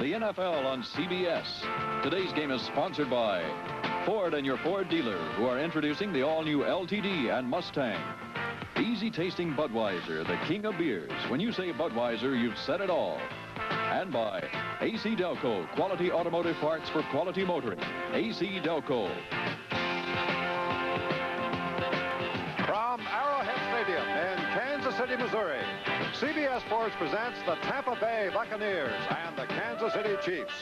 the NFL on CBS. Today's game is sponsored by Ford and your Ford dealer, who are introducing the all-new LTD and Mustang. Easy-tasting Budweiser, the king of beers. When you say Budweiser, you've said it all. And by AC Delco, quality automotive parts for quality motoring. AC Delco. From Arrowhead Stadium in Kansas City, Missouri, CBS Sports presents the Tampa Bay Buccaneers and the Kansas City Chiefs.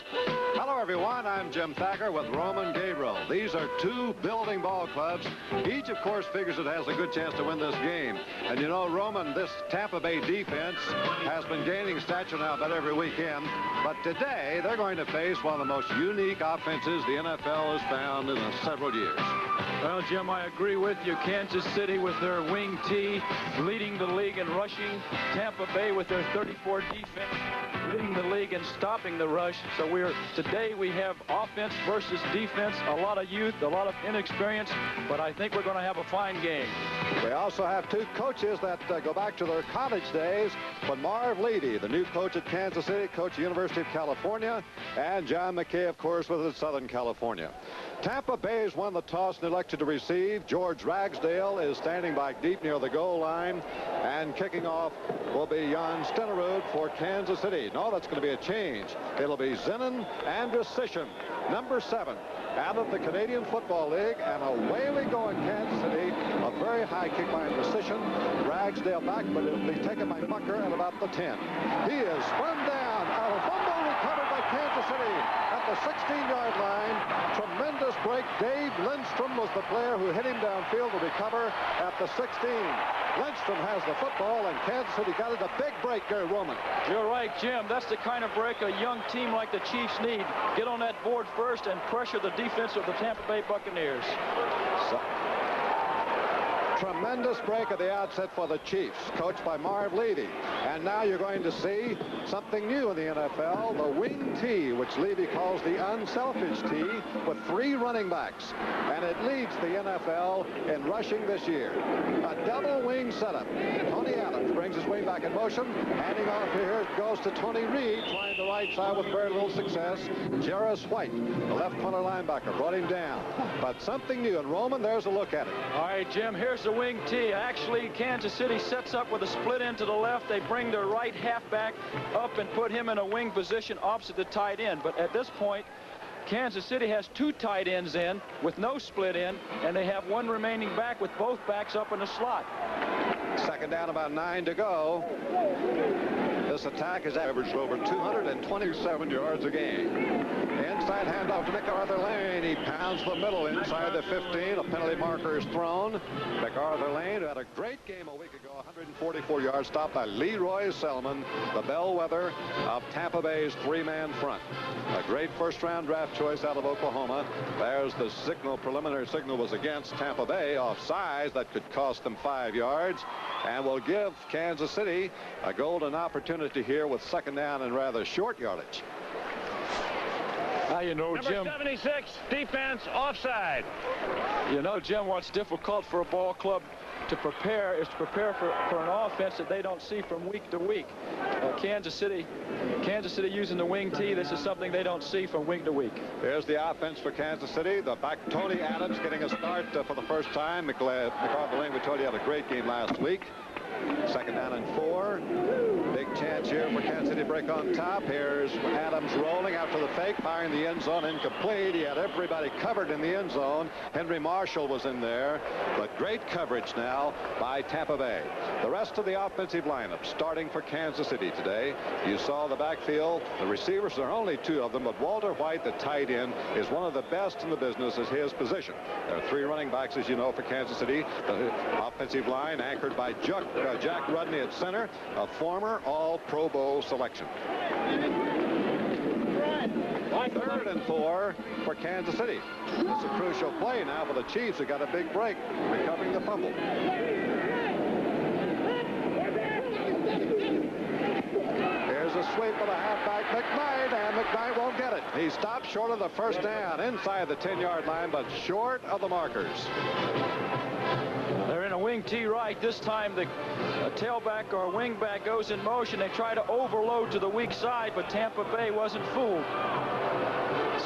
Hello, everyone. I'm Jim Thacker with Roman Gabriel. These are two building ball clubs. Each, of course, figures it has a good chance to win this game. And you know, Roman, this Tampa Bay defense has been gaining stature now about every weekend. But today, they're going to face one of the most unique offenses the NFL has found in several years. Well, Jim, I agree with you. Kansas City with their wing T leading the league in rushing. Tampa Bay with their 34 defense leading the league in stopping the rush. So today we have offense versus defense, a lot of youth, a lot of inexperience, but I think we're going to have a fine game. We also have two coaches that go back to their college days, but Marv Levy, the new coach at Kansas City, coach at the University of California, and John McKay, of course, with Southern California. Tampa Bay has won the toss and elected to receive. George Ragsdale is standing back deep near the goal line, and kicking off will be Jan Stenerud for Kansas City. No, that's going to be a change. It'll be Zenon Andrusician, number 7, out of the Canadian Football League, and away we go in Kansas City. A very high kick by Andrusician. Ragsdale back, but it'll be taken by Mucker at about the 10. He is spun down. A fumble recovered by Kansas City at the 16-yard line. Tremendous break. Dave Lindstrom was the player who hit him downfield to recover at the 16. Lindstrom has the football, and Kansas City got it. A big break there, Roman. You're right, Jim. That's the kind of break a young team like the Chiefs need. Get on that board first and pressure the defense of the Tampa Bay Buccaneers. Tremendous break at the outset for the Chiefs, coached by Marv Levy. And now you're going to see something new in the NFL, the wing T, which Levy calls the unselfish T, with 3 running backs. And it leads the NFL in rushing this year. A double wing setup. Tony Adams brings his wing back in motion. Handing off here goes to Tony Reed, trying the right side with very little success. Jarris White, the left corner linebacker, brought him down. But something new. And Roman, there's a look at it. All right, Jim, here's the wing T. Actually, Kansas City sets up with a split end to the left. They bring their right halfback up and put him in a wing position opposite the tight end. But at this point, Kansas City has 2 tight ends in with no split end, and they have 1 remaining back with both backs up in the slot. Second down, about 9 to go. This attack has averaged over 227 yards a game. Inside handoff to MacArthur Lane. He pounds the middle inside the 15. A penalty marker is thrown. MacArthur Lane, who had a great game a week ago, 144 yards, stopped by Leroy Selmon, the bellwether of Tampa Bay's 3-man front. A great first-round draft choice out of Oklahoma. There's the signal. Preliminary signal was against Tampa Bay, offsides. That could cost them 5 yards, and will give Kansas City a golden opportunity here with second down and rather short yardage. Now, you know, Jim. Number 76, defense, offside. You know, Jim, what's difficult for a ball club to prepare is to prepare for an offense that they don't see from week to week. Kansas City using the wing T. This is something they don't see from week to week. Here's the offense for Kansas City. The back, Tony Adams getting a start for the first time. MacArthur Lane, we told you, had a great game last week. Second down and 4. Big chance here for Kansas City to break on top. Here's Adams rolling after the fake, firing the end zone, incomplete. He had everybody covered in the end zone. Henry Marshall was in there, but great coverage now by Tampa Bay. The rest of the offensive lineup starting for Kansas City today. You saw the backfield. The receivers, there are only 2 of them, but Walter White, the tight end, is one of the best in the business at his position. There are 3 running backs, as you know, for Kansas City. The offensive line anchored by Jack Rudney at center, a former All-Pro Bowl selection. 3rd and 4 for Kansas City. It's a crucial play now for the Chiefs, who got a big break, recovering the fumble. Here's a sweep of the halfback, McKnight, and McKnight won't get it. He stopped short of the first down, inside the 10-yard line, but short of the markers. They're in a wing T right. This time the tailback or wingback goes in motion. They try to overload to the weak side, but Tampa Bay wasn't fooled.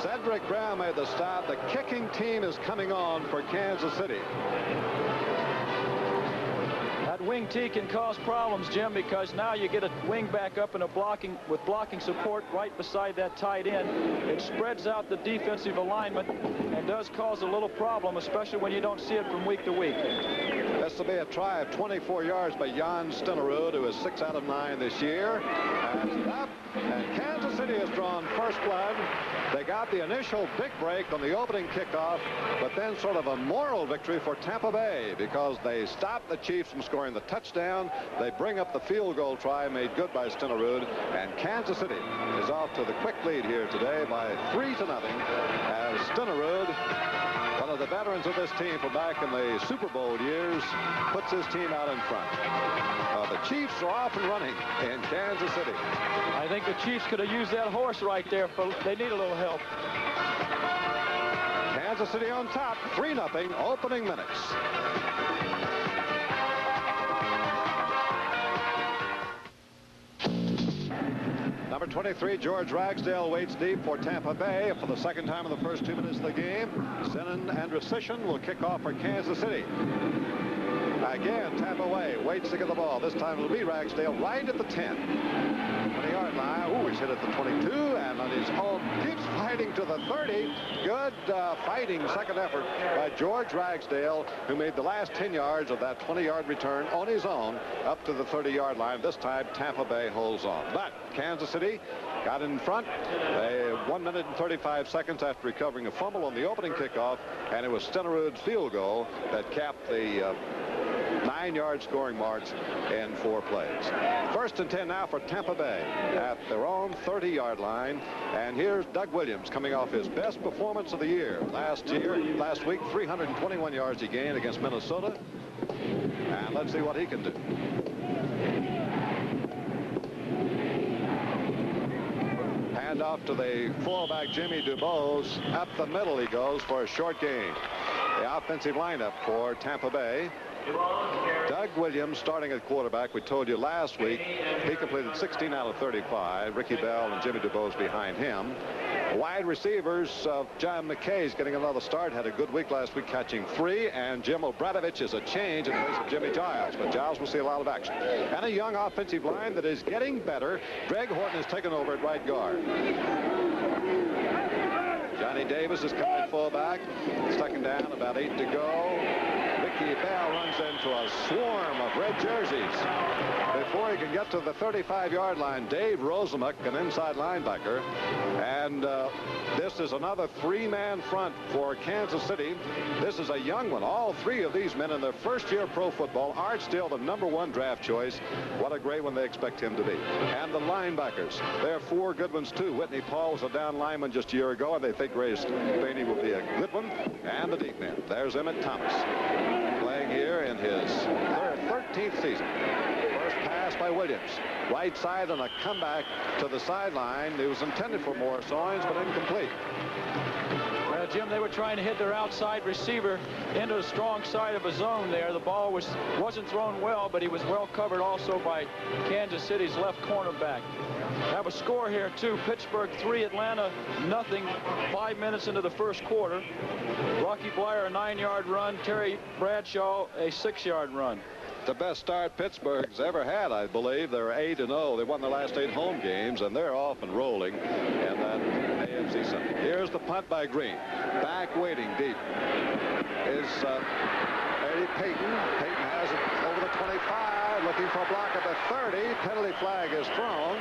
Cedric Brown made the stop. The kicking team is coming on for Kansas City. That wing T can cause problems, Jim, because now you get a wing back up and a blocking support right beside that tight end. It spreads out the defensive alignment and does cause a little problem, especially when you don't see it from week to week. This will be a try of 24 yards by Jan Stenerud, who is 6 out of 9 this year. And up, and Kansas City has drawn first blood. They got the initial big break on the opening kickoff, but then sort of a moral victory for Tampa Bay because they stopped the Chiefs from scoring the touchdown. They bring up the field goal try made good by Stenerud, and Kansas City is off to the quick lead here today by 3-0 as Stenerud, one of the veterans of this team from back in the Super Bowl years, puts his team out in front. The Chiefs are off and running in Kansas City. I think the Chiefs could have used that horse right there, but they need a little help. Kansas City on top, 3-0, opening minutes. Number 23, George Ragsdale waits deep for Tampa Bay for the second time in the first 2 minutes of the game. Zenon and Recession will kick off for Kansas City. Again, Tampa Bay waits to get the ball. This time it'll be Ragsdale right at the 10. 20-yard line. Ooh, he's hit at the 22, and on his own keeps fighting to the 30. Good fighting second effort by George Ragsdale, who made the last 10 yards of that 20-yard return on his own up to the 30-yard line. This time Tampa Bay holds on. But Kansas City got in front 1 minute and 35 seconds after recovering a fumble on the opening kickoff, and it was Stenerud's field goal that capped the 9-yard scoring march in 4 plays. First and 10 now for Tampa Bay at their own 30-yard line. And here's Doug Williams coming off his best performance of the year. Last week, 321 yards he gained against Minnesota. And let's see what he can do. Hand off to the fullback, Jimmy DuBose. Up the middle he goes for a short gain. The offensive lineup for Tampa Bay. Doug Williams starting at quarterback. We told you last week he completed 16 out of 35. Ricky Bell and Jimmy DuBose behind him. Wide receivers, John McKay is getting another start. Had a good week last week, catching 3. And Jim Obradovich is a change in place of Jimmy Giles. But Giles will see a lot of action. And a young offensive line that is getting better. Greg Horton has taken over at right guard. Johnny Davis is coming at fullback. Second down, about 8 to go. Ricky Bell runs into a swarm of red jerseys. Before he can get to the 35-yard line, Dave Rosemuck, an inside linebacker. And this is another 3-man front for Kansas City. This is a young one. All 3 of these men in their first year of pro football. Art Still, the #1 draft choice. What a great one they expect him to be. And the linebackers. There are 4 good ones, too. Whitney Paul was a down lineman just a year ago, and they think Ray Spaney will be a good one. And the deep man. There's Emmett Thomas, playing here in his 13th season. First pass by Williams. Right side on a comeback to the sideline. It was intended for Morris Owens, but incomplete. Well, Jim, they were trying to hit their outside receiver into the strong side of a zone there. The ball wasn't thrown well, but he was well covered also by Kansas City's left cornerback. Have a score here, too. Pittsburgh 3, Atlanta nothing. 5 minutes into the first quarter. Rocky Bleier a 9-yard run. Terry Bradshaw a 6-yard run. The best start Pittsburgh's ever had, I believe. They're 8-0. They won their last 8 home games, and they're off and rolling in that AFC Central. Here's the punt by Green. Back waiting deep is Eddie Payton. Payton has it over the 25, looking for a block at the 30. Penalty flag is thrown.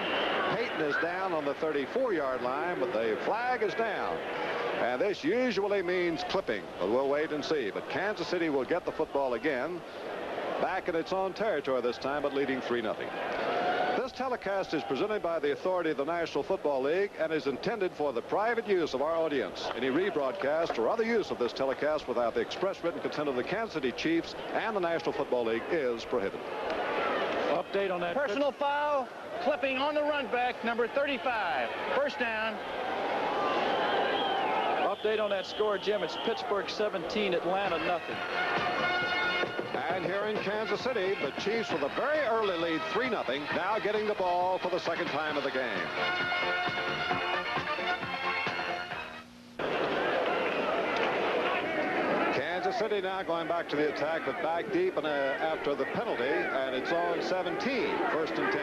Payton is down on the 34-yard line, but the flag is down. And this usually means clipping, but we'll wait and see. But Kansas City will get the football again. Back in its own territory this time, but leading 3-0. This telecast is presented by the authority of the National Football League and is intended for the private use of our audience. Any rebroadcast or other use of this telecast without the express written consent of the Kansas City Chiefs and the National Football League is prohibited. Update on that. Personal foul, clipping on the run back, number 35. First down. Update on that score, Jim. It's Pittsburgh 17, Atlanta nothing. And here in Kansas City, the Chiefs with a very early lead, 3-0, now getting the ball for the second time of the game. Kansas City now going back to the attack, but back deep and after the penalty, and it's on 17, first and 10.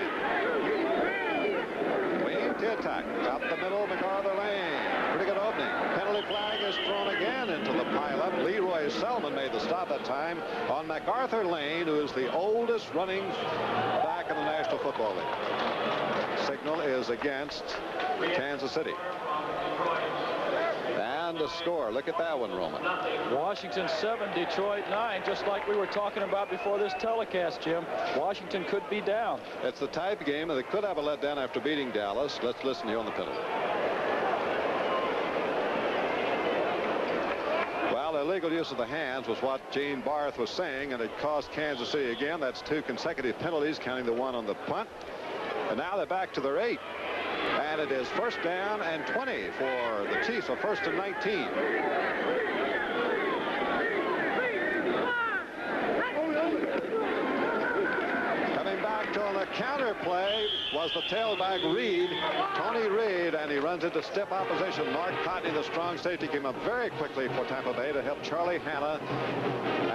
Wayne to attack, up the middle, MacArthur Lane. Pretty good opening. Penalty flag is thrown again into the pileup. Leroy Selmon made the stop that time on MacArthur Lane, who is the oldest running back in the National Football League. Signal is against Kansas City. And the score. Look at that one, Roman. Washington 7, Detroit 9, just like we were talking about before this telecast, Jim. Washington could be down. It's the type of game that they could have a letdown after beating Dallas. Let's listen here on the penalty. Well, illegal use of the hands was what Gene Barth was saying, and it cost Kansas City again. That's 2 consecutive penalties, counting the one on the punt. And now they're back to their 8. And it is first down and 20 for the Chiefs, so first and 19. Coming back to the counter play was the tailback Reed, Tony Reed, and he runs into stiff opposition. Mark Cotney, the strong safety, came up very quickly for Tampa Bay to help Charlie Hanna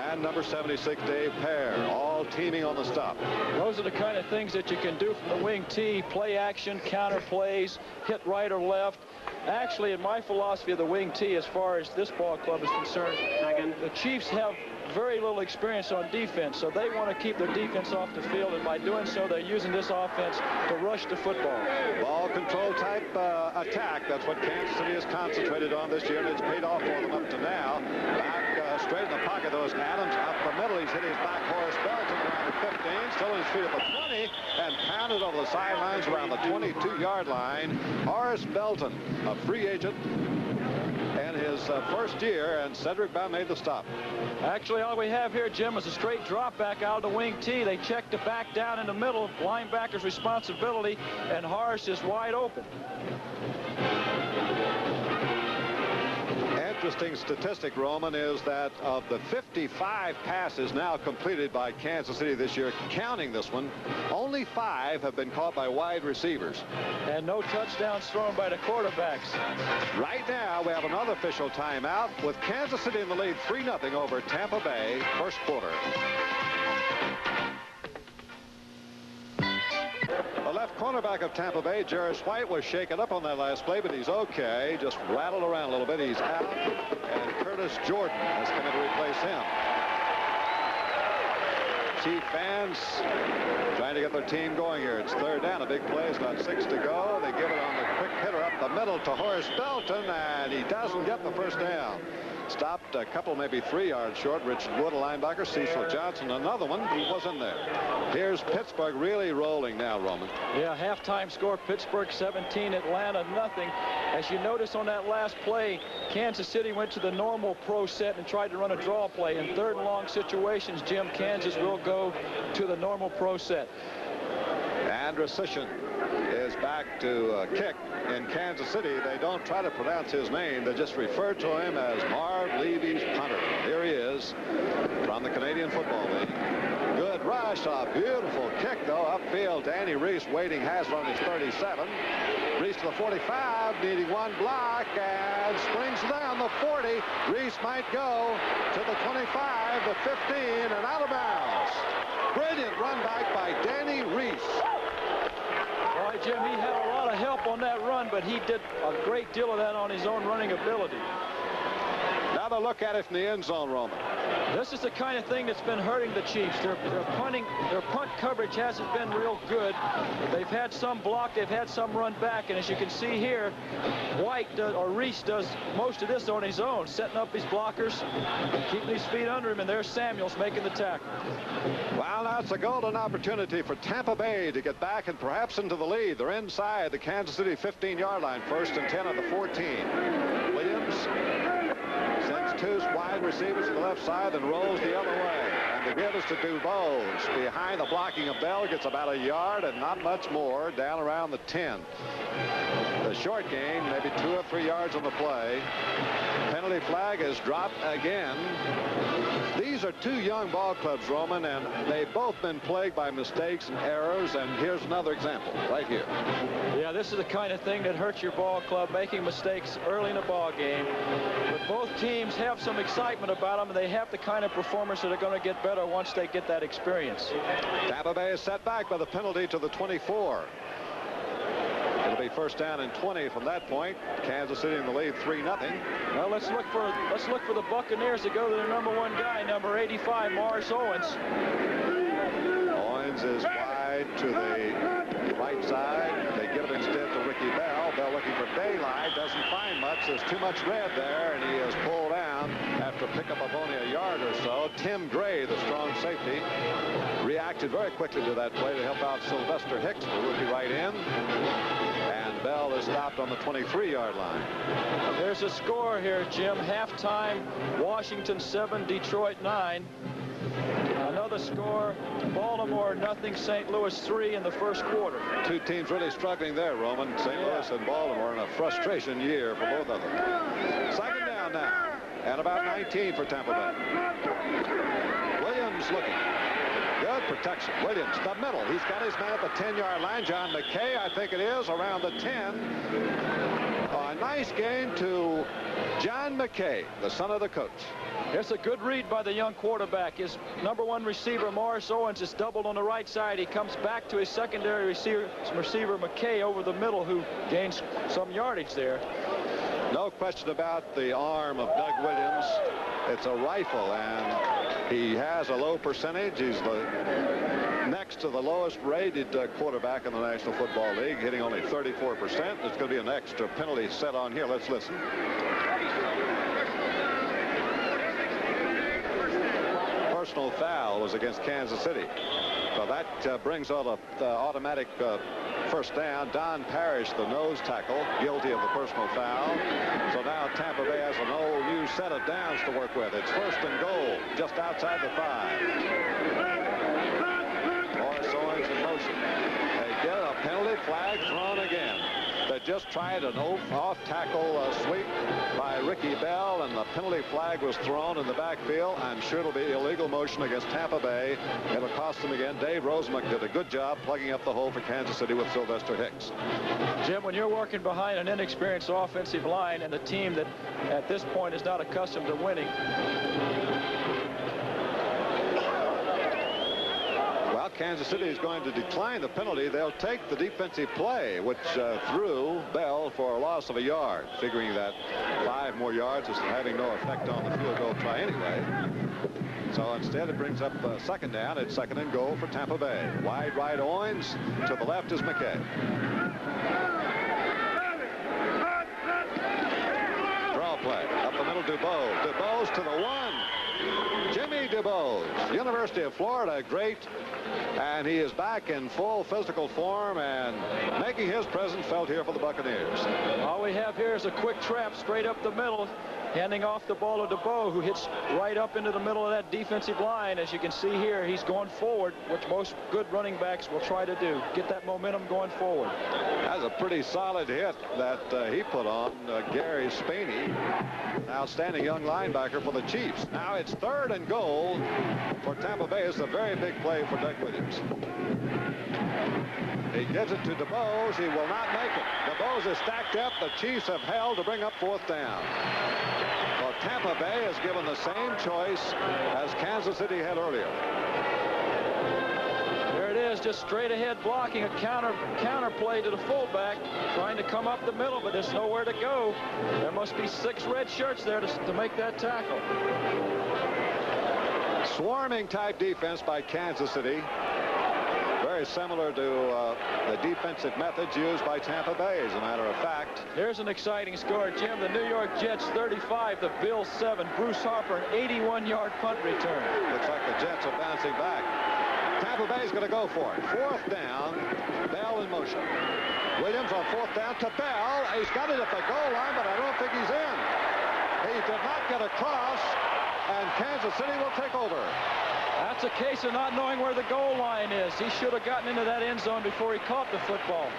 and number 76, Dave Pear, all teaming on the stop. Those are the kind of things that you can do from the wing T: play action, counter plays, hit right or left. Actually, in my philosophy of the wing T, as far as this ball club is concerned, the Chiefs have very little experience on defense, so they want to keep their defense off the field, and by doing so, they're using this offense to rush the football. Ball control type attack. That's what Kansas City has concentrated on this year, and it's paid off for them up to now. Back straight in the pocket, though, is Adams up the middle. He's hit his back horse Belton around the 15, still in his feet at the 20, and pounded over the sidelines around the 22-yard line. Horace Belton, a free agent in his first year, and Cedric Baum made the stop. Actually, all we have here, Jim, is a straight drop back out of the wing T. They check the back down in the middle, linebacker's responsibility, and Horace is wide open. Interesting statistic, Roman, is that of the 55 passes now completed by Kansas City this year, counting this one, only 5 have been caught by wide receivers. And no touchdowns thrown by the quarterbacks. Right now, we have another official timeout with Kansas City in the lead 3-0 over Tampa Bay, first quarter. The left cornerback of Tampa Bay, Jarris White, was shaken up on that last play, but he's okay. Just rattled around a little bit. He's out, and Curtis Jordan has come in to replace him. Chief fans trying to get their team going here. It's third down. A big play. It's got 6 to go. They give it on the quick hitter up the middle to Horace Belton, and he doesn't get the first down. Stopped a couple, maybe 3 yards short. Richard Wood, a linebacker. Cecil Johnson, another one. He was in there. Here's Pittsburgh really rolling now, Roman. Yeah, halftime score, Pittsburgh 17, Atlanta nothing. As you notice on that last play, Kansas City went to the normal pro set and tried to run a draw play. In third and long situations, Jim, Kansas will go to the normal pro set. Andrew Sishin is back to kick. In Kansas City, they don't try to pronounce his name. They just refer to him as Marv Levy's punter. Here he is from the Canadian Football League. Good rush, a beautiful kick, though, upfield. Danny Reese waiting, has run his 37. Reese to the 45, needing one block, and springs down the 40. Reese might go to the 25, the 15, and out of bounds. Brilliant run back by Danny Reese. Boy, Jim, he had a lot of help on that run, but he did a great deal of that on his own running ability. Now the look at it from the end zone, Roman. This is the kind of thing that's been hurting the Chiefs. Their punt coverage hasn't been real good. They've had some block, they've had some run back, and as you can see here, Reese does most of this on his own, setting up his blockers, keeping his feet under him, and there's Samuels making the tackle. Well, now it's a golden opportunity for Tampa Bay to get back and perhaps into the lead. They're inside the Kansas City 15-yard line, first and 10 on the 14. Williams sends 2 wide receivers to the left side and rolls the other way. And the give is to Dubose. Behind the blocking of Bell, gets about a yard and not much more, down around the 10. the short gain, maybe 2 or 3 yards on the play. Penalty flag is dropped again. These are 2 young ball clubs, Roman, and they've both been plagued by mistakes and errors, and here's another example right here. Yeah, this is the kind of thing that hurts your ball club, making mistakes early in a ball game. But both teams have some excitement about them, and they have the kind of performers that are going to get better once they get that experience. Tampa Bay is set back by the penalty to the 24. It'll be first down and 20 from that point. Kansas City in the lead 3-0. Well, let's look for the Buccaneers to go to their #1 guy, number 85, Morris Owens. Owens is wide to the right side. They give it instead to Ricky Bell. Bell looking for daylight, doesn't find much. There's too much red there, and he is pulled down after pickup of only a yard or so. Tim Gray, the strong safety, reacted very quickly to that play to help out Sylvester Hicks, the rookie right end. And Bell is stopped on the 23-yard line. There's a score here, Jim. Halftime, Washington 7, Detroit 9. Another score, Baltimore 0, St. Louis 3 in the first quarter. 2 teams really struggling there, Roman. St. Louis and Baltimore in a frustration year for both of them. Second down now, and about 19 for Tampa Bay. Williams looking. Good protection. Williams, the middle. He's got his man at the 10-yard line. John McKay, I think it is, around the 10. A nice game to John McKay, the son of the coach. It's a good read by the young quarterback. His #1 receiver, Morris Owens, is doubled on the right side. He comes back to his secondary receiver McKay over the middle, who gains some yardage there. No question about the arm of Doug Williams. It's a rifle, and he has a low percentage. He's the next to the lowest rated quarterback in the National Football League, hitting only 34%. There's going to be an extra penalty set on here. Let's listen. Personal foul was against Kansas City. So that brings on an automatic first down. Don Parrish, the nose tackle, guilty of the personal foul. So now Tampa Bay has an whole new set of downs to work with. It's first and goal, just outside the 5. Morris Owens in motion. They get a penalty flag thrown again. They just tried an off-tackle sweep by Ricky Bell, and the penalty flag was thrown in the backfield. I'm sure it'll be illegal motion against Tampa Bay. It'll cost them again. Dave Rosemuck did a good job plugging up the hole for Kansas City with Sylvester Hicks. Jim, when you're working behind an inexperienced offensive line and a team that at this point is not accustomed to winning, Kansas City is going to decline the penalty. They'll take the defensive play, which threw Bell for a loss of a yard, figuring that 5 more yards is having no effect on the field goal try anyway. So instead it brings up second down. It's second and goal for Tampa Bay. Wide right Owens. To the left is McKay. Draw play. Up the middle, DuBose. DuBose to the 1. Jimmy DuBose, University of Florida, great, and he is back in full physical form and making his presence felt here for the Buccaneers. All we have here is a quick trap straight up the middle, handing off the ball to DuBose, who hits right up into the middle of that defensive line. As you can see here, he's going forward, which most good running backs will try to do, get that momentum going forward. That's a pretty solid hit that he put on Gary Spaney, outstanding young linebacker for the Chiefs. Now it's third and goal for Tampa Bay. It's a very big play for Doug Williams. He gives it to DuBose. He will not make it. DuBose is stacked up. The Chiefs have held to bring up fourth down. Well, Tampa Bay is given the same choice as Kansas City had earlier. There it is, just straight ahead blocking, a counter play to the fullback, trying to come up the middle, but there's nowhere to go. There must be 6 red shirts there to make that tackle. Swarming type defense by Kansas City. Very similar to the defensive methods used by Tampa Bay, as a matter of fact. Here's an exciting score, Jim. The New York Jets 35, the Bills 7. Bruce Harper, an 81-yard punt return. Looks like the Jets are bouncing back. Tampa Bay is going to go for it. Fourth down, Bell in motion. Williams on fourth down to Bell. He's got it at the goal line, but I don't think he's in. He did not get across, and Kansas City will take over. That's a case of not knowing where the goal line is. He should have gotten into that end zone before he caught the football.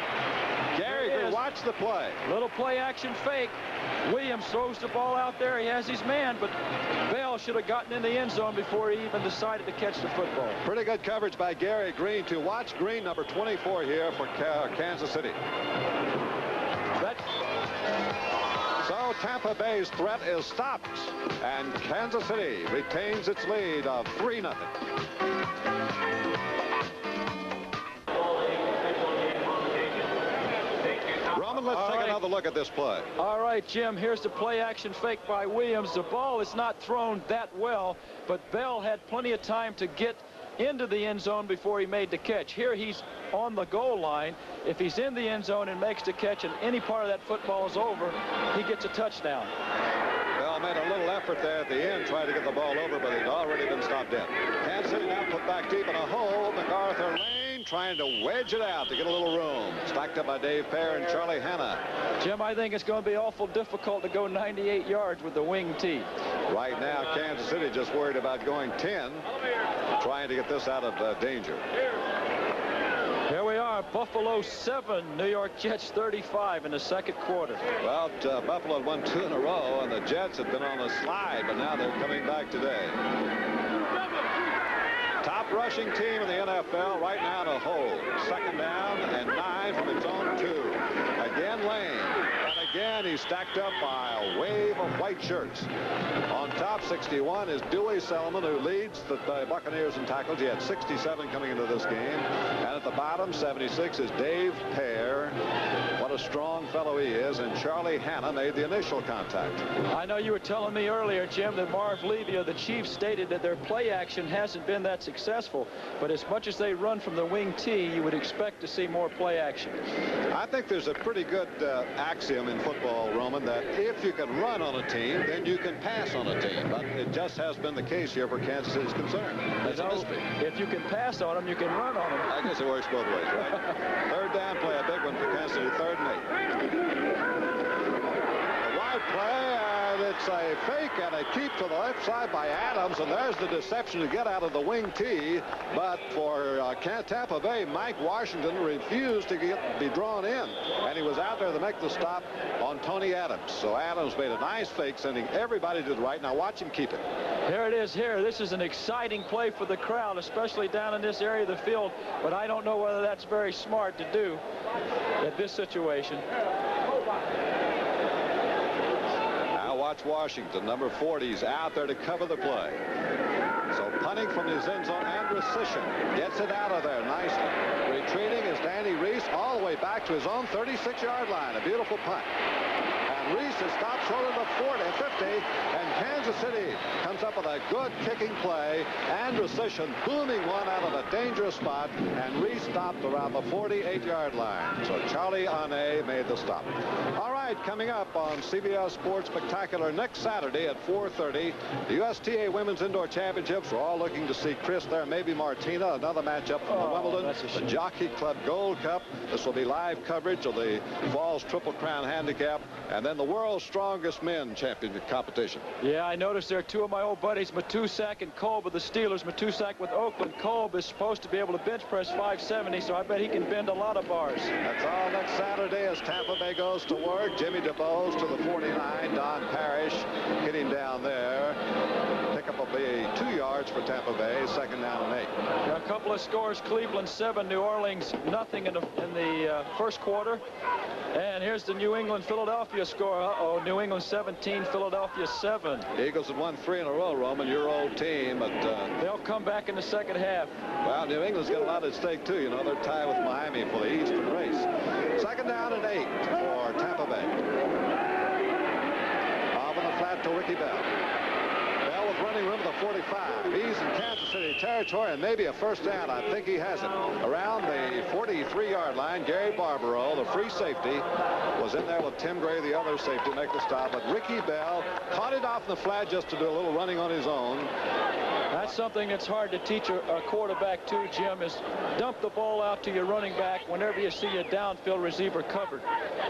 Gary Greer watch the play. Little play action fake. Williams throws the ball out there. He has his man, but Bell should have gotten in the end zone before he even decided to catch the football. Pretty good coverage by Gary Green to watch Green, number 24 here for Kansas City. So Tampa Bay's threat is stopped, and Kansas City retains its lead of 3-0. Roman, let's take another look at this play. All right, Jim, here's the play action fake by Williams. The ball is not thrown that well, but Bell had plenty of time to get into the end zone before he made the catch. Here he's on the goal line. If he's in the end zone and makes the catch and any part of that football is over, he gets a touchdown. Bell made a little effort there at the end, trying to get the ball over, but he'd already been stopped dead. Kansas City now put back deep in a hole. MacArthur Lane trying to wedge it out to get a little room. Stacked up by Dave Pear and Charlie Hanna. Jim, I think it's going to be awful difficult to go 98 yards with the wing T. Right now, Kansas City just worried about going 10, trying to get this out of danger. Here we are, Buffalo 7, New York Jets 35 in the second quarter. Well, Buffalo had won 2 in a row, and the Jets had been on a slide, but now they're coming back today. Top rushing team in the NFL right now to hold. Second down and 9 from its own 2. Again, Lane. And again, he's stacked up by a wave of white shirts. On top, 61 is Dewey Selmon, who leads the Buccaneers in tackles. He had 67 coming into this game. And at the bottom, 76 is Dave Pear. What a strong fellow he is. And Charlie Hanna made the initial contact. I know you were telling me earlier, Jim, that Marv Levy of the Chiefs stated that their play action hasn't been that successful. But as much as they run from the wing T, you would expect to see more play action. I think there's a pretty good axiom in football, Roman, that if you can run on a team, then you can pass on a team. But it just has been the case here for Kansas City's concerned. That's a mystery. If you can pass on them, you can run on them. I guess it works both ways, right? Third down play, a big one for Kansas City, 3rd and 8. A wide play, and it's a fake and a keep to the left side by Adams, and there's the deception to get out of the wing T. But for Tampa Bay, Mike Washington refused to be drawn in, and he was out there to make the stop on Tony Adams. So Adams made a nice fake, sending everybody to the right. Now watch him keep it. Here it is here. This is an exciting play for the crowd, especially down in this area of the field, but I don't know whether that's very smart to do at this situation. Now watch Washington, number 40, is out there to cover the play. So punting from his end zone, and Sisson gets it out of there nicely. Retreating is Danny Reese all the way back to his own 36-yard line. A beautiful punt. And Reese is stopped short of the 40, 50, and Kansas City comes up with a good kicking play. Andrew Sisson booming one out of a dangerous spot, and Reese stopped around the 48-yard line. So Charlie Ane made the stop. All right, coming up on CBS Sports Spectacular next Saturday at 4:30, the USTA Women's Indoor Championships. We're all looking to see Chris there, maybe Martina, another matchup from the Wimbledon, the Jockey Club Gold Cup. This will be live coverage of the Falls Triple Crown Handicap, and then the World's Strongest Men Championship competition. Yeah, I noticed there are 2 of my old buddies, Matusak and Kolb of the Steelers. Matusak with Oakland. Kolb is supposed to be able to bench press 570, so I bet he can bend a lot of bars. That's all next Saturday as Tampa Bay goes to work. Jimmy DeBose to the 49. Don Parrish getting down there. Pickup will be 2 yards for Tampa Bay. 2nd down and 8. A couple of scores. Cleveland 7, New Orleans nothing in the first quarter. And here's the New England-Philadelphia score. Uh-oh, New England 17, Philadelphia 7. The Eagles have won 3 in a row, Roman, your old team. But they'll come back in the second half. Well, New England's got a lot at stake, too. You know, they're tied with Miami for the Eastern race. 2nd down and 8 for Tampa Bay. Off in the flat to Ricky Bell. Bell with running room at the 45. He's in Kansas City territory, and maybe a first down. I think he has it. Around the 43-yard line, Gary Barbaro, the free safety, was in there with Tim Gray, the other safety, to make the stop. But Ricky Bell caught it off in the flat just to do a little running on his own. That's something that's hard to teach a quarterback to, Jim, is dump the ball out to your running back whenever you see a downfield receiver covered.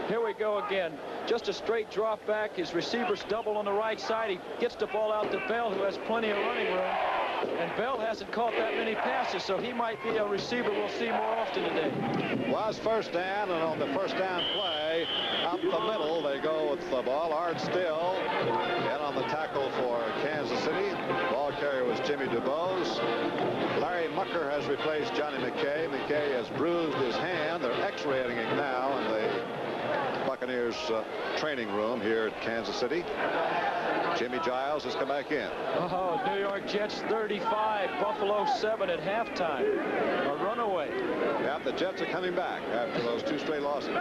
Here we go again. Just a straight drop back. His receivers double on the right side. He gets the ball out to Bell, who has plenty of running room. And Bell hasn't caught that many passes, so he might be a receiver we'll see more often today. Was first down, and on the first down play, up the middle, they go with the ball. Art Still, and on the tackle for Kansas City. Ball carrier was Jimmy DuBose. Larry Mucker has replaced Johnny McKay. McKay has bruised his hand. They're x-raying it now in the Buccaneers training room here at Kansas City. Jimmy Giles has come back in. Oh, New York Jets 35, Buffalo 7 at halftime. A runaway. Yeah, the Jets are coming back after those 2 straight losses.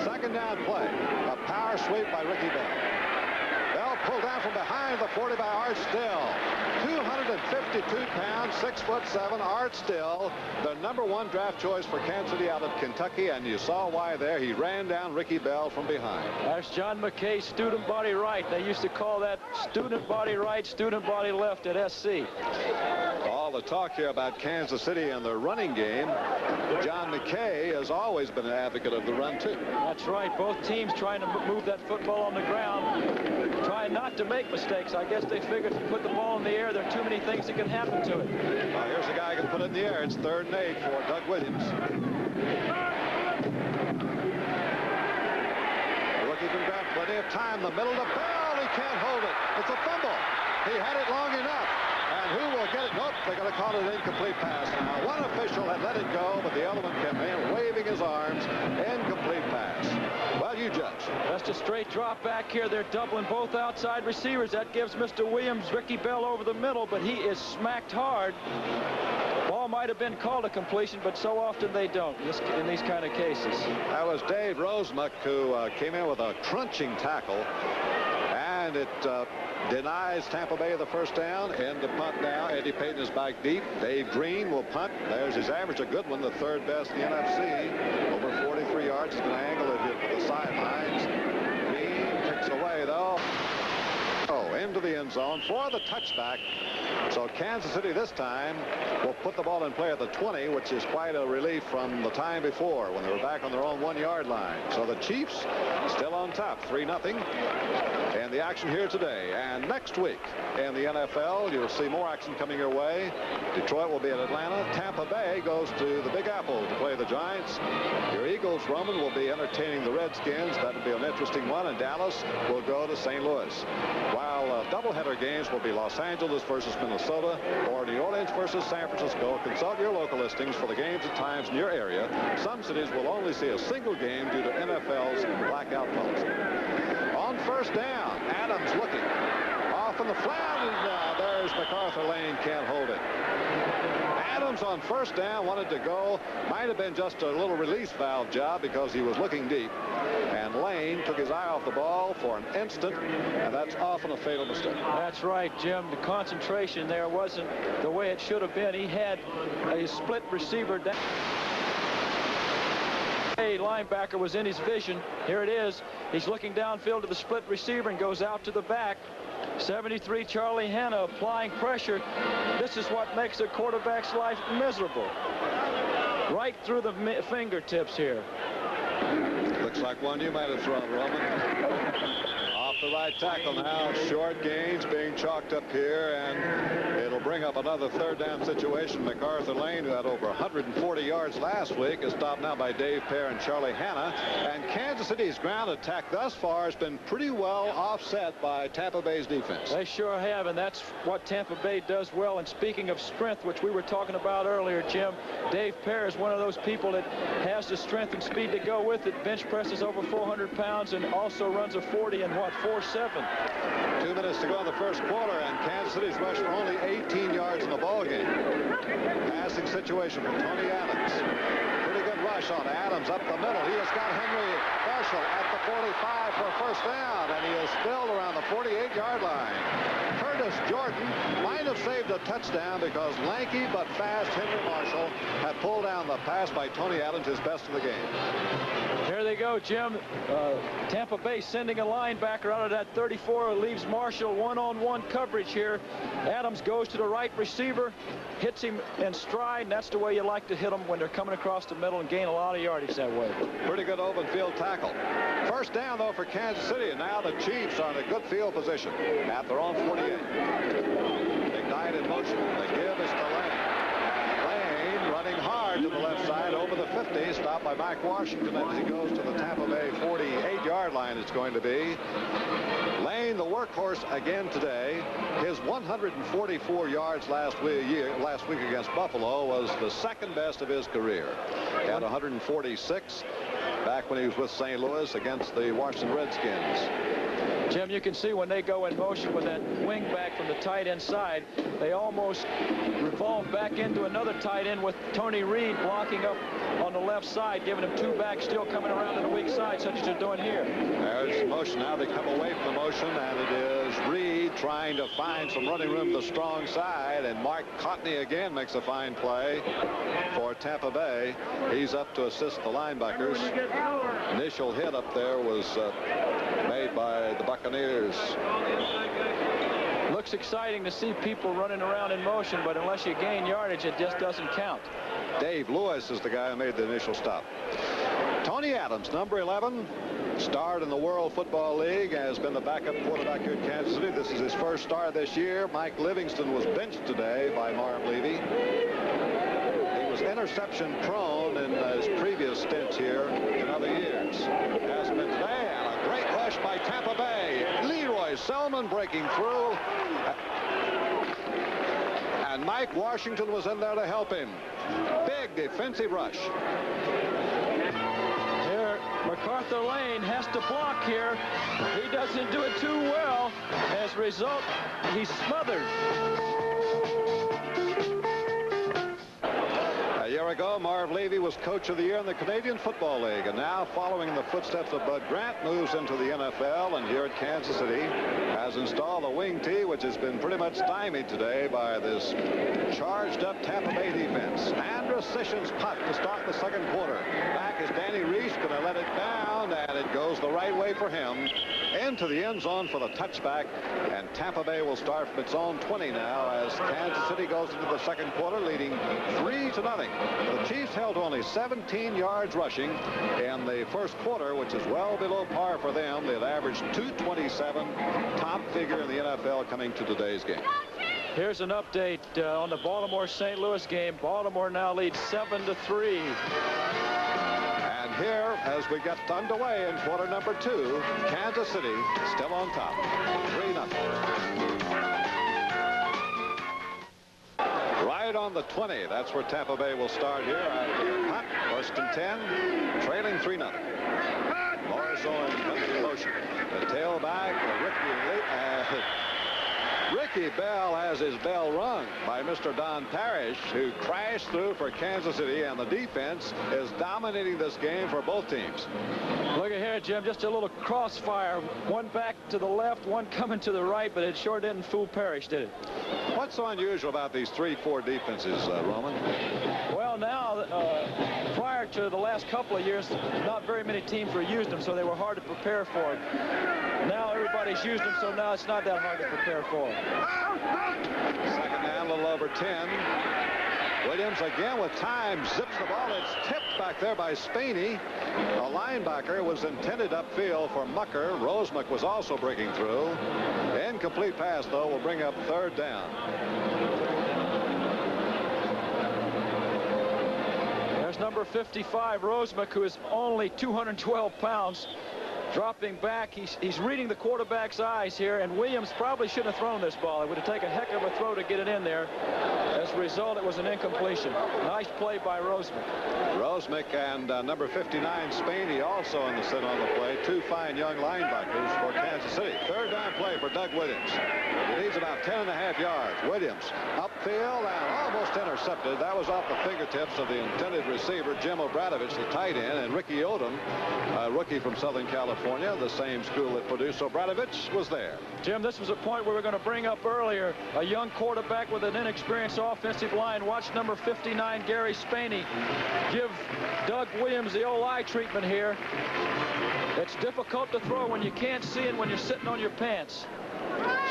Second down play. A power sweep by Ricky Bell. Bell pulled down from behind the 40 by Art Still. 252 pounds, 6'7", Art Still, the #1 draft choice for Kansas City out of Kentucky, and you saw why there. He ran down Ricky Bell from behind. That's John McKay, student body right. They used to call that student body right, student body left at SC. All the talk here about Kansas City and their running game. John McKay has always been an advocate of the run, too. That's right. Both teams trying to move that football on the ground, trying not to make mistakes. I guess they figured if you put the ball in the air, there are too many things that can happen to it. Here's a guy who can put it in the air. It's 3rd and 8 for Doug Williams. Rookie can grab plenty of time. The middle of Bell. He can't hold it. It's a fumble. He had it long enough. And who will get it? Nope, they're going to call it an incomplete pass. Now, one official had let it go, but the other one came in, waving his arms. Incomplete pass. Well, you judge. Just a straight drop back here. They're doubling both outside receivers. That gives Mr. Williams Ricky Bell over the middle, but he is smacked hard. Ball might have been called a completion, but so often they don't in these kind of cases. That was Dave Rosemuck who came in with a crunching tackle, and it denies Tampa Bay the first down. And the punt now. Eddie Payton is back deep. Dave Green will punt. There's his average, a good one, the 3rd best in the NFC. Over 43 yards. He's going to angle it here to the sidelines. Green kicks away, though. Into the end zone for the touchback. So Kansas City this time will put the ball in play at the 20, which is quite a relief from the time before when they were back on their own 1-yard line. So the Chiefs still on top, 3-0. And the action here today and next week in the NFL, you'll see more action coming your way. Detroit will be at Atlanta. Tampa Bay goes to the Big Apple to play the Giants. Your Eagles, Roman, will be entertaining the Redskins. That'll be an interesting one. And Dallas will go to St. Louis. While doubleheader games will be Los Angeles versus Minnesota or New Orleans versus San Francisco. Consult your local listings for the games and times in your area. Some cities will only see a single game due to NFL's blackout policy. On first down, Adams looking. Off in the flat, and there's MacArthur Lane, can't hold it. Adams on first down wanted to go. Might have been just a little release valve job because he was looking deep. And Lane took his eye off the ball for an instant, and that's often a fatal mistake. That's right, Jim. The concentration there wasn't the way it should have been. He had a split receiver down. A linebacker was in his vision. Here it is. He's looking downfield to the split receiver and goes out to the back. 73 Charlie Hanna applying pressure. This is what makes a quarterback's life miserable. Right through the fingertips here. Looks like one you might have thrown, Roman. Off the right tackle now. Short gains being chalked up here, and it'll bring up another 3rd down situation. MacArthur Lane, who had over 140 yards last week, is stopped now by Dave Pear and Charlie Hanna. And Kansas City's ground attack thus far has been pretty well offset by Tampa Bay's defense. They sure have, and that's what Tampa Bay does well. And speaking of strength, which we were talking about earlier, Jim, Dave Pear is one of those people that has the strength and speed to go with it. Bench presses over 400 pounds and also runs a 40 in what, 4.7. 2 minutes to go in the first quarter, and Kansas City's rushed for only 18 yards in the ball game. Passing situation for Tony Adams. Pretty good rush on Adams up the middle. He has got Henry Marshall at the 45 for a first down, and he is spilled around the 48-yard line. Curtis Jordan might have saved a touchdown because lanky but fast Henry Marshall had pulled down the pass by Tony Adams, his best of the game. There they go, Jim. Tampa Bay sending a linebacker out of that 34. Leaves Marshall one-on-one coverage here. Adams goes to the right receiver, hits him in stride, and that's the way you like to hit them when they're coming across the middle and gain a lot of yardage that way. Pretty good open field tackle. First down, though, for Kansas City, and now the Chiefs are in a good field position at their own 48. Tied in motion. The give is to Lane. Lane running hard to the left side over the 50. Stopped by Mike Washington as he goes to the Tampa Bay 48-yard line. It's going to be. Lane, the workhorse again today. His 144 yards last week against Buffalo was the second best of his career. He had 146 back when he was with St. Louis against the Washington Redskins. Jim, you can see when they go in motion with that wing back from the tight end side, they almost revolve back into another tight end with Tony Reed blocking up on the left side, giving him two backs still coming around to the weak side, such as they're doing here. There's the motion. Now they come away from the motion, and it is Reed trying to find some running room to the strong side, and Mark Cotney again makes a fine play for Tampa Bay. He's up to assist the linebackers. Initial hit up there was made by the Buccaneers. Looks exciting to see people running around in motion, but unless you gain yardage, it just doesn't count. Dave Lewis is the guy who made the initial stop. Tony Adams, number 11, starred in the World Football League, has been the backup quarterback here in Kansas City. This is his first start this year. Mike Livingston was benched today by Marv Levy. He was interception prone in his previous stints here in other years. Has been today, and a great rush by Tampa Bay. Leroy Selmon breaking through. And Mike Washington was in there to help him. Big defensive rush. Here, MacArthur Lane has to block here. He doesn't do it too well. As a result, he's smothered. A year ago, Marv Levy was Coach of the Year in the Canadian Football League, and now, following the footsteps of Bud Grant, moves into the NFL, and here at Kansas City has installed a wing T, which has been pretty much stymied today by this charged-up Tampa Bay defense. Andrew Sission's punt to start the second quarter. Back is Danny Reese, going to let it down, and it goes the right way for him. Into the end zone for the touchback, and Tampa Bay will start from its own 20 now as Kansas City goes into the second quarter, leading 3-0. The Chiefs held only 17 yards rushing in the first quarter, which is well below par for them. They've averaged 227, top figure in the NFL coming to today's game. Here's an update on the Baltimore-St. Louis game. Baltimore now leads 7-3. And here, as we get underway in quarter number 2, Kansas City still on top, 3-0. Right on the 20. That's where Tampa Bay will start here. Punt, first and 10, trailing 3-0. Morris Owens comes in motion. The tailback, Ricky Bell has his bell rung by Mr. Don Parrish, who crashed through for Kansas City, and the defense is dominating this game for both teams. Look at here, Jim, just a little crossfire. One back to the left, one coming to the right, but it sure didn't fool Parrish, did it? What's so unusual about these 3-4 defenses, Roman? Well, now, prior to the last couple of years, not very many teams were using them, so they were hard to prepare for it. Now everybody's used them, so now it's not that hard to prepare for it. Second down, a little over 10. Williams again with time, zips the ball. It's tipped back there by Spaney. The linebacker was intended upfield for Mucker. Rosemuck was also breaking through. The incomplete pass, though, will bring up third down. There's number 55, Rosemuck, who is only 212 pounds. Dropping back, he's reading the quarterback's eyes here, and Williams probably shouldn't have thrown this ball. It would have taken a heck of a throw to get it in there. As a result, it was an incompletion. Nice play by Rosemuck. Rosemuck and number 59, Spaney, also on the play. Two fine young linebackers for Kansas City. Third down play for Doug Williams. He needs about 10.5 yards. Williams upfield and almost intercepted. That was off the fingertips of the intended receiver, Jim Obradovich, the tight end, and Ricky Odom, a rookie from Southern California, the same school that produced Obradovich, was there. Jim, this was a point we were going to bring up earlier. A young quarterback with an inexperienced offensive line. Watch number 59, Gary Spaney, give Doug Williams the old eye treatment here. It's difficult to throw when you can't see it when you're sitting on your pants.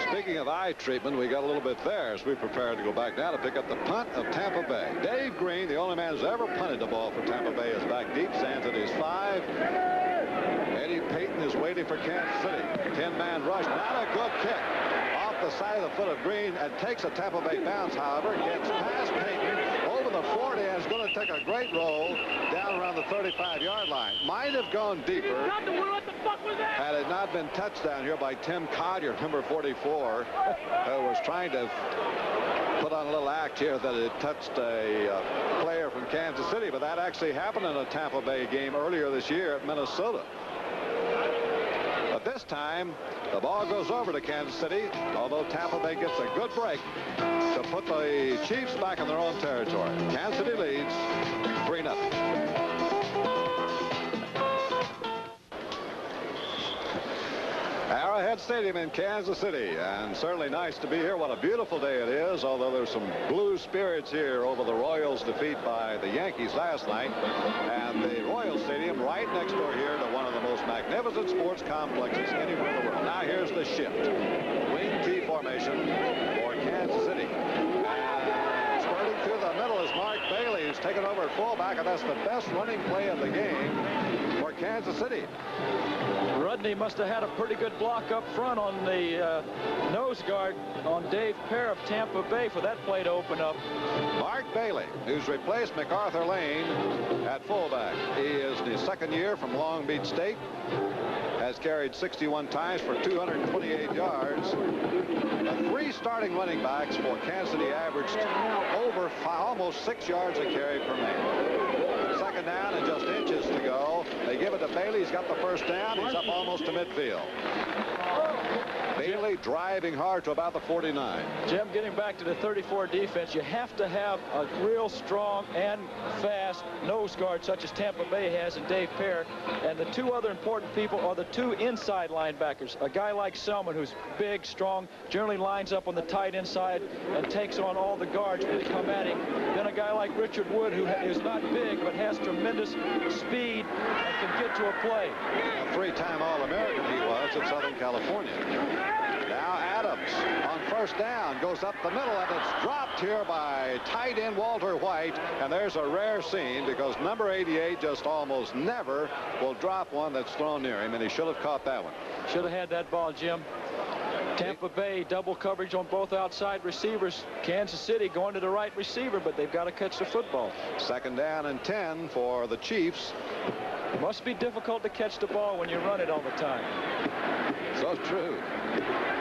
Speaking of eye treatment, we got a little bit there as we prepare to go back now to pick up the punt of Tampa Bay. Dave Green, the only man who's ever punted the ball for Tampa Bay, is back deep. Stands at his 5. Eddie Payton is waiting for Kansas City. 10-man rush. Not a good kick. Off the side of the foot of green and takes a Tampa Bay bounce, however. Gets past Payton over the 40 and is going to take a great roll down around the 35-yard line. Might have gone deeper had it not been touched down here by Tim Collier, number 44, who was trying to put on a little act here that it touched a player from Kansas City, but that actually happened in a Tampa Bay game earlier this year at Minnesota. But this time, the ball goes over to Kansas City, although Tampa Bay gets a good break to put the Chiefs back in their own territory. Kansas City leads 3-0. Arrowhead Stadium in Kansas City, and certainly nice to be here. What a beautiful day it is, although there's some blue spirits here over the Royals' defeat by the Yankees last night. And the Royal Stadium right next door here to one of the most magnificent sports complexes anywhere in the world. Now here's the shift. Wing T formation for Kansas City. And spurting through the middle is Mark Bailey, who's taken over at fullback, and that's the best running play of the game for Kansas City. Rudney must have had a pretty good block up front on the nose guard on Dave Pear of Tampa Bay for that play to open up. Mark Bailey, who's replaced MacArthur Lane at fullback. He is the second year from Long Beach State. Has carried 61 times for 228 yards. The three starting running backs for Kansas City averaged over almost 6 yards a carry per man. Second down and just inches to go. They give it to Bailey. He's got the first down. He's up almost to midfield. Bailey driving hard to about the 49. Jim, getting back to the 34 defense, you have to have a real strong and fast nose guard such as Tampa Bay has in Dave Pear. And the two other important people are the two inside linebackers. A guy like Selmon, who's big, strong, generally lines up on the tight inside and takes on all the guards when they come at him. Then a guy like Richard Wood, who is not big but has tremendous speed and can get to a play. A three-time All-American he was at Southern California. Now Adams on first down goes up the middle, and it's dropped here by tight end Walter White. And there's a rare scene because number 88 just almost never will drop one that's thrown near him, and he should have caught that one. Should have had that ball, Jim. Tampa Bay double coverage on both outside receivers. Kansas City going to the right receiver, but they've got to catch the football. Second down and 10 for the Chiefs. Must be difficult to catch the ball when you run it all the time. So true.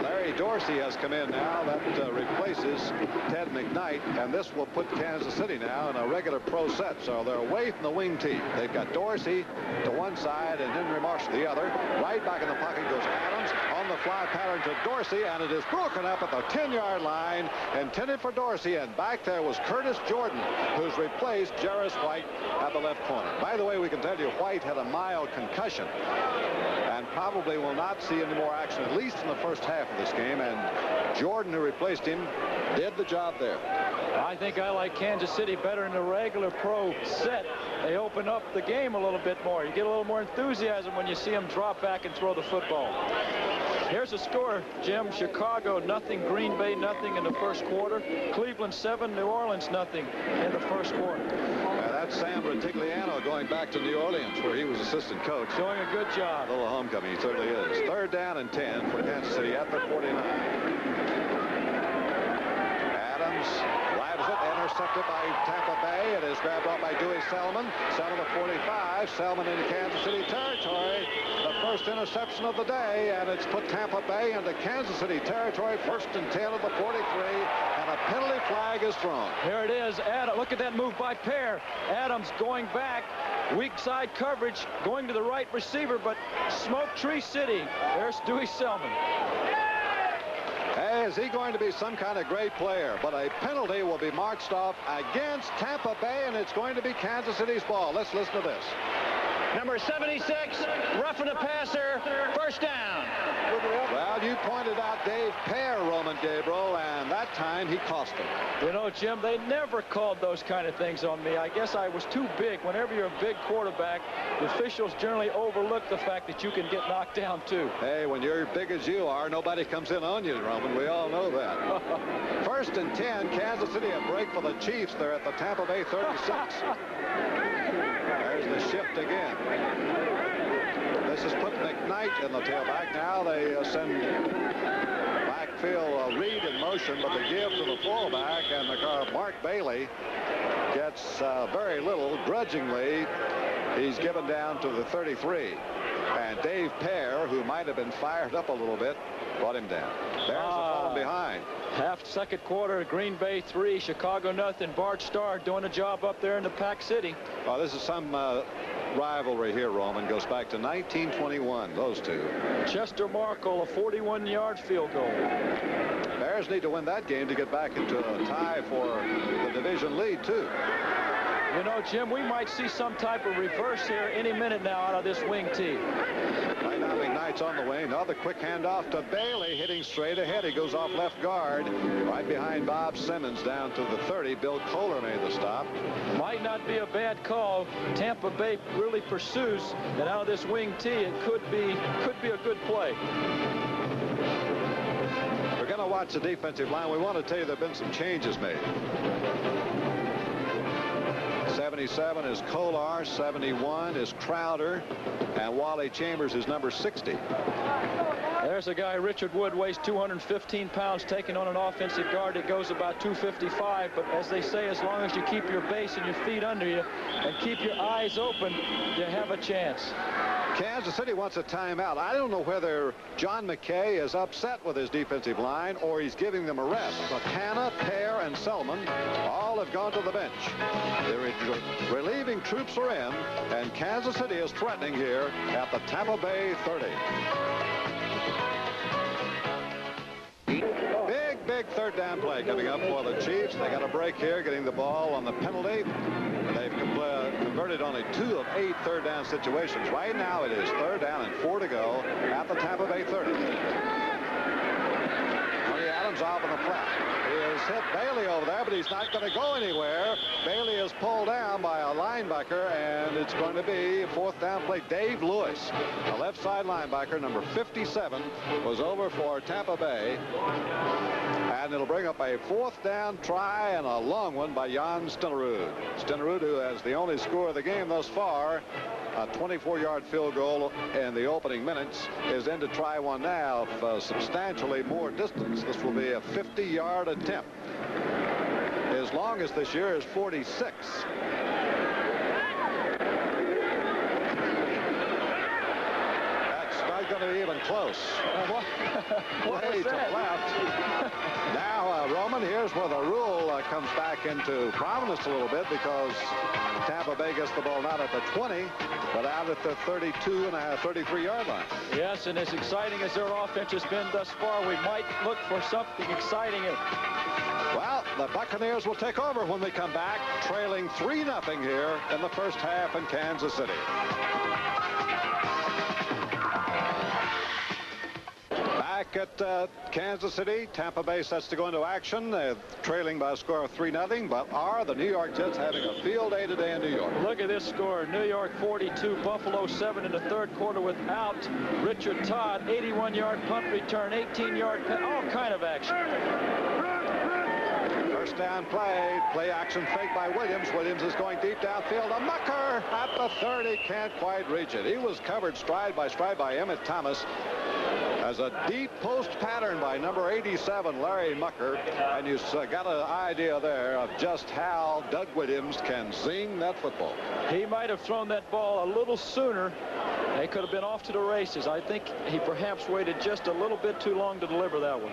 Larry Dorsey has come in now. That replaces Ted McKnight, and this will put Kansas City now in a regular pro set. So they're away from the wing team. They've got Dorsey to one side and Henry Marsh to the other. Right back in the pocket goes Adams on the fly pattern to Dorsey, and it is broken up at the 10-yard line, intended for Dorsey. And back there was Curtis Jordan, who's replaced Jarris White at the left corner. By the way, we can tell you White had a mild concussion and probably will not see any more action, at least in the first half of this game. And Jordan, who replaced him, did the job there. I think I like Kansas City better in the regular pro set. They open up the game a little bit more. You get a little more enthusiasm when you see them drop back and throw the football. Here's a score, Jim. Chicago nothing, Green Bay nothing in the first quarter. Cleveland 7, New Orleans nothing in the first quarter. That's Sam Rutigliano going back to New Orleans, where he was assistant coach. Doing a good job. A little homecoming, he certainly is. Third down and 10 for Kansas City at the 49. Adams grabs it, intercepted by Tampa Bay. It is grabbed off by Dewey Selmon. Selmon to 45. Selmon into Kansas City territory. The first interception of the day, and it's put Tampa Bay into Kansas City territory. First and 10 of the 43, and a penalty flag is thrown. Here it is. Look at that move by Pear. Adams going back. Weak side coverage, going to the right receiver, but Smoke Tree City. There's Dewey Selmon. Hey, is he going to be some kind of great player? But a penalty will be marched off against Tampa Bay, and it's going to be Kansas City's ball. Let's listen to this. Number 76, roughing the passer, first down. Well, you pointed out Dave Pear, Roman Gabriel, and that time he cost him. You know, Jim, they never called those kind of things on me. I guess I was too big. Whenever you're a big quarterback, the officials generally overlook the fact that you can get knocked down, too. Hey, when you're big as you are, nobody comes in on you, Roman. We all know that. First and 10, Kansas City, a break for the Chiefs. They're at the Tampa Bay 36. There's the shift again. This has put McKnight in the tailback. Now they send back backfield read in motion, but they give to the fullback, and the Mark Bailey gets very little. Grudgingly, he's given down to the 33. And Dave Pear, who might have been fired up a little bit, brought him down. Bears are falling behind. Half second quarter, Green Bay 3, Chicago nothing. Bart Starr doing a job up there in the Pack City. Well, this is some rivalry here, Roman. Goes back to 1921, those two. Chester Markle, a 41-yard field goal. Bears need to win that game to get back into a tie for the division lead, too. You know, Jim, we might see some type of reverse here any minute now out of this wing T. Right now, McKnight's on the wing. Another quick handoff to Bailey, hitting straight ahead. He goes off left guard, right behind Bob Simmons down to the 30. Bill Kohler made the stop. Might not be a bad call. Tampa Bay really pursues, and out of this wing T, it could be a good play. We're going to watch the defensive line. We want to tell you there have been some changes made. 77 is Kolar, 71 is Crowder, and Wally Chambers is number 60. There's a guy, Richard Wood, weighs 215 pounds, taking on an offensive guard that goes about 255. But as they say, as long as you keep your base and your feet under you and keep your eyes open, you have a chance. Kansas City wants a timeout. I don't know whether John McKay is upset with his defensive line or he's giving them a rest. But Hanna, Pear, and Selmon all have gone to the bench. The relieving troops are in, and Kansas City is threatening here at the Tampa Bay 30. Big third down play coming up for the Chiefs. They got a break here, getting the ball on the penalty. They've converted only 2 of 8 third down situations. Right now it is 3rd down and 4 to go at the Tampa Bay 30. Tony Adams off in the flat. He has hit Bailey over there, but he's not going to go anywhere. Bailey is pulled down by a linebacker, and it's going to be a 4th down play. Dave Lewis, the left side linebacker, number 57, was over for Tampa Bay. And it'll bring up a 4th down try and a long one by Jan Stenerud. Stenerud, who has the only score of the game thus far, a 24-yard field goal in the opening minutes, is in to try one now of substantially more distance. This will be a 50-yard attempt. His longest this year is 46. That's not going to be even close. Way to left. Now, Roman, here's where the rule comes back into prominence a little bit, because Tampa Bay gets the ball not at the 20, but out at the 33-yard line. Yes, and as exciting as their offense has been thus far, we might look for something exciting. Well, the Buccaneers will take over when we come back, trailing 3-0 here in the first half in Kansas City. Back at Kansas City, Tampa Bay sets to go into action, trailing by a score of 3-0. But are the New York Jets having a field day today in New York? Look at this score. New York 42, Buffalo 7 in the 3rd quarter without Richard Todd. 81-yard punt return, 18-yard, all kind of action. First down play action fake by Williams. Williams is going deep downfield. A mucker at the 30, can't quite reach it. He was covered stride by Emmett Thomas. As a deep post pattern by number 87, Larry Mucker. And you got an idea there of just how Doug Williams can zing that football. He might have thrown that ball a little sooner. They could have been off to the races. I think he perhaps waited just a little bit too long to deliver that one.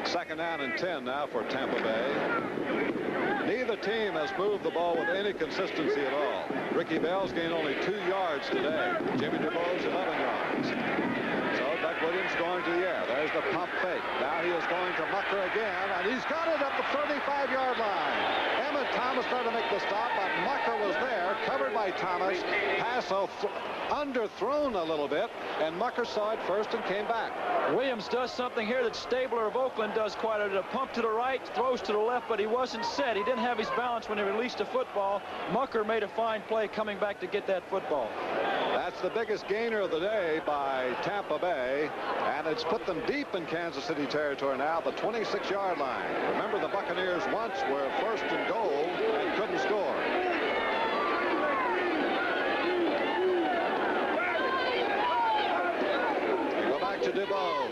2nd down and 10 now for Tampa Bay. Neither team has moved the ball with any consistency at all. Ricky Bell's gained only 2 yards today. Jimmy DeVoe's 11 yards. Doug Williams going to the air. There's the pump fake. Now he is going to Mucker again, and he's got it at the 35-yard line. Emmett Thomas tried to make the stop, but Mucker was there, covered by Thomas. Pass underthrown a little bit, and Mucker saw it first and came back. Williams does something here that Stabler of Oakland does quite a bit. A pump to the right, throws to the left, but he wasn't set. He didn't have his balance when he released the football. Mucker made a fine play coming back to get that football. That's the biggest gainer of the day by Tampa Bay, and it's put them deep in Kansas City territory now, the 26-yard line. Remember, the Buccaneers once were 1st and goal and couldn't score. We go back to DeVoe.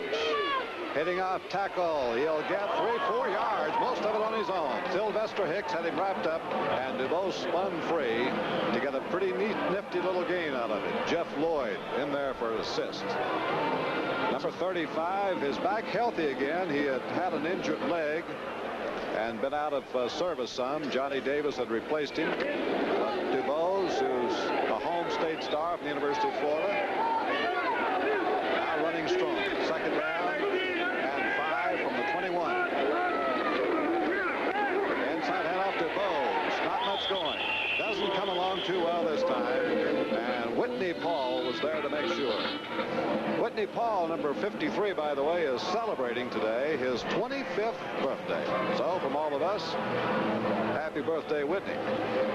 hitting off tackle. He'll get 3-4 yards, most of it on his own. Sylvester Hicks had him wrapped up, and DuBose spun free to get a pretty neat, nifty little gain out of it. Jeff Lloyd in there for an assist. Number 35 is back healthy again. He had had an injured leg and been out of service some. Johnny Davis had replaced him. But DuBose, who's a home state star from the University of Florida, now running strong. Second down and 5 from the 21. Inside handoff to DuBose. Not much going. Doesn't come along too well this time. And Whitney Paul was there to make sure. Whitney Paul, number 53, by the way, is celebrating today his 25th birthday. So from all of us, happy birthday, Whitney.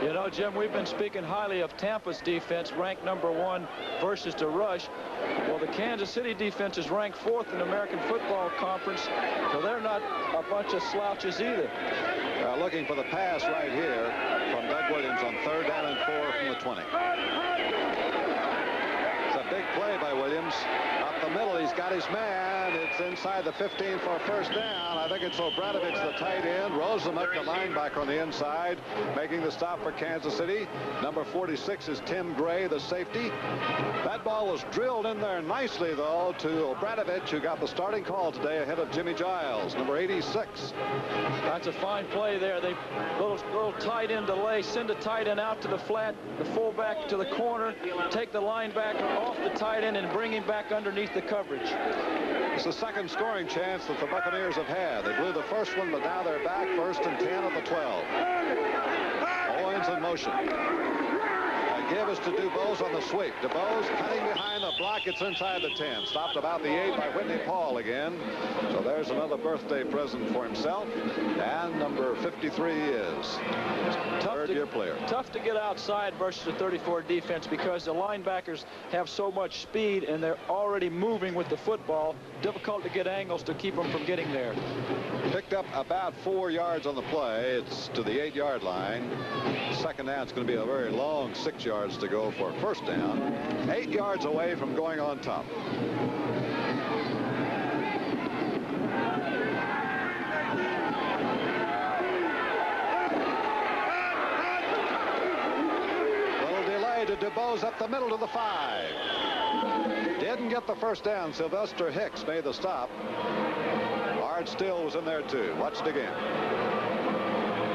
You know, Jim, we've been speaking highly of Tampa's defense, ranked number 1 versus the rush. Well, the Kansas City defense is ranked 4th in the American Football Conference, so they're not a bunch of slouches either. Looking for the pass right here from Doug Williams on 3rd down and 4 from the 20. It's a big play by Williams. Up the middle, he's got his man. It's inside the 15 for a first down. I think it's Obradovich, the tight end. Rosemuth, the linebacker on the inside, making the stop for Kansas City. Number 46 is Tim Gray, the safety. That ball was drilled in there nicely, though, to Obradovich, who got the starting call today ahead of Jimmy Giles, number 86. That's a fine play there. They little tight end delay, send a tight end out to the flat, the fullback to the corner, take the linebacker off the tight end and bring him back underneath the coverage. It's the second scoring chance that the Buccaneers have had. They blew the first one, but now they're back 1st and 10 at the 12. Owens in motion. Give is to DuBose on the sweep. DuBose cutting behind the block. It's inside the 10. Stopped about the 8 by Whitney Paul again. So there's another birthday present for himself. And number 53 is third-year player. Tough to get outside versus the 34 defense because the linebackers have so much speed and they're already moving with the football. Difficult to get angles to keep them from getting there. Picked up about 4 yards on the play. It's to the 8-yard line. Second down, it's going to be a very long 6 yards to go for first down. 8 yards away from going on top. Little delay to DuBose up the middle to the 5. Didn't get the first down. Sylvester Hicks made the stop. Art Still was in there too. Watch it again.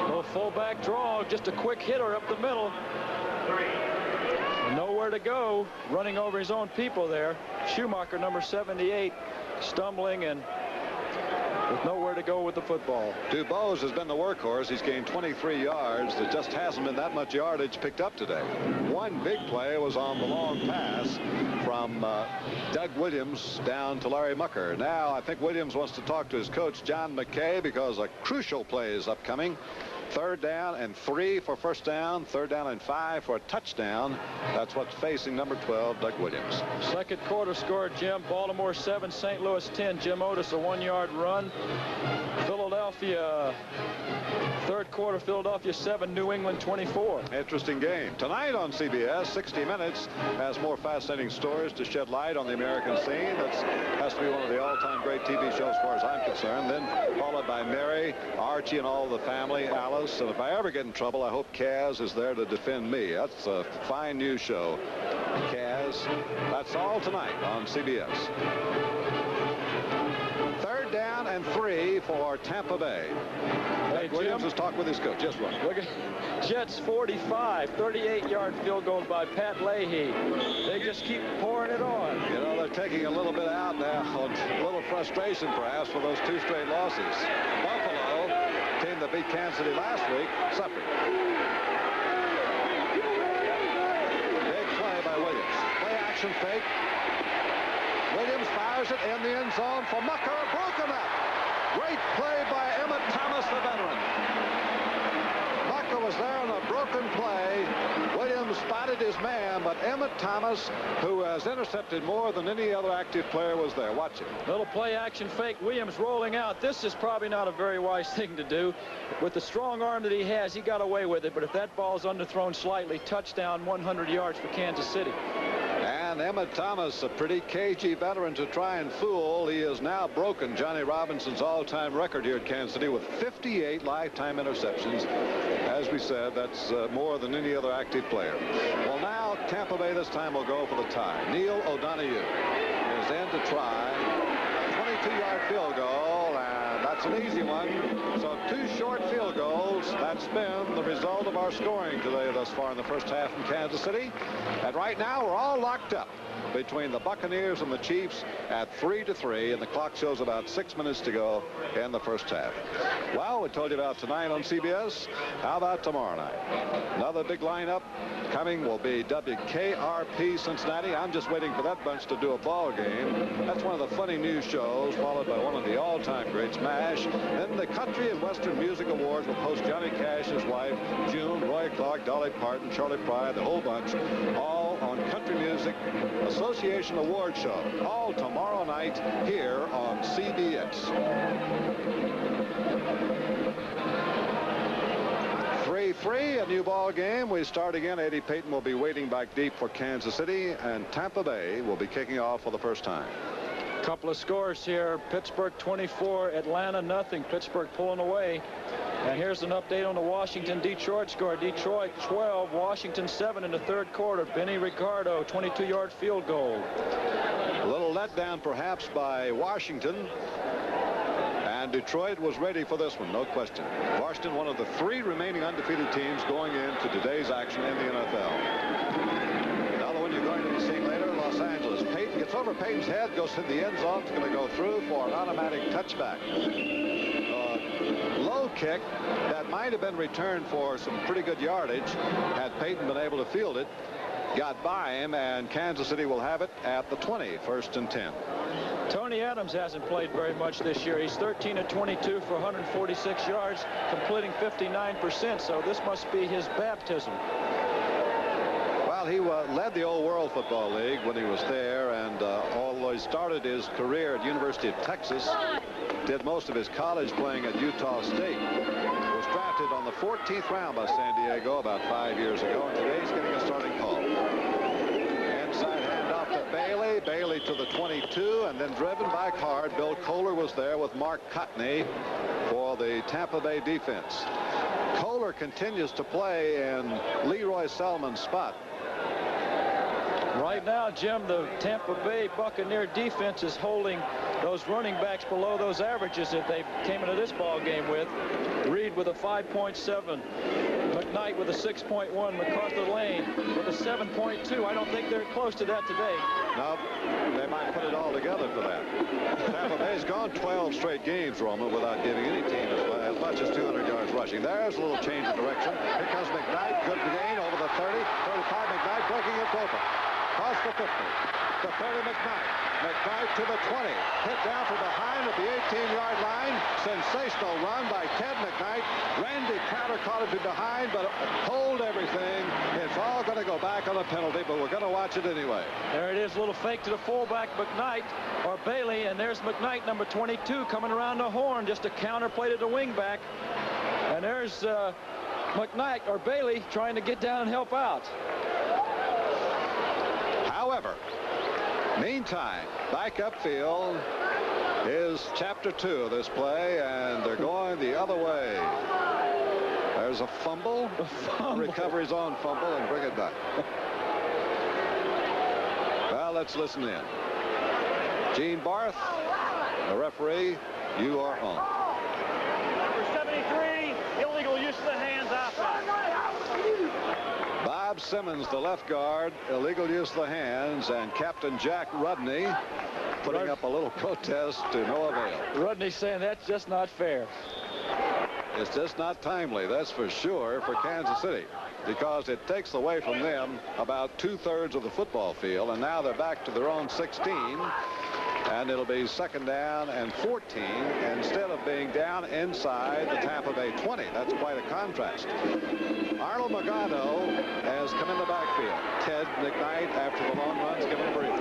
Little fullback draw, just a quick hitter up the middle. Nowhere to go, running over his own people there. Schumacher, number 78, stumbling and with nowhere to go with the football. DuBose has been the workhorse. He's gained 23 yards. There just hasn't been that much yardage picked up today. One big play was on the long pass from Doug Williams down to Larry Mucker. Now I think Williams wants to talk to his coach, John McKay, because a crucial play is upcoming. 3rd down and 3 for first down. 3rd down and 5 for a touchdown. That's what's facing number 12, Doug Williams. Second quarter score, Jim. Baltimore 7, St. Louis 10. Jim Otis, a 1-yard run. Philadelphia, third quarter, Philadelphia 7, New England 24. Interesting game. Tonight on CBS, 60 Minutes has more fascinating stories to shed light on the American scene. That has to be one of the all-time great TV shows as far as I'm concerned. Then followed by Mary, Archie, and all the family, Alice. And if I ever get in trouble, I hope Kaz is there to defend me. That's a fine news show. Kaz. That's all tonight on CBS. 3rd down and 3 for Tampa Bay. Hey, Williams has talked with his coach. Yes, Ron. Look at Jets 45, 38-yard field goal by Pat Leahy. They just keep pouring it on. You know, they're taking a little bit out now, a little frustration perhaps for those 2 straight losses. Buffalo, team that beat Kansas City last week, suffered. Big play by Williams. Play action fake. Williams fires it in the end zone for Mucker. Broken up. Great play by Emmett Thomas, the veteran. Mucker was there on a broken play. Williams spotted his man, but Emmett Thomas, who has intercepted more than any other active player, was there. Watch it. Little play action fake. Williams rolling out. This is probably not a very wise thing to do. With the strong arm that he has, he got away with it. But if that ball's underthrown slightly, touchdown, 100 yards for Kansas City. And And Emmett Thomas, a pretty cagey veteran to try and fool. He has now broken Johnny Robinson's all-time record here at Kansas City with 58 lifetime interceptions. As we said, that's more than any other active player. Well, now Tampa Bay this time will go for the tie. Neil O'Donoghue is in to try a 22-yard field goal, and that's an easy one. So 2 short field goals. That's been the result of our scoring today thus far in the first half in Kansas City. And right now we're all locked up between the Buccaneers and the Chiefs at 3-3, and the clock shows about 6 minutes to go in the first half. Well, we told you about tonight on CBS. How about tomorrow night? Another big lineup coming will be WKRP Cincinnati. I'm just waiting for that bunch to do a ball game. That's one of the funny news shows, followed by one of the all-time greats, MASH. Then the Country and Western Music Awards will host Johnny Cash, his wife, June, Roy Clark, Dolly Parton, Charlie Pride, the whole bunch, all on Country Music Association Award Show, all tomorrow night here on CBS. 3-3, a new ball game. We start again. Eddie Payton will be waiting back deep for Kansas City, and Tampa Bay will be kicking off for the first time. Couple of scores here. Pittsburgh 24, Atlanta nothing. Pittsburgh pulling away. And here's an update on the Washington-Detroit score. Detroit 12, Washington 7 in the third quarter. Benny Ricardo, 22-yard field goal. A little letdown perhaps by Washington. And Detroit was ready for this one, no question. Washington, one of the 3 remaining undefeated teams going into today's action in the NFL. Another one you're going to be seeing later, Los Angeles. Payton gets over Payton's head, goes to the end zone. It's going to go through for an automatic touchback. Low kick that might have been returned for some pretty good yardage had Payton been able to field it. Got by him, and Kansas City will have it at the 20, 1st and 10. Tony Adams hasn't played very much this year. He's 13 of 22 for 146 yards, completing 59%, so this must be his baptism. Well, he led the Old World Football League when he was there, and although he started his career at University of Texas, did most of his college playing at Utah State. Was drafted on the 14th round by San Diego about 5 years ago, and today he's getting a starting call. Inside handoff to Bailey. Bailey to the 22, and then driven by Card. Bill Kohler was there with Mark Cotney for the Tampa Bay defense. Kohler continues to play in Leroy Selmon's spot. Right now, Jim, the Tampa Bay Buccaneer defense is holding those running backs below those averages that they came into this ball game with. Reed with a 5.7. McKnight with a 6.1. MacArthur Lane with a 7.2. I don't think they're close to that today. No, they might put it all together for that. Tampa Bay's gone 12 straight games, Roman, without giving any team as much as 200 yards rushing. There's a little change of direction. Here comes McKnight. Good gain over the 30. 35, McKnight breaking it open. Across the 50. The 30, McKnight. McKnight to the 20. Hit down from behind at the 18-yard line. Sensational run by Ted McKnight. Randy Crowder caught it from behind, but hold everything. It's all going to go back on a penalty, but we're going to watch it anyway. There it is, a little fake to the fullback, McKnight, or Bailey, and there's McKnight, number 22, coming around the horn, just a counterplay to the wingback. And there's McKnight, or Bailey, trying to get down and help out. However, meantime, back upfield is chapter 2 of this play, and they're going the other way. There's a fumble. Recovery's on fumble, and bring it back. Well, let's listen in. Gene Barth, the referee, you are on. Number 73, illegal use of the hands offense. Bob Simmons, the left guard, illegal use of the hands, and Captain Jack Rudney putting up a little protest to no avail. Rudney's saying that's just not fair. It's just not timely, that's for sure, for Kansas City, because it takes away from them about 2/3 of the football field, and now they're back to their own 16, and it'll be 2nd down and 14 instead of being down inside the Tampa Bay 20. That's quite a contrast. Arnold Magano has come in the backfield. Ted McKnight, after the long runs, given a breather.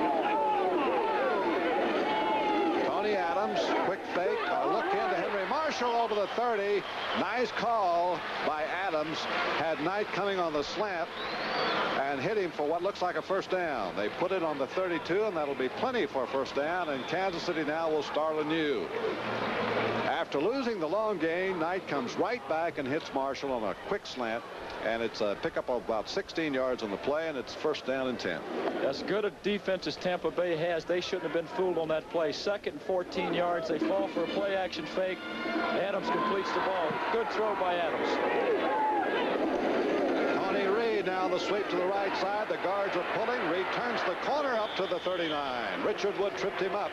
Tony Adams, quick fake, a look into Henry Marshall over the 30. Nice call by Adams. Had Knight coming on the slant. and hit him for what looks like a first down. They put it on the 32, and that'll be plenty for a first down, and Kansas City now will start anew. After losing the long gain, Knight comes right back and hits Marshall on a quick slant, and it's a pickup of about 16 yards on the play, and it's first down and 10. As good a defense as Tampa Bay has, they shouldn't have been fooled on that play. Second and 14 yards. They fall for a play action fake. Adams completes the ball. Good throw by Adams. Tony Reed now the sweep to the right side. The guards are pulling. Reed turns the corner up to the 39. Richard Wood tripped him up.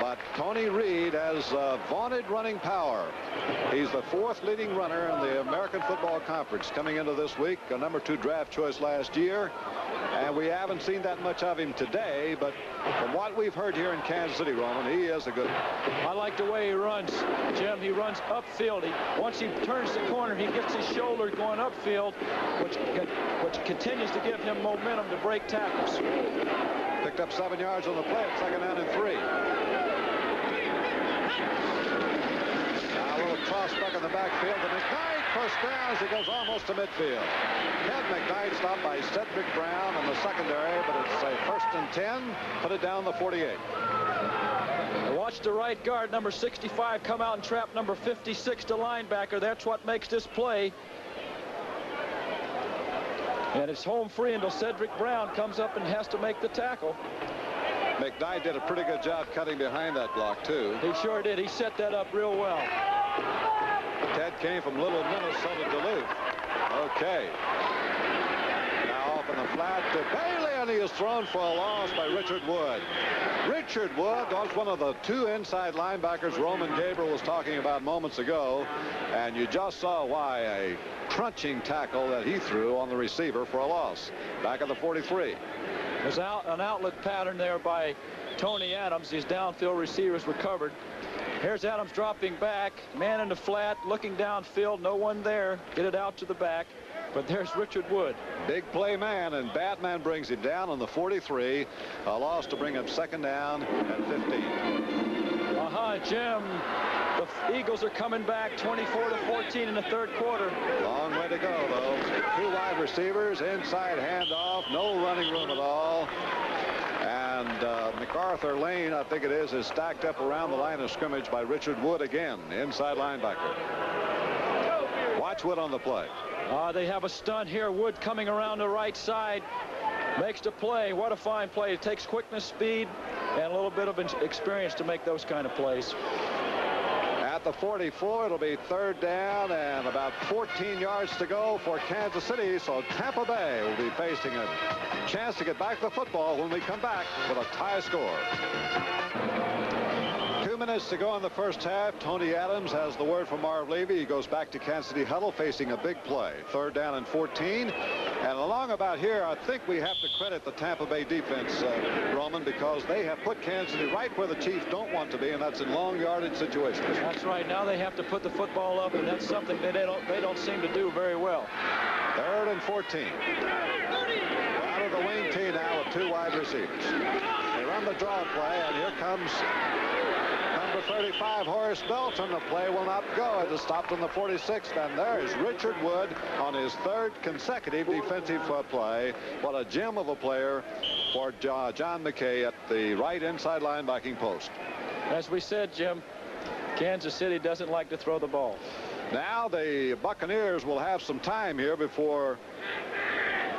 But Tony Reed has vaunted running power. He's the 4th leading runner in the American Football Conference coming into this week, a number 2 draft choice last year. And we haven't seen that much of him today, but from what we've heard here in Kansas City, Roman, he is a good one. I like the way he runs, Jim. He runs upfield. Once he turns the corner, he gets his shoulder going upfield, which continues to give him momentum to break tackles. Picked up 7 yards on the play at second down and 3. Now a little cross back in the backfield to McKnight. First down as he goes almost to midfield. Ted McKnight stopped by Cedric Brown in the secondary, but it's a first and 10. Put it down the 48. Watch the right guard, number 65, come out and trap number 56 to linebacker. That's what makes this play. And it's home free until Cedric Brown comes up and has to make the tackle. McKnight did a pretty good job cutting behind that block, too. He sure did. He set that up real well. Ted came from Little Minnesota, Duluth. Okay. Now off in the flat to Bailey, and he is thrown for a loss by Richard Wood. Richard Wood was one of the 2 inside linebackers Roman Gabriel was talking about moments ago, and you just saw why. A crunching tackle that he threw on the receiver for a loss. Back at the 43. There's an outlet pattern there by Tony Adams. His downfield receivers recovered. Here's Adams dropping back, man in the flat, looking downfield, no one there. Get it out to the back. But there's Richard Wood. Big play man, and Batman brings him down on the 43. A loss to bring him second down and 15. Jim. The Eagles are coming back 24-14 in the 3rd quarter. Long way to go, though. 2 wide receivers, inside handoff, no running room at all. And MacArthur Lane, I think it is stacked up around the line of scrimmage by Richard Wood again, inside linebacker. Watch Wood on the play. They have a stunt here. Wood coming around the right side. Makes the play. What a fine play. It takes quickness, speed, and a little bit of experience to make those kind of plays. At the 44, it'll be 3rd down and about 14 yards to go for Kansas City. So Tampa Bay will be facing a chance to get back the football when we come back with a tie score. 2 minutes to go in the first half. Tony Adams has the word from Marv Levy. He goes back to Kansas City huddle facing a big play. 3rd down and 14. And along about here, I think we have to credit the Tampa Bay defense, Roman, because they have put Kansas City right where the Chiefs don't want to be, and that's in long yardage situations. That's right. Now they have to put the football up, and that's something that they don't seem to do very well. 3rd and 14. Out of the wing tee now with 2 wide receivers. They run the draw play, and here comes number 35, Horace Belton. The play will not go. It is stopped on the 46th, and there is Richard Wood on his 3rd consecutive defensive play. What a gem of a player for John McKay at the right inside linebacking post. As we said, Jim, Kansas City doesn't like to throw the ball. Now the Buccaneers will have some time here before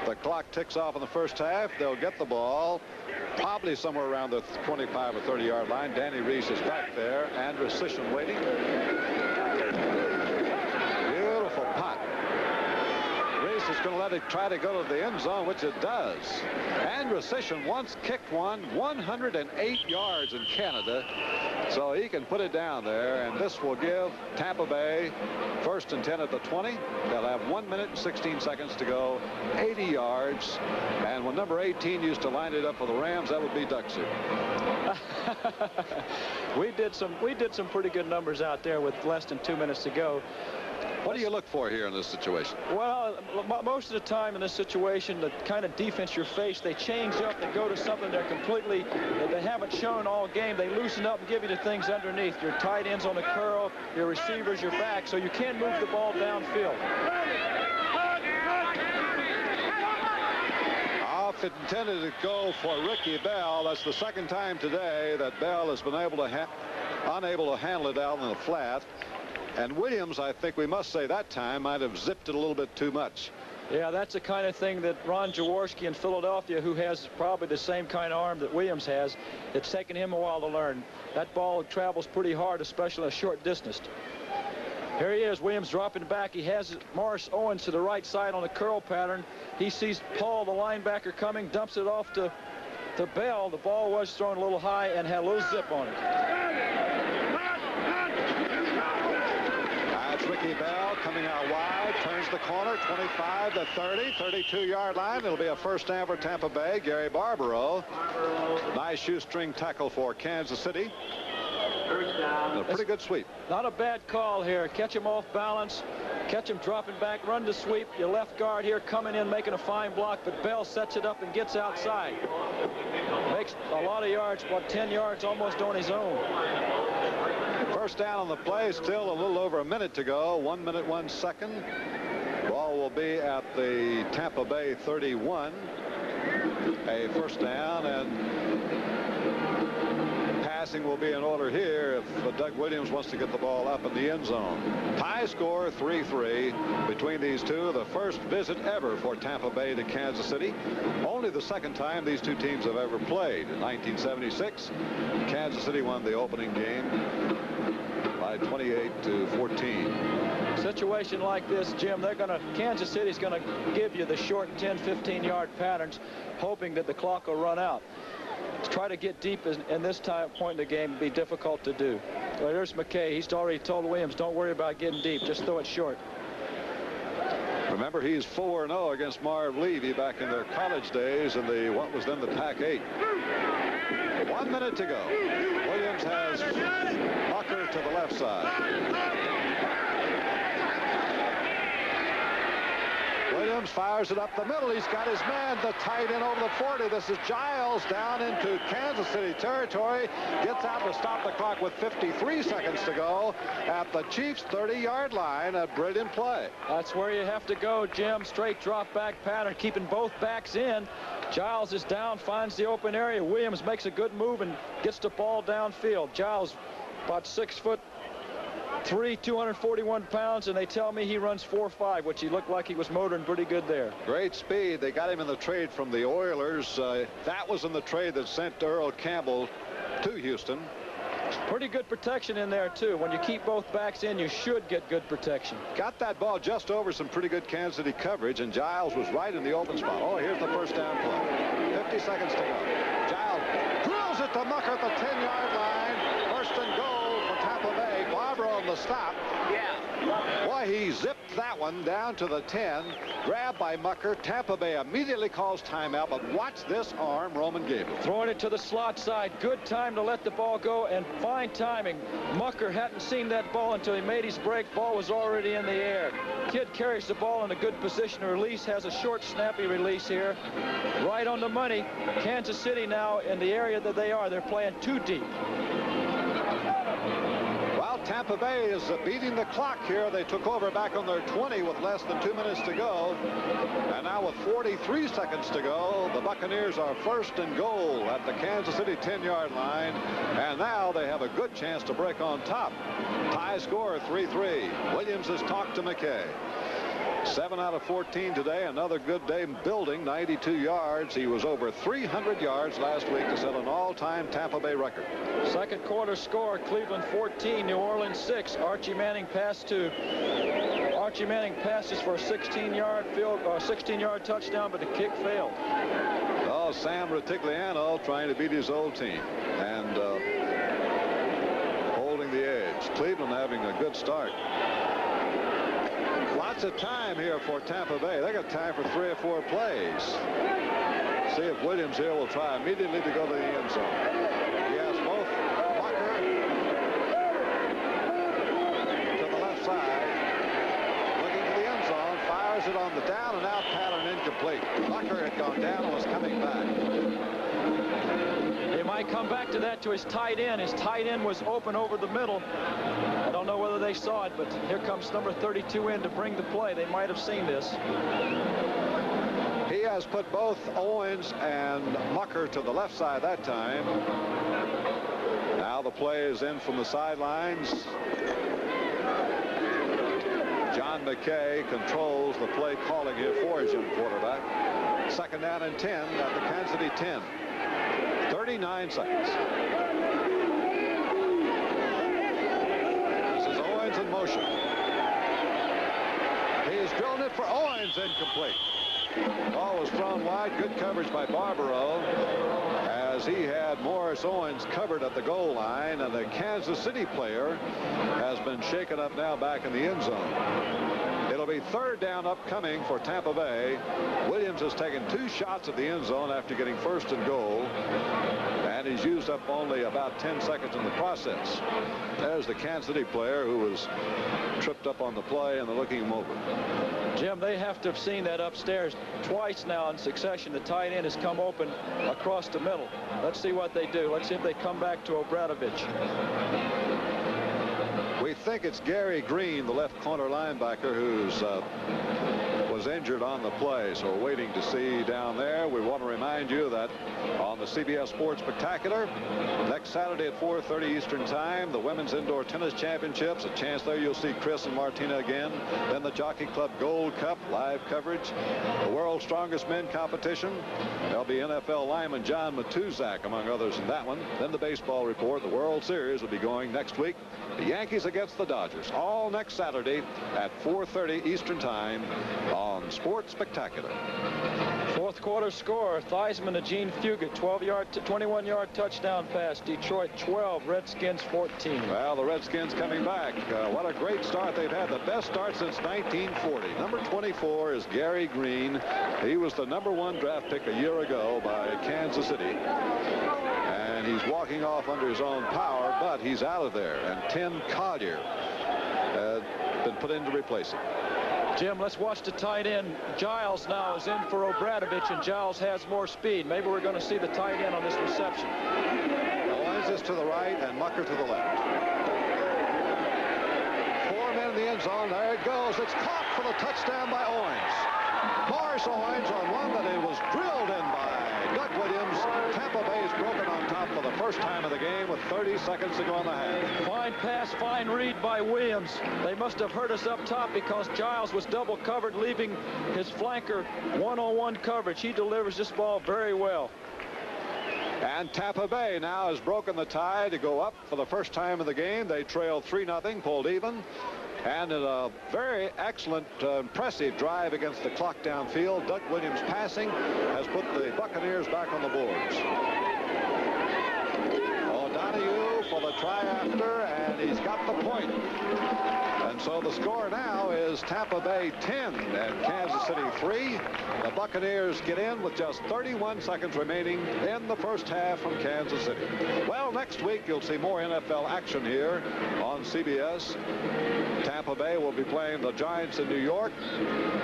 the clock ticks off in the first half. They'll get the ball probably somewhere around the 25 or 30-yard line. Danny Reese is back there. Andrew Sisson waiting. Beautiful punt. Reese is going to let it try to go to the end zone, which it does. Andrew Sisson once kicked one 108 yards in Canada, so he can put it down there, and this will give Tampa Bay 1st and 10 at the 20. They'll have 1 minute and 16 seconds to go, 80 yards, and when number 18 used to line it up for the Rams, that would be Duxie. We did some pretty good numbers out there with less than 2 minutes to go. What do you look for here in this situation? Well, most of the time in this situation, the kind of defense you're faced, they change up and go to something that they haven't shown all game. They loosen up and give you the things underneath. Your tight ends on the curl, your receivers, your back, so you can move the ball downfield. off. It intended to go for Ricky Bell. That's the second time today that Bell has been unable to handle it out in the flat. And Williams, I think we must say that time, might have zipped it a little bit too much. Yeah, that's the kind of thing that Ron Jaworski in Philadelphia, who has probably the same kind of arm that Williams has, it's taken him a while to learn. That ball travels pretty hard, especially a short distance. Here he is, Williams dropping back. He has Morris Owens to the right side on the curl pattern. He sees Paul, the linebacker, coming, dumps it off to Bell. The ball was thrown a little high and had a little zip on it. That's Ricky Bell coming out wide, turns the corner, 25 to 30, 32-yard line. It'll be a first down for Tampa Bay. Gary Barbaro. Nice shoestring tackle for Kansas City. A pretty good sweep. Not a bad call here. Catch him off balance, catch him dropping back, run the sweep. Your left guard here coming in, making a fine block, but Bell sets it up and gets outside. Makes a lot of yards, about 10 yards almost on his own. First down on the play, still a little over a minute to go. 1 minute, 1 second. Ball will be at the Tampa Bay 31. A first down, and passing will be in order here if Doug Williams wants to get the ball up in the end zone. Tie score 3-3 between these two. The first visit ever for Tampa Bay to Kansas City. Only the second time these two teams have ever played. In 1976, Kansas City won the opening game by 28-14. Situation like this, Jim, Kansas City's going to give you the short 10, 15-yard patterns, hoping that the clock will run out. To try to get deep in this point in the game would be difficult to do. Well, there's McKay. He's already told Williams, don't worry about getting deep. Just throw it short. Remember, he's 4-0 against Marv Levy back in their college days in what was then the Pac-8. 1 minute to go. Williams has Bucker to the left side. Williams fires it up the middle. He's got his man, the tight end over the 40. This is Giles down into Kansas City territory. Gets out to stop the clock with 53 seconds to go at the Chiefs' 30-yard line. A brilliant play. That's where you have to go, Jim. Straight drop back pattern, keeping both backs in. Giles is down, finds the open area. Williams makes a good move and gets the ball downfield. Giles, about 6'3", 241 pounds, and they tell me he runs 4.5, which he looked like he was motoring pretty good there. Great speed. They got him in the trade from the Oilers. That was in the trade that sent Earl Campbell to Houston. Pretty good protection in there, too. When you keep both backs in, you should get good protection. Got that ball just over some pretty good Kansas City coverage, and Giles was right in the open spot. Oh, here's the first down play. 50 seconds to go. Giles drills it to Mucker at the 10-yard line. First and goal for Tampa Bay. Barbara on the stop. Boy, he zipped that one down to the 10. Grabbed by Mucker. Tampa Bay immediately calls timeout, but watch this arm Roman gave him. Throwing it to the slot side. Good time to let the ball go, and fine timing. Mucker hadn't seen that ball until he made his break. Ball was already in the air. Kid carries the ball in a good position to release. Has a short, snappy release here. Right on the money. Kansas City now in the area that they are. They're playing too deep. Tampa Bay is beating the clock here. They took over back on their 20 with less than 2 minutes to go. And now with 43 seconds to go, the Buccaneers are first and goal at the Kansas City 10-yard line. And now they have a good chance to break on top. Tie score 3-3. Williams has talked to McKay. 7 out of 14 today. Another good day building, 92 yards. He was over 300 yards last week to set an all-time Tampa Bay record. Second quarter score, Cleveland 14, New Orleans 6. Archie Manning passes for a 16-yard touchdown, but the kick failed. Oh, Sam Rutigliano trying to beat his old team and holding the edge. Cleveland having a good start. Lots of time here for Tampa Bay. They got time for 3 or 4 plays. See if Williams here will try immediately to go to the end zone. He has both Bucker to the left side. Looking to the end zone. Fires it on the down and out pattern incomplete. Bucker had gone down and was coming back. They might come back to that to his tight end. His tight end was open over the middle. I don't know whether they saw it, but here comes number 32 in to bring the play. They might have seen this. He has put both Owens and Mucker to the left side that time. Now the play is in from the sidelines. John McKay controls the play calling here for his young quarterback. 2nd down and 10 at the Kansas City 10. 39 seconds. This is Owens in motion. He's drilled it for Owens, incomplete. Ball was thrown wide. Good coverage by Barbaro as he had Morris Owens covered at the goal line, and the Kansas City player has been shaken up now back in the end zone. It'll be 3rd down upcoming for Tampa Bay. Williams has taken 2 shots at the end zone after getting 1st and goal, and he's used up only about 10 seconds in the process. There's the Kansas City player who was tripped up on the play, and they're looking him over. Jim, they have to have seen that upstairs twice now in succession. The tight end has come open across the middle. Let's see what they do. Let's see if they come back to Obradovich. We think it's Gary Green, the left corner linebacker, who's was injured on the play, so we're waiting to see down there. We want to remind you that on the CBS Sports Spectacular next Saturday at 4:30 Eastern Time, the Women's Indoor Tennis Championships. A chance there you'll see Chris and Martina again. Then the Jockey Club Gold Cup live coverage. The World's Strongest Men competition. There'll be NFL lineman John Matuzak among others in that one. Then the baseball report. The World Series will be going next week. The Yankees against the Dodgers, all next Saturday at 4:30 Eastern Time on Sports Spectacular. 4th quarter score. Theismann to Gene Fugit, 21-yard touchdown pass. Detroit 12, Redskins 14. Well, the Redskins coming back. What a great start they've had. The best start since 1940. Number 24 is Gary Green. He was the #1 draft pick a year ago by Kansas City. And he's walking off under his own power, but he's out of there. And Tim Collier has been put in to replace him. Jim, let's watch the tight end. Giles now is in for Obradovich, and Giles has more speed. Maybe we're going to see the tight end on this reception. Owens is to the right and Mucker to the left. 4 men in the end zone. There it goes. It's caught for the touchdown by Owens. Morris Owens on one that it was drilled in by Doug Williams. Tampa Bay's broken on top for the first time of the game with 30 seconds to go in the half. Fine pass, fine read by Williams. They must have hurt us up top because Giles was double covered, leaving his flanker one-on-one coverage. He delivers this ball very well. And Tampa Bay now has broken the tie to go up for the first time in the game. They trailed 3-0, pulled even. And in a very excellent, impressive drive against the clock downfield, Doug Williams passing has put the Buccaneers back on the boards. O'Donoghue for the try after, and he's got the point. And so the score now is Tampa Bay 10 and Kansas City 3. The Buccaneers get in with just 31 seconds remaining in the first half from Kansas City. Well, next week you'll see more NFL action here on CBS. Tampa Bay will be playing the Giants in New York.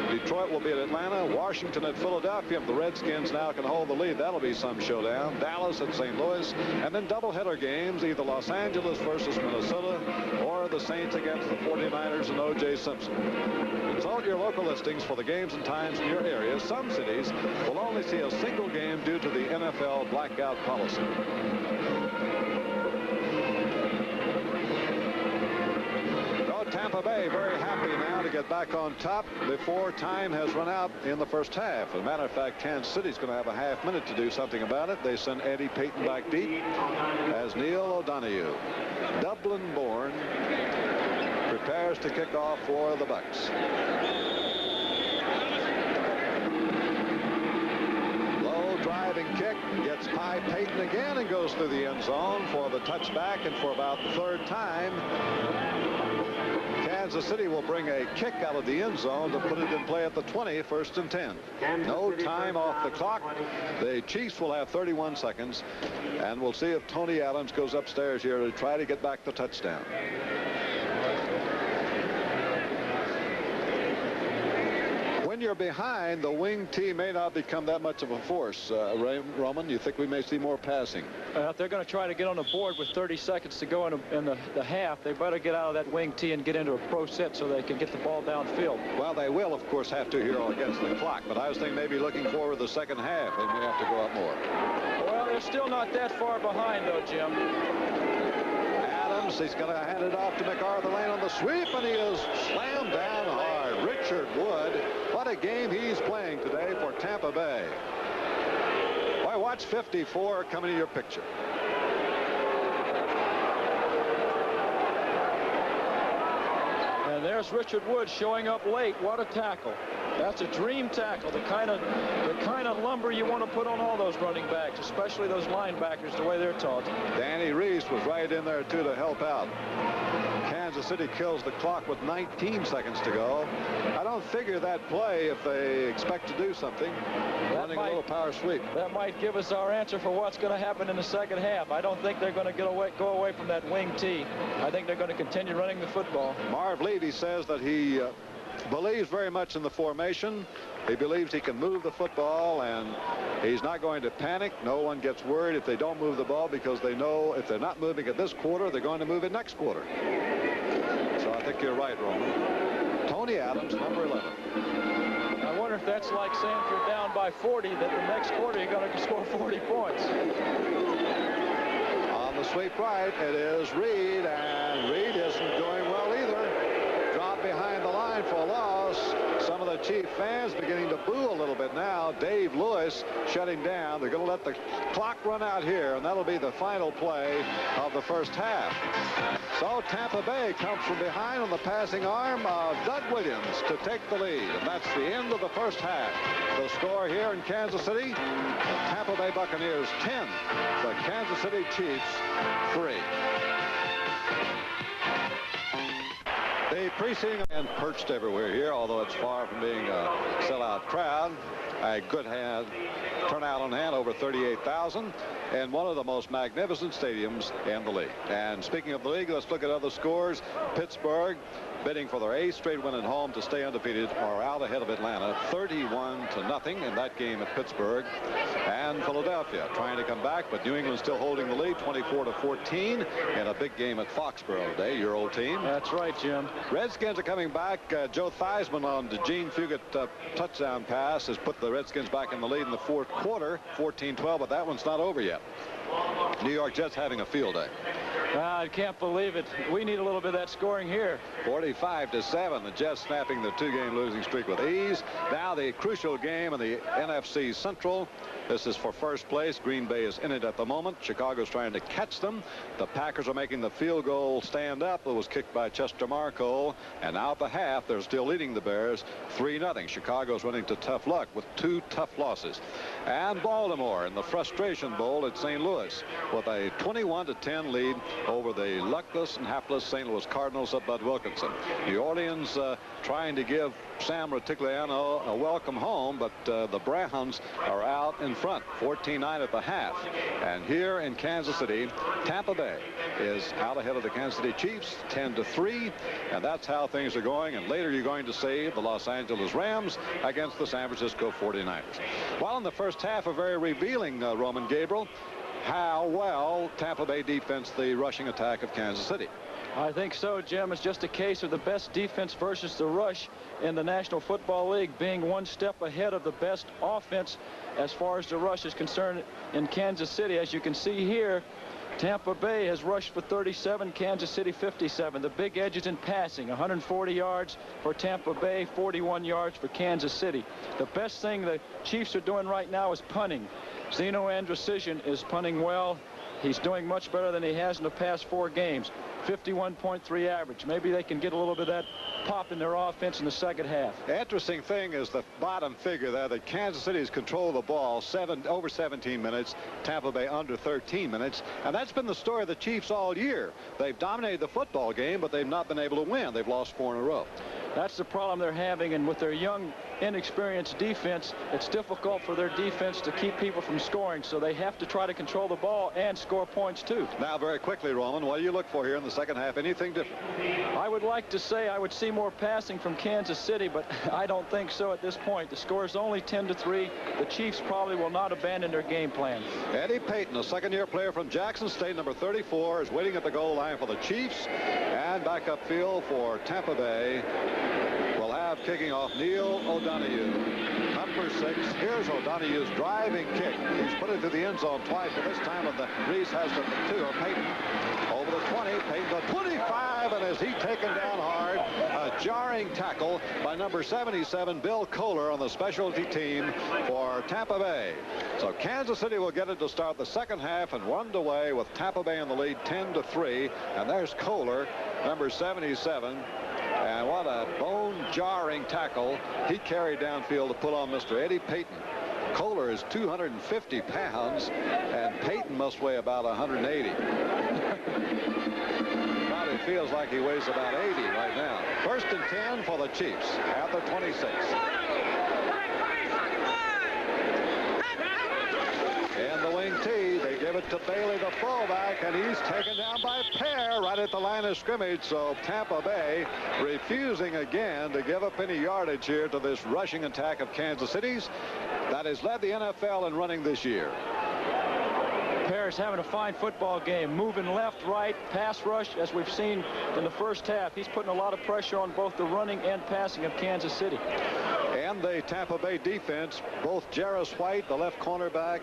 Detroit will be at Atlanta. Washington at Philadelphia. If the Redskins now can hold the lead, that'll be some showdown. Dallas at St. Louis. And then doubleheader games, either Los Angeles versus Minnesota or the Saints against the 49ers and O.J. Simpson. Consult your local listings for the games and times in your area. Some cities will only see a single game due to the NFL blackout policy. Tampa Bay very happy now to get back on top before time has run out in the first half. As a matter of fact, Kansas City's going to have a half minute to do something about it. They send Eddie Payton back deep as Neil O'Donoghue, Dublin-born, prepares to kick off for the Bucs. Low driving kick, gets by Payton again and goes through the end zone for the touchback, and for about the 3rd time, Kansas City will bring a kick out of the end zone to put it in play at the 20, 1st and 10. No time off the clock. The Chiefs will have 31 seconds, and we'll see if Tony Adams goes upstairs here to try to get back the touchdown. When you're you're behind, the wing T may not become that much of a force. Roman, you think we may see more passing? If they're going to try to get on the board with 30 seconds to go in the half, they better get out of that wing T and get into a pro set so they can get the ball downfield. Well, they will, of course, have to here against the clock, but I was thinking maybe looking forward to the second half. They may have to go up more. Well, they're still not that far behind, though, Jim. Adams, he's going to hand it off to MacArthur Lane on the sweep, and he is slammed down hard. Richard Wood, what a game he's playing today for Tampa Bay. Boy, watch 54 coming to your picture. And there's Richard Wood showing up late. What a tackle. That's a dream tackle, the kind of lumber you want to put on all those running backs, especially those linebackers, the way they're taught. Danny Reese was right in there, too, to help out. Kansas City kills the clock with 19 seconds to go. I don't figure that play if they expect to do something. Running a little power sweep. That might give us our answer for what's going to happen in the second half. I don't think they're going to go away from that wing T. I think they're going to continue running the football. Marv Levy says that he believes very much in the formation. He believes he can move the football, and he's not going to panic. No one gets worried if they don't move the ball, because they know if they're not moving it this quarter, they're going to move it next quarter. So I think you're right, Roman. Tony Adams, number 11. I wonder if that's like saying if you're down by 40, that the next quarter you're going to score 40 points. On the sweep right, it is Reed, and Reed isn't doing well either. Dropped behind the line for a loss. Some of the Chief fans beginning to boo a little bit now. Dave Lewis shutting down. They're going to let the clock run out here, and that'll be the final play of the first half. So Tampa Bay comes from behind on the passing arm of Doug Williams to take the lead, and that's the end of the first half. The score here in Kansas City, the Tampa Bay Buccaneers 10, the Kansas City Chiefs 3. The preceding and perched everywhere here, although it's far from being a sellout crowd. A good turnout on hand, over 38,000, and one of the most magnificent stadiums in the league. And speaking of the league, let's look at other scores. Pittsburgh, bidding for their 8th straight win at home to stay undefeated, are out ahead of Atlanta 31-0 in that game at Pittsburgh. And Philadelphia trying to come back, but New England still holding the lead 24-14 in a big game at Foxborough today, your old team. That's right, Jim. Redskins are coming back. Joe Theismann on the Gene Fugate touchdown pass has put the Redskins back in the lead in the fourth quarter, 14-12, but that one's not over yet. New York Jets having a field day. I can't believe it. We need a little bit of that scoring here. 45-7. The Jets snapping the 2-game losing streak with ease. Now the crucial game in the NFC Central. This is for first place. Green Bay is in it at the moment. Chicago's trying to catch them. The Packers are making the field goal stand up. It was kicked by Chester Marcole. And now at the half, they're still leading the Bears 3-0. Chicago's running to tough luck with 2 tough losses. And Baltimore in the Frustration Bowl at St. Louis with a 21-10 lead over the luckless and hapless St. Louis Cardinals of Bud Wilkinson. New Orleans trying to give Sam Rutigliano a welcome home, but the Browns are out in front 14-9 at the half. And here in Kansas City, Tampa Bay is out ahead of the Kansas City Chiefs 10-3, and that's how things are going. And later you're going to see the Los Angeles Rams against the San Francisco 49ers. Well, in the first half, a very revealing Roman Gabriel how well Tampa Bay defends the rushing attack of Kansas City. I think so, Jim. It's just a case of the best defense versus the rush in the National Football League being one step ahead of the best offense as far as the rush is concerned in Kansas City. As you can see here, Tampa Bay has rushed for 37, Kansas City 57. The big edges in passing, 140 yards for Tampa Bay, 41 yards for Kansas City. The best thing the Chiefs are doing right now is punting. Zeno Andrusician is punting well. He's doing much better than he has in the past 4 games. 51.3 average. Maybe they can get a little bit of that pop in their offense in the second half. The interesting thing is the bottom figure there, that Kansas City has controlled the ball over 17 minutes, Tampa Bay under 13 minutes, and that's been the story of the Chiefs all year. They've dominated the football game, but they've not been able to win. They've lost 4 in a row. That's the problem they're having, and with their young, inexperienced defense, it's difficult for their defense to keep people from scoring, so they have to try to control the ball and score points too. Now, very quickly, Roman, what do you look for here in the second half? Anything different? I would like to say I would see see more passing from Kansas City, but I don't think so at this point. The score is only 10-3. The Chiefs probably will not abandon their game plan. Eddie Payton, a second-year player from Jackson State, number 34, is waiting at the goal line for the Chiefs. And back upfield for Tampa Bay will have kicking off Neil O'Donoghue, number 6. Here's O'Donoghue's driving kick. He's put it to the end zone twice, but this time Reese has the 2, or Payton. Over the 20, Payton the 25, and is he taken down hard? A jarring tackle by number 77, Bill Kohler, on the specialty team for Tampa Bay. So Kansas City will get it to start the second half and run away with Tampa Bay in the lead 10-3. And there's Kohler, number 77. And what a bone-jarring tackle he carried downfield to put on Mr. Eddie Payton. Kohler is 250 pounds, and Payton must weigh about 180. Probably feels like he weighs about 80 right now. First and 10 for the Chiefs at the 26. In the wing tee, they give it to Bailey, the fullback, and he's taken down by Pear right at the line of scrimmage. So Tampa Bay refusing again to give up any yardage here to this rushing attack of Kansas City's that has led the NFL in running this year. Pear's having a fine football game, moving left, right, pass rush, as we've seen in the first half. He's putting a lot of pressure on both the running and passing of Kansas City. And the Tampa Bay defense, both Jarris White, the left cornerback,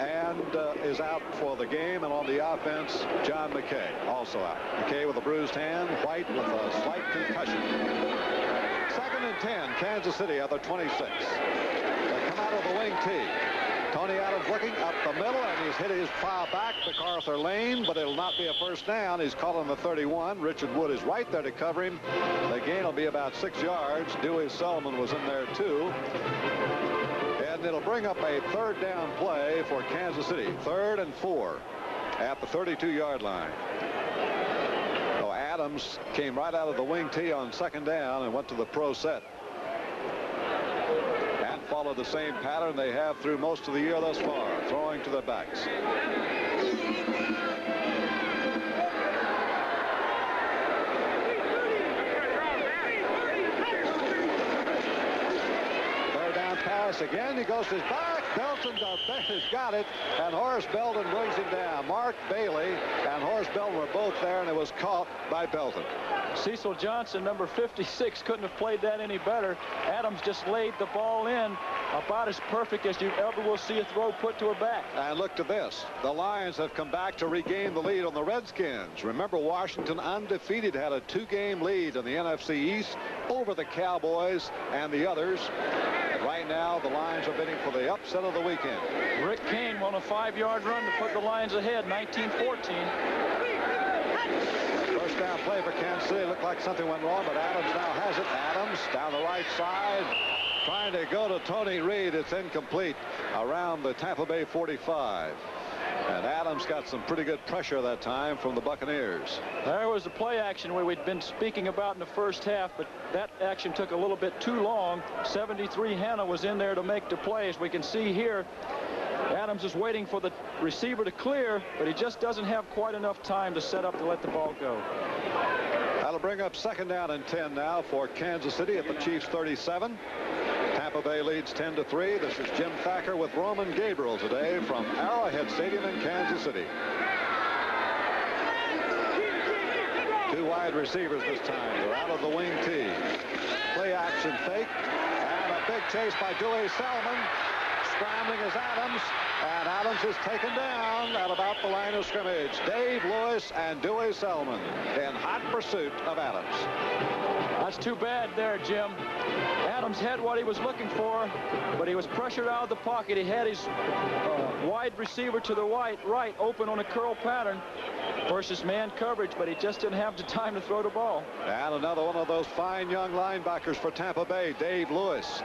and is out for the game. And on the offense, John McKay also out. McKay with a bruised hand, White with a slight concussion. Second and 10, Kansas City at the 26. They come out of the wing tee. Tony Adams looking up the middle, and he's hit his foul back, MacArthur Lane, but it'll not be a first down. He's caught on the 31. Richard Wood is right there to cover him. The gain will be about 6 yards. Dewey Selmon was in there too. And it'll bring up a third down play for Kansas City. 3rd and 4 at the 32-yard line. So Adams came right out of the wing tee on second down and went to the pro set. Follow the same pattern they have through most of the year thus far, throwing to the backs. Third down pass again. He goes to his back. Belton has got it, and Horace Belton brings him down. Mark Bailey and Horace Belton were both there, and it was caught by Belton. Cecil Johnson, number 56, couldn't have played that any better. Adams just laid the ball in about as perfect as you ever will see a throw put to a back. And look to this. The Lions have come back to regain the lead on the Redskins. Remember, Washington, undefeated, had a 2-game lead in the NFC East over the Cowboys and the others. And right now, the Lions are bidding for the upset of the weekend. Rick Kane won a 5-yard run to put the Lions ahead, 19-14. First down play for Kansas City. Looked like something went wrong, but Adams now has it. Adams down the right side, trying to go to Tony Reed. It's incomplete around the Tampa Bay 45. And Adams got some pretty good pressure that time from the Buccaneers. There was the play action where we'd been speaking about in the first half, but that action took a little bit too long. 73 Hanna was in there to make the plays. We can see here Adams is waiting for the receiver to clear, but he just doesn't have quite enough time to set up to let the ball go. That'll bring up second down and 10 now for Kansas City at the Chiefs 37. Tampa Bay leads 10-3. This is Jim Thacker with Roman Gabriel today from Arrowhead Stadium in Kansas City. 2 wide receivers this time. They're out of the wing tee. Play action fake, and a big chase by Dewey Selmon. Scrambling is Adams, and Adams is taken down at about the line of scrimmage. Dave Lewis and Dewey Selmon in hot pursuit of Adams. That's too bad there, Jim. Adams had what he was looking for, but he was pressured out of the pocket. He had his wide receiver to the right open on a curl pattern versus man coverage, but he just didn't have the time to throw the ball. And another one of those fine young linebackers for Tampa Bay, Dave Lewis.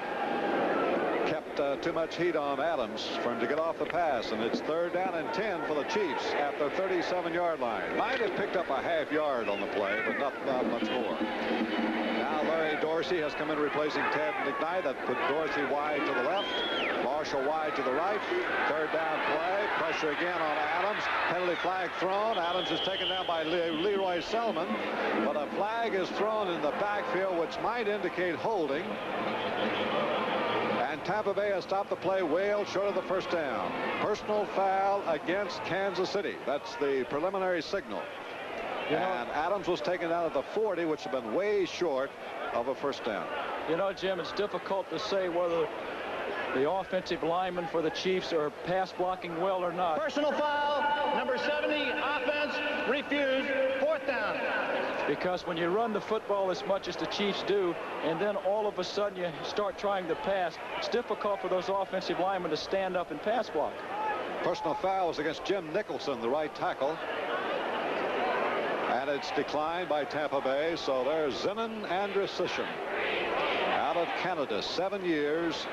Kept too much heat on Adams for him to get off the pass, and it's 3rd down and 10 for the Chiefs at the 37-yard line. Might have picked up a half yard on the play, but not much more. Now Larry Dorsey has come in replacing Ted McKnight. That put Dorsey wide to the left. Ball Marshall wide to the right. Third down play. Pressure again on Adams. Penalty flag thrown. Adams is taken down by Leroy Selmon. But a flag is thrown in the backfield, which might indicate holding. And Tampa Bay has stopped the play well short of the first down. Personal foul against Kansas City. That's the preliminary signal. And Adams was taken out of the 40, which had been way short of a first down. You know, Jim, it's difficult to say whether the offensive linemen for the Chiefs are pass blocking well or not. Personal foul, number 70, offense, refused, fourth down. Because when you run the football as much as the Chiefs do, and then all of a sudden you start trying to pass, it's difficult for those offensive linemen to stand up and pass block. Personal foul was against Jim Nicholson, the right tackle. And it's declined by Tampa Bay. So there's Zenon Andrusician out of Canada, 7 years,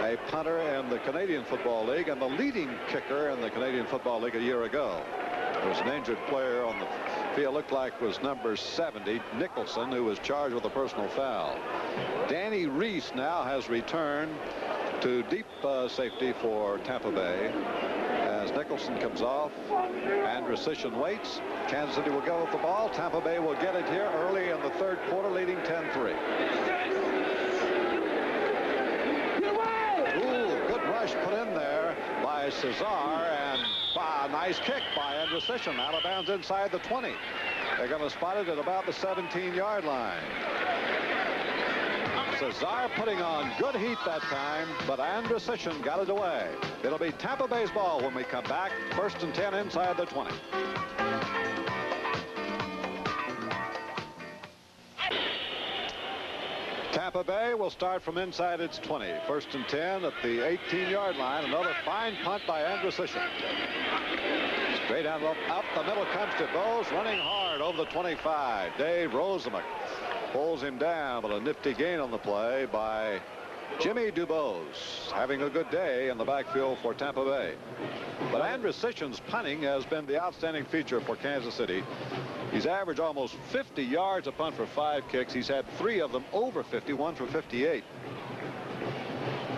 a punter in the Canadian Football League and the leading kicker in the Canadian Football League a year ago. There was an injured player on the field, looked like was number 70, Nicholson, who was charged with a personal foul. Danny Reese now has returned to deep safety for Tampa Bay. As Nicholson comes off, Andrusician waits. Kansas City will go with the ball. Tampa Bay will get it here early in the third quarter, leading 10-3. Ooh, good rush put in there by Cesar, and nice kick by Andrusician. Out of bounds inside the 20. They're going to spot it at about the 17-yard line. Cesar putting on good heat that time, but Andrusician got it away. It'll be Tampa Bay's ball when we come back. 1st and 10 inside the 20. Tampa Bay will start from inside its 20. 1st and 10 at the 18-yard line. Another fine punt by Andrusician. Straight out up the middle comes DeBose, running hard over the 25. Dave Rosemuck pulls him down, but a nifty gain on the play by Jimmy DuBose, having a good day in the backfield for Tampa Bay. But Andrusician's punting has been the outstanding feature for Kansas City. He's averaged almost 50 yards a punt for 5 kicks. He's had 3 of them over 50, 1 for 58.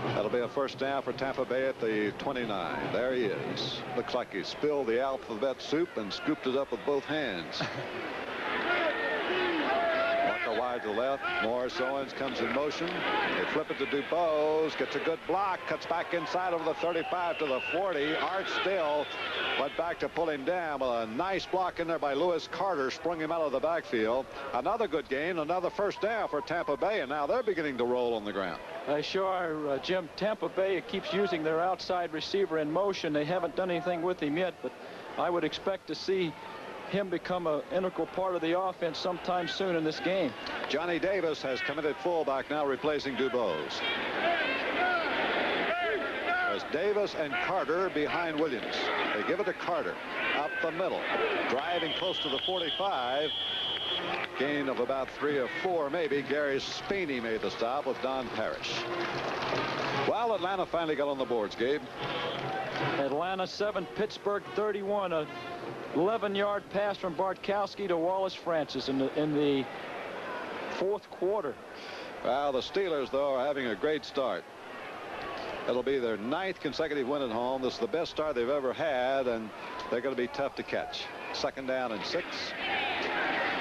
That'll be a first down for Tampa Bay at the 29. There he is. Looks like he spilled the alphabet soup and scooped it up with both hands. Wide to the left. Morris Owens comes in motion. They flip it to DuBose. Gets a good block. Cuts back inside over the 35 to the 40. Art Still went back to pull him down. With a nice block in there by Lewis Carter. Sprung him out of the backfield. Another good gain. Another first down for Tampa Bay. And now they're beginning to roll on the ground. They sure are, Jim. Tampa Bay keeps using their outside receiver in motion. They haven't done anything with him yet, but I would expect to see him become an integral part of the offense sometime soon in this game. Johnny Davis has committed fullback now, replacing DuBose. As Davis and Carter behind Williams. They give it to Carter up the middle, driving close to the 45. Gain of about 3 or 4 maybe. Gary Spiney made the stop with Don Parrish. Well, Atlanta finally got on the boards, Gabe. Atlanta 7, Pittsburgh 31. A 11-yard pass from Bartkowski to Wallace Francis in the 4th quarter. Well, the Steelers, though, are having a great start. It'll be their 9th consecutive win at home. This is the best start they've ever had, and they're going to be tough to catch. 2nd down and 6.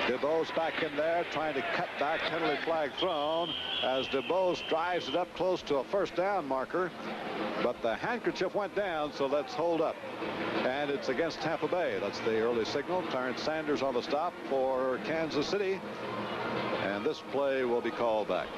DuBose back in there trying to cut back. Penalty flag thrown as DuBose drives it up close to a first down marker. But the handkerchief went down, so let's hold up. And it's against Tampa Bay. That's the early signal. Clarence Sanders on the stop for Kansas City. And this play will be called back.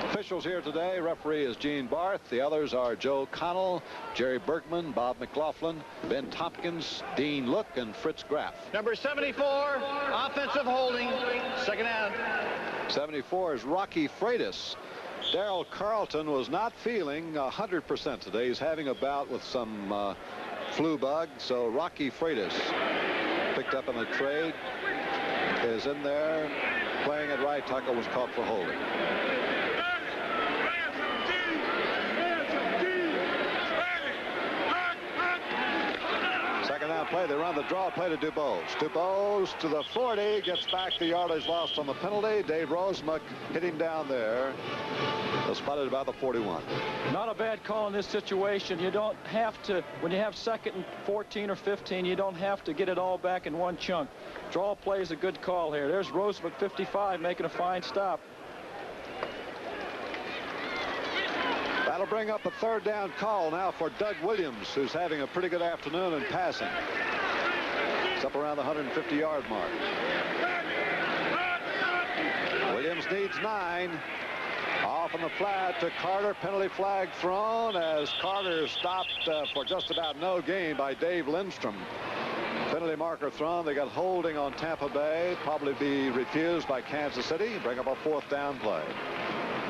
Officials here today. Referee is Gene Barth. The others are Joe Connell, Jerry Bergman, Bob McLaughlin, Ben Tompkins, Dean Look, and Fritz Graff. Number 74, offensive holding, 2nd down. 74 is Rocky Freitas. Darrell Carlton was not feeling 100% today. He's having a bout with some flu bug. So Rocky Freitas, picked up in a trade, is in there playing at right tackle, was caught for holding. Second down play, they run the draw play to Dubose. Dubose to the 40, gets back the yardage lost on the penalty. Dave Rosemuck hit him down there. Spotted about the 41. Not a bad call in this situation. You don't have to, when you have 2nd and 14 or 15, you don't have to get it all back in one chunk. Draw play is a good call here. There's Rosemuck, 55, making a fine stop. That'll bring up a 3rd down call now for Doug Williams, who's having a pretty good afternoon in passing. It's up around the 150-yard mark. Williams needs 9. Off on the flat to Carter. Penalty flag thrown as Carter stopped for just about no gain by Dave Lindstrom. Penalty marker thrown. They got holding on Tampa Bay. Probably be refused by Kansas City. Bring up a 4th down play.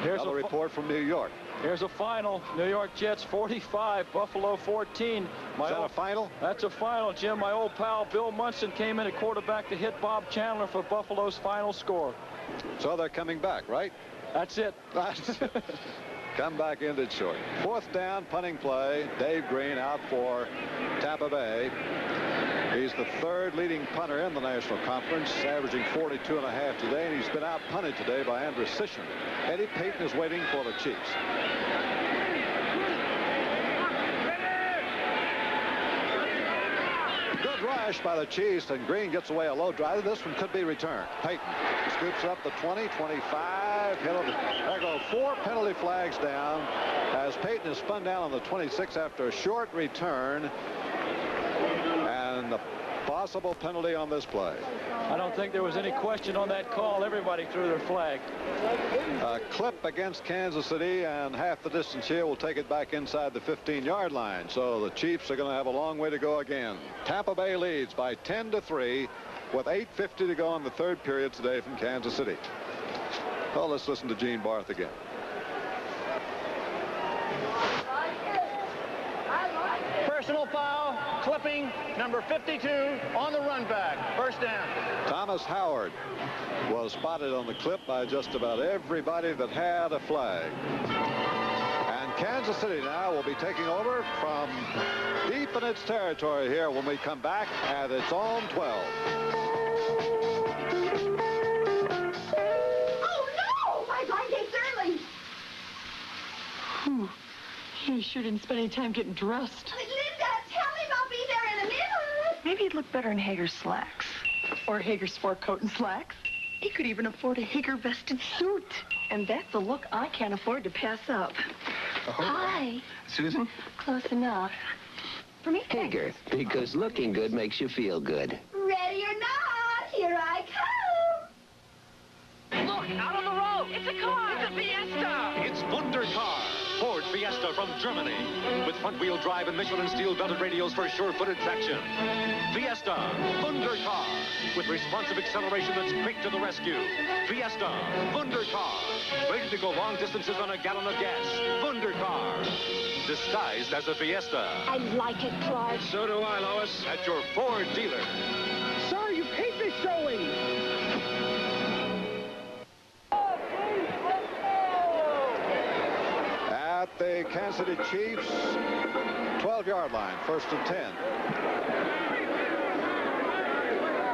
Here's another report from New York. Here's a final. New York Jets 45, Buffalo 14. Is that a final? That's a final, Jim. My old pal Bill Munson came in at quarterback to hit Bob Chandler for Buffalo's final score. So they're coming back, right? That's it. Come back ended short. 4th down punting play. Dave Green out for Tampa Bay. He's the 3rd leading punter in the National Conference, averaging 42.5 today, and he's been out punted today by Andrew Sisson. Eddie Payton is waiting for the Chiefs. Good rush by the Chiefs, and Green gets away a low drive. This one could be returned. Payton scoops up the 20, 25. There go 4 penalty flags down as Payton is spun down on the 26 after a short return. And the possible penalty on this play. I don't think there was any question on that call. Everybody threw their flag. A clip against Kansas City, and half the distance here will take it back inside the 15-yard line. So the Chiefs are going to have a long way to go again. Tampa Bay leads by 10-3 with 8:50 to go in the 3rd period today from Kansas City. Well, let's listen to Gene Barth again. Personal foul, clipping, number 52 on the run back. 1st down. Thomas Howard was spotted on the clip by just about everybody that had a flag. And Kansas City now will be taking over from deep in its territory here when we come back at its own 12. Oh, no! My blind date's early. Whew. He sure didn't spend any time getting dressed. Linda, tell him I'll be there in a minute. Maybe he'd look better in Hager's slacks. Or Hager's sport coat and slacks. He could even afford a Hager vested suit. And that's a look I can't afford to pass up. Oh. Hi. Susan? Close enough. For me? Hager, because looking good makes you feel good. Ready or not, here I come. Look, out on the road. It's a car. It's a Fiesta. It's Wundercar, Ford Fiesta from Germany, with front-wheel drive and Michelin steel-belted radials for sure-footed traction. Fiesta, Wundercar, with responsive acceleration that's quick to the rescue. Fiesta, Wundercar, ready to go long distances on a gallon of gas. Wundercar, disguised as a Fiesta. I like it, Clark. So do I, Lois, at your Ford dealer. Sir, you keep me showing. At the Kansas City Chiefs 12-yard line, 1st and 10.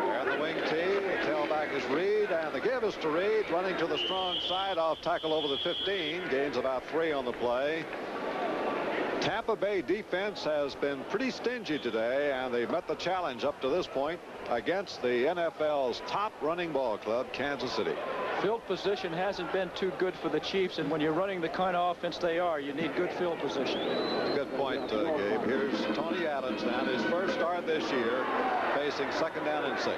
There the wing tee, the tailback is Reed, and the give is to Reed, running to the strong side, off tackle over the 15, gains about 3 on the play. Tampa Bay defense has been pretty stingy today, and they've met the challenge up to this point against the NFL's top running ball club, Kansas City. Field position hasn't been too good for the Chiefs, and when you're running the kind of offense they are, you need good field position. Good point, Gabe. Here's Tony Adams now, his first start this year, facing 2nd down and 6.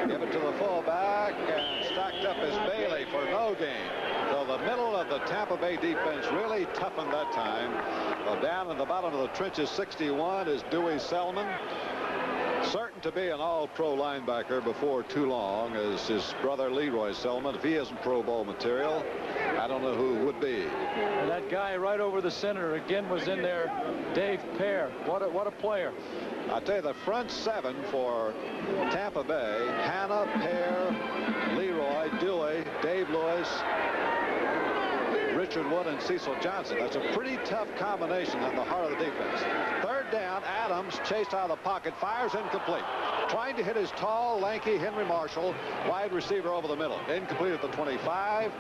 Give it to the fullback, and stacked up is Bailey for no gain. So the middle of the Tampa Bay defense really toughened that time. Well, down in the bottom of the trenches, 61 is Dewey Selmon. Certain to be an all-pro linebacker before too long is his brother Leroy Selmon. If he isn't Pro Bowl material, I don't know who would be. And that guy right over the center again was in there, Dave Pear. What a player. I tell you, the front 7 for Tampa Bay: Hanna, Pear, Leroy, Dewey, Dave Lewis, Rich Richard Wood and Cecil Johnson. That's a pretty tough combination in the heart of the defense. Third down, Adams chased out of the pocket, fires incomplete. Trying to hit his tall, lanky Henry Marshall, wide receiver over the middle. Incomplete at the 25.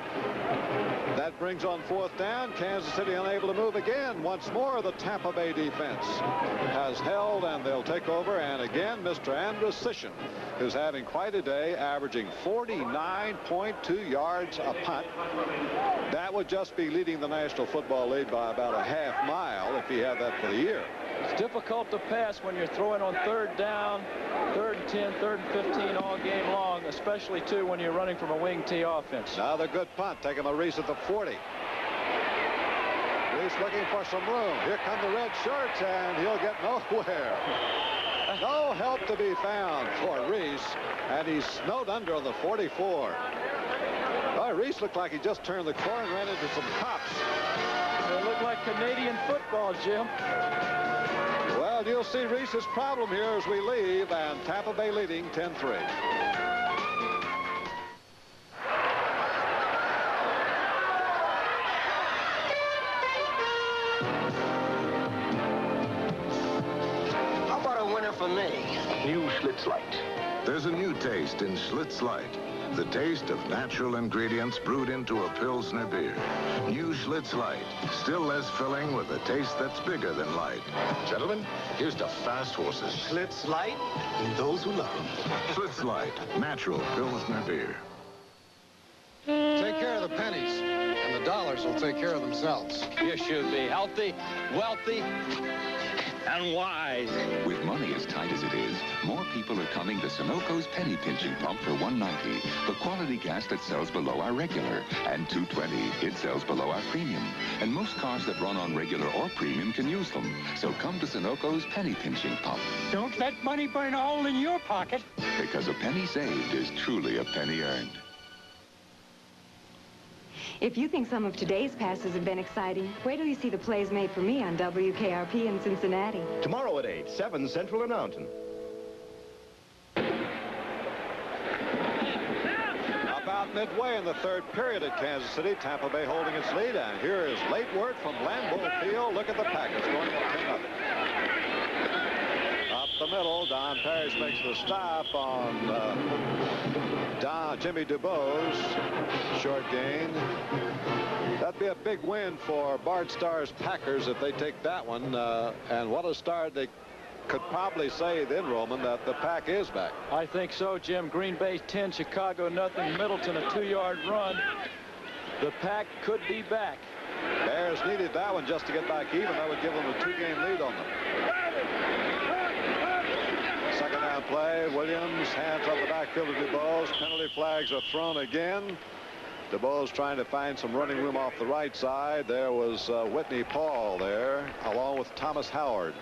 That brings on fourth down. Kansas City unable to move again. Once more, the Tampa Bay defense has held, and they'll take over. And again, Mr. Andrew Sisson is having quite a day, averaging 49.2 yards a punt. That would just be leading the National Football League by about a half mile if he had that for the year. It's difficult to pass when you're throwing on third down, 3rd and 10, 3rd and 15 all game long, especially, too, when you're running from a wing T offense. Now the good punt. Take him a Reese at the 40. Reese looking for some room. Here come the red shirts, and he'll get nowhere. No help to be found for Reese, and he's snowed under on the 44. Oh, Reese looked like he just turned the corner and ran into some cops. It looked like Canadian football, Jim. Well, you'll see Reese's problem here as we leave, and Tampa Bay leading 10-3. How about a winner for me? New Schlitz Light. There's a new taste in Schlitz Light. The taste of natural ingredients brewed into a Pilsner beer. New Schlitz Light. Still less filling with a taste that's bigger than light. Gentlemen, here's to fast horses. Schlitz Light and those who love them. Schlitz Light. Natural Pilsner beer. Take care of the pennies, and the dollars will take care of themselves. You should be healthy, wealthy, and wise. With money as tight as it is, more people are coming to Sunoco's penny pinching pump for $1.90. The quality gas that sells below our regular. And $2.20. It sells below our premium. And most cars that run on regular or premium can use them. So come to Sunoco's penny pinching pump. Don't let money burn a hole in your pocket. Because a penny saved is truly a penny earned. If you think some of today's passes have been exciting, wait till you see the plays made for me on WKRP in Cincinnati. Tomorrow at 8, 7 Central and Mountain. About midway in the third period at Kansas City, Tampa Bay holding its lead, and here is late word from Lambeau Field. Look at the Packers going up 10-0. Up the middle, Don Parrish makes the stop on Jimmy DuBose. Short gain. That'd be a big win for Bart Starr's Packers if they take that one. And what a start. They could probably say then, Roman, that the Pack is back. I think so, Jim. Green Bay 10, Chicago nothing. Middleton a 2-yard run. The Pack could be back. Bears needed that one just to get back even. That would give them a 2-game lead on them. Second down play. Williams hands up the backfield to DuBose. Penalty flags are thrown again. DuBose trying to find some running room off the right side. There was Whitney Paul there, along with Thomas Howard,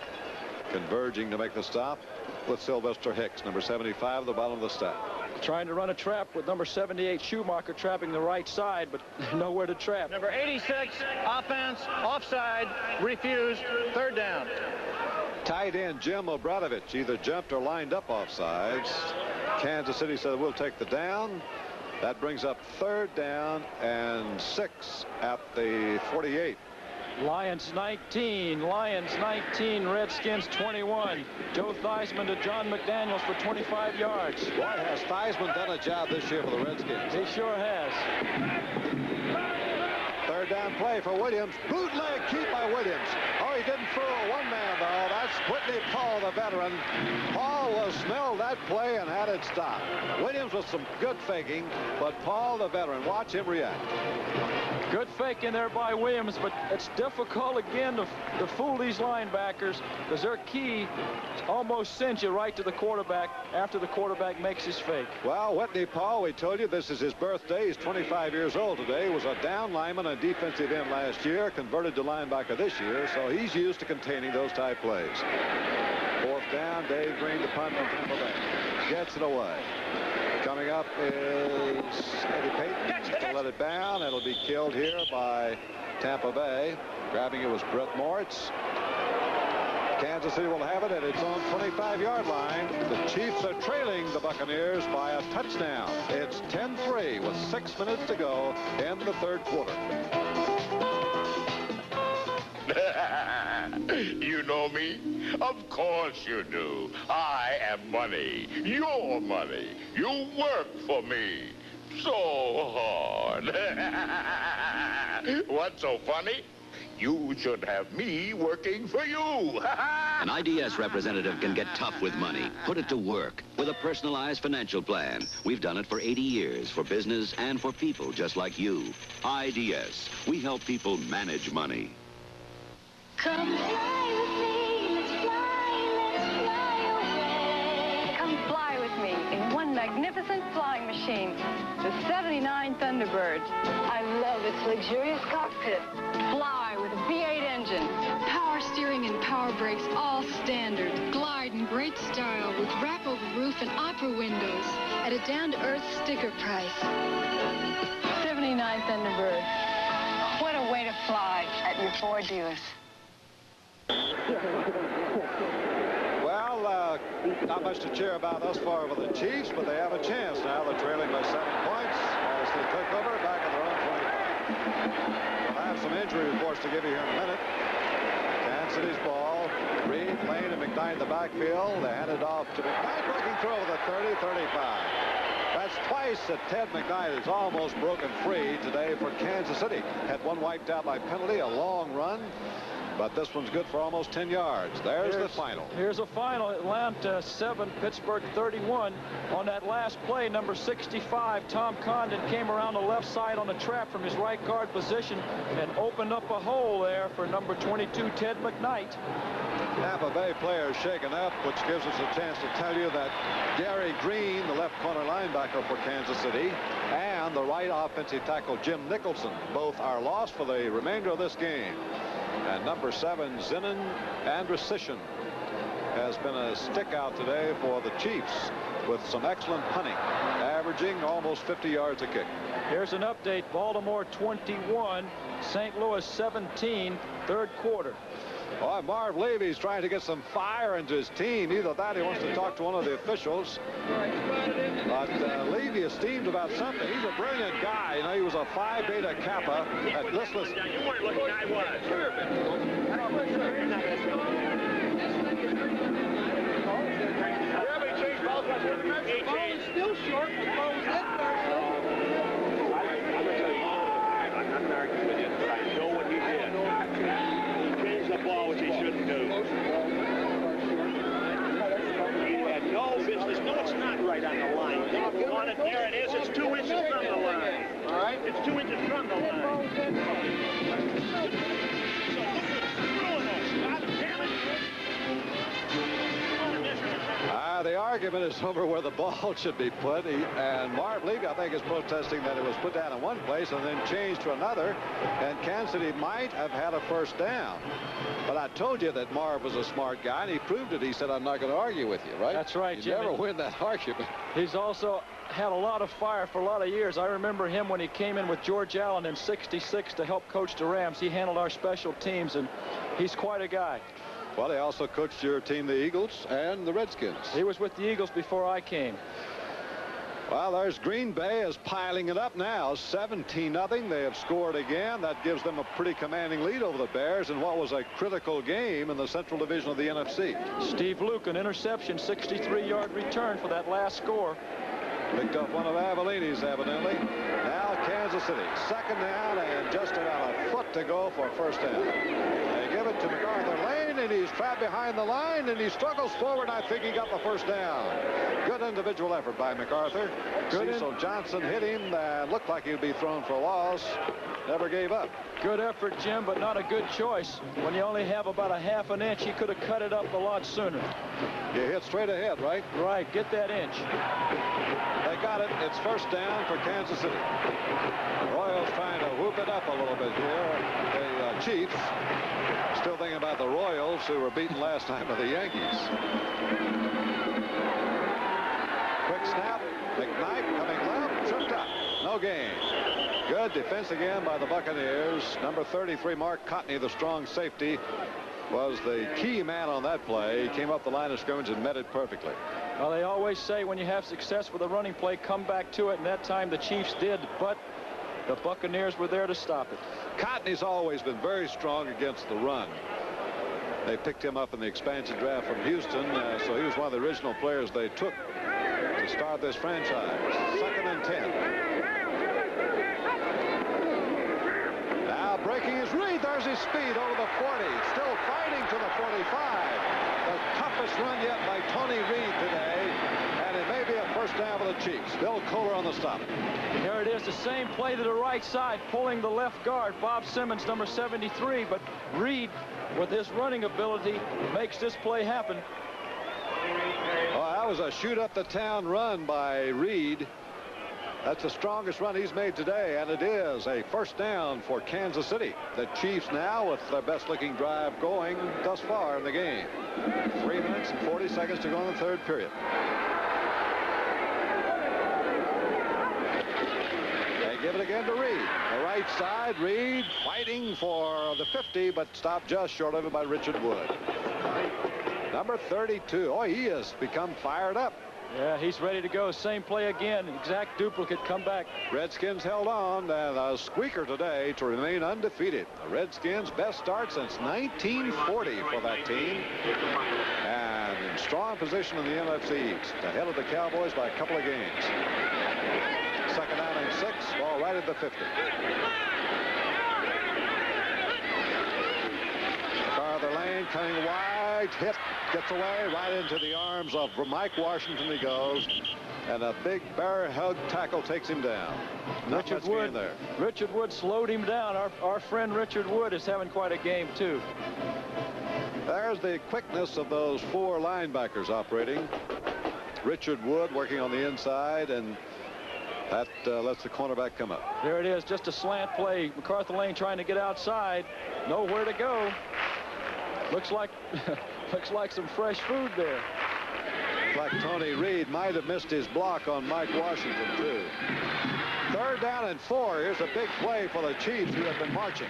converging to make the stop with Sylvester Hicks, number 75, at the bottom of the stack. Trying to run a trap with number 78 Schumacher trapping the right side, but nowhere to trap. Number 86, offense, offside, refused, third down. Tight end Jim Obradovich either jumped or lined up offsides. Kansas City said we'll take the down. That brings up third down and 6 at the 48. Lions 19, Redskins 21. Joe Theismann to John McDaniels for 25 yards. Boy, has Theismann done a job this year for the Redskins. He sure has. Third down play for Williams. Bootleg keep by Williams. Oh, he didn't fool one man, though. That's Whitney Paul, the veteran. Paul smelled that play and had it stopped. Williams with some good faking, but Paul, the veteran, watch him react. Good fake in there by Williams, but it's difficult again to fool these linebackers because their key almost sends you right to the quarterback after the quarterback makes his fake. Well, Whitney Paul, we told you this is his birthday. He's 25 years old today. He was a down lineman and defensive end last year, converted to linebacker this year, so he's used to containing those type plays. Fourth down, Dave Green to punt from Tampa Bay. Gets it away. Coming up is Eddie Payton. He'll let it down. It'll be killed here by Tampa Bay. Grabbing it was Brett Moritz. Kansas City will have it at its own 25-yard line. The Chiefs are trailing the Buccaneers by a touchdown. It's 10-3 with 6 minutes to go in the third quarter. Of course you do. I am money. Your money. You work for me. So hard. What's so funny? You should have me working for you. An IDS representative can get tough with money. Put it to work with a personalized financial plan. We've done it for 80 years for business and for people just like you. IDS. We help people manage money. Come fly with me. Let's fly away. Come fly with me in one magnificent flying machine, the 79 Thunderbird. I love its luxurious cockpit. Fly with a V8 engine. Power steering and power brakes, all standard. Glide in great style with wrap-over roof and opera windows at a down-to-earth sticker price. 79 Thunderbird. What a way to fly at your Ford dealers. Well, not much to cheer about thus far for the Chiefs, but they have a chance now. They're trailing by 7 points as they take over back at their own 25. We'll have some injury reports to give you here in a minute. Kansas City's ball. Reed, Lane, and McKnight in the backfield. They hand it off to McKnight, breaking through with a 30-35. That's twice that Ted McKnight has almost broken free today for Kansas City. Had one wiped out by penalty, a long run. But this one's good for almost 10 yards. There's the final. Here's a final. Atlanta 7, Pittsburgh 31. On that last play, number 65, Tom Condon came around the left side on a trap from his right guard position and opened up a hole there for number 22, Ted McKnight. Tampa Bay players shaken up, which gives us a chance to tell you that Gary Green, the left corner linebacker for Kansas City, and the right offensive tackle Jim Nicholson, both are lost for the remainder of this game. And number 7, Zinon Andrusishin, has been a stick out today for the Chiefs with some excellent punting, averaging almost 50 yards a kick. Here's an update. Baltimore 21, St. Louis 17, third quarter. Boy, Marv Levy's trying to get some fire into his team. Either that, he wants to talk to one of the officials. But Levy is steamed about something. He's a brilliant guy. You know, he was a Phi Beta Kappa. Listen. You weren't looking, I was. The ball is still short. The ball was that far short. I'm going to tell you, I'm not arguing with you, but I know what he did. He changed the ball, which he shouldn't do. He had no business. No, it's not right on the line. On it, there it is. It's 2 inches from the line. All right? It's 2 inches from the line. The argument is over where the ball should be put. And Marv Levy, I think, is protesting that it was put down in one place and then changed to another. And Kansas City might have had a first down. But I told you that Marv was a smart guy, and he proved it. He said, I'm not going to argue with you, right? That's right, You Jimmy. never win that argument. He's also had a lot of fire for a lot of years. I remember him when he came in with George Allen in '66 to help coach the Rams. He handled our special teams, and he's quite a guy. Well, he also coached your team, the Eagles, and the Redskins. He was with the Eagles before I came. Well, there's Green Bay is piling it up now, 17-0. They have scored again. That gives them a pretty commanding lead over the Bears in what was a critical game in the Central Division of the NFC. Steve Luke, an interception, 63-yard return for that last score. Picked up one of Avellini's, evidently. Now Kansas City, second down and just about a foot to go for first down. They give it to MacArthur Lane, and he's trapped behind the line, and he struggles forward. I think he got the first down. Good individual effort by MacArthur. Cecil Johnson hit him and looked like he'd be thrown for a loss. Never gave up. Good effort, Jim, but not a good choice. When you only have about a half an inch, he could have cut it up a lot sooner. You hit straight ahead, right? Right, get that inch. They got it. It's first down for Kansas City. The Royals trying to whoop it up a little bit here. The Chiefs still thinking about the Royals, who were beaten last time by the Yankees. Quick snap. McKnight coming left. Tripped up. No gain. Good defense again by the Buccaneers. Number 33, Mark Cotney, the strong safety, was the key man on that play. He came up the line of scrimmage and met it perfectly. Well, they always say when you have success with a running play, come back to it, and that time the Chiefs did, but the Buccaneers were there to stop it. Cotney's always been very strong against the run. They picked him up in the expansion draft from Houston, so he was one of the original players they took to start this franchise. 2nd and 10. Now breaking his read. There's his speed over the 40. Still fighting to the 45. The toughest run yet by Tony Reed today. And it may be a first down for the Chiefs. Bill Kohler on the stop. Here it is, the same play to the right side, pulling the left guard, Bob Simmons, number 73. But Reed, with his running ability, makes this play happen. Well, that was a shoot up the town run by Reed. That's the strongest run he's made today, and it is a first down for Kansas City. The Chiefs now with their best looking drive going thus far in the game. 3 minutes and 40 seconds to go in the 3rd period. They give it again to Reed. The right side, Reed fighting for the 50, but stopped just short of it by Richard Wood. Number 32. Oh, he has become fired up. Yeah, he's ready to go. Same play again. Exact duplicate. Come back. Redskins held on, and a squeaker today to remain undefeated. The Redskins' best start since 1940 for that team. And in strong position in the NFC East. Ahead of the Cowboys by a couple of games. 2nd down and 6. Ball right at the 50. Farther lane coming wide. Hit. Gets away right into the arms of Mike Washington. He goes. And a big bear hug tackle takes him down. Richard Wood there. Richard Wood slowed him down. Our friend Richard Wood is having quite a game too. There's the quickness of those 4 linebackers operating. Richard Wood working on the inside, and that lets the cornerback come up. There it is, just a slant play. MacArthur Lane trying to get outside. Nowhere to go. Looks like some fresh food there. Like Tony Reed might have missed his block on Mike Washington too. 3rd down and 4. Here's a big play for the Chiefs who have been marching.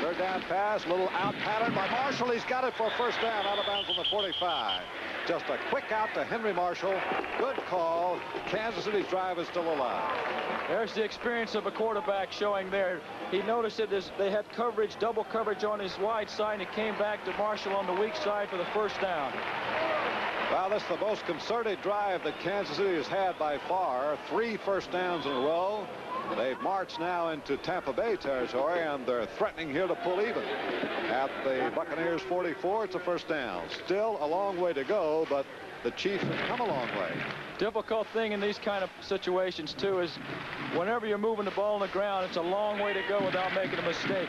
3rd down pass, little out pattern by Marshall. He's got it for a first down out of bounds on the 45. Just a quick out to Henry Marshall. Good call. Kansas City's drive is still alive. There's the experience of a quarterback showing there. He noticed it as they had coverage, double coverage on his wide side, and it came back to Marshall on the weak side for the first down. Well, this is the most concerted drive that Kansas City has had by far. 3 first downs in a row. They've marched now into Tampa Bay territory, and they're threatening here to pull even. At the Buccaneers 44, it's a first down. Still a long way to go, but the Chiefs have come a long way. Difficult thing in these kind of situations, too, is whenever you're moving the ball on the ground, it's a long way to go without making a mistake.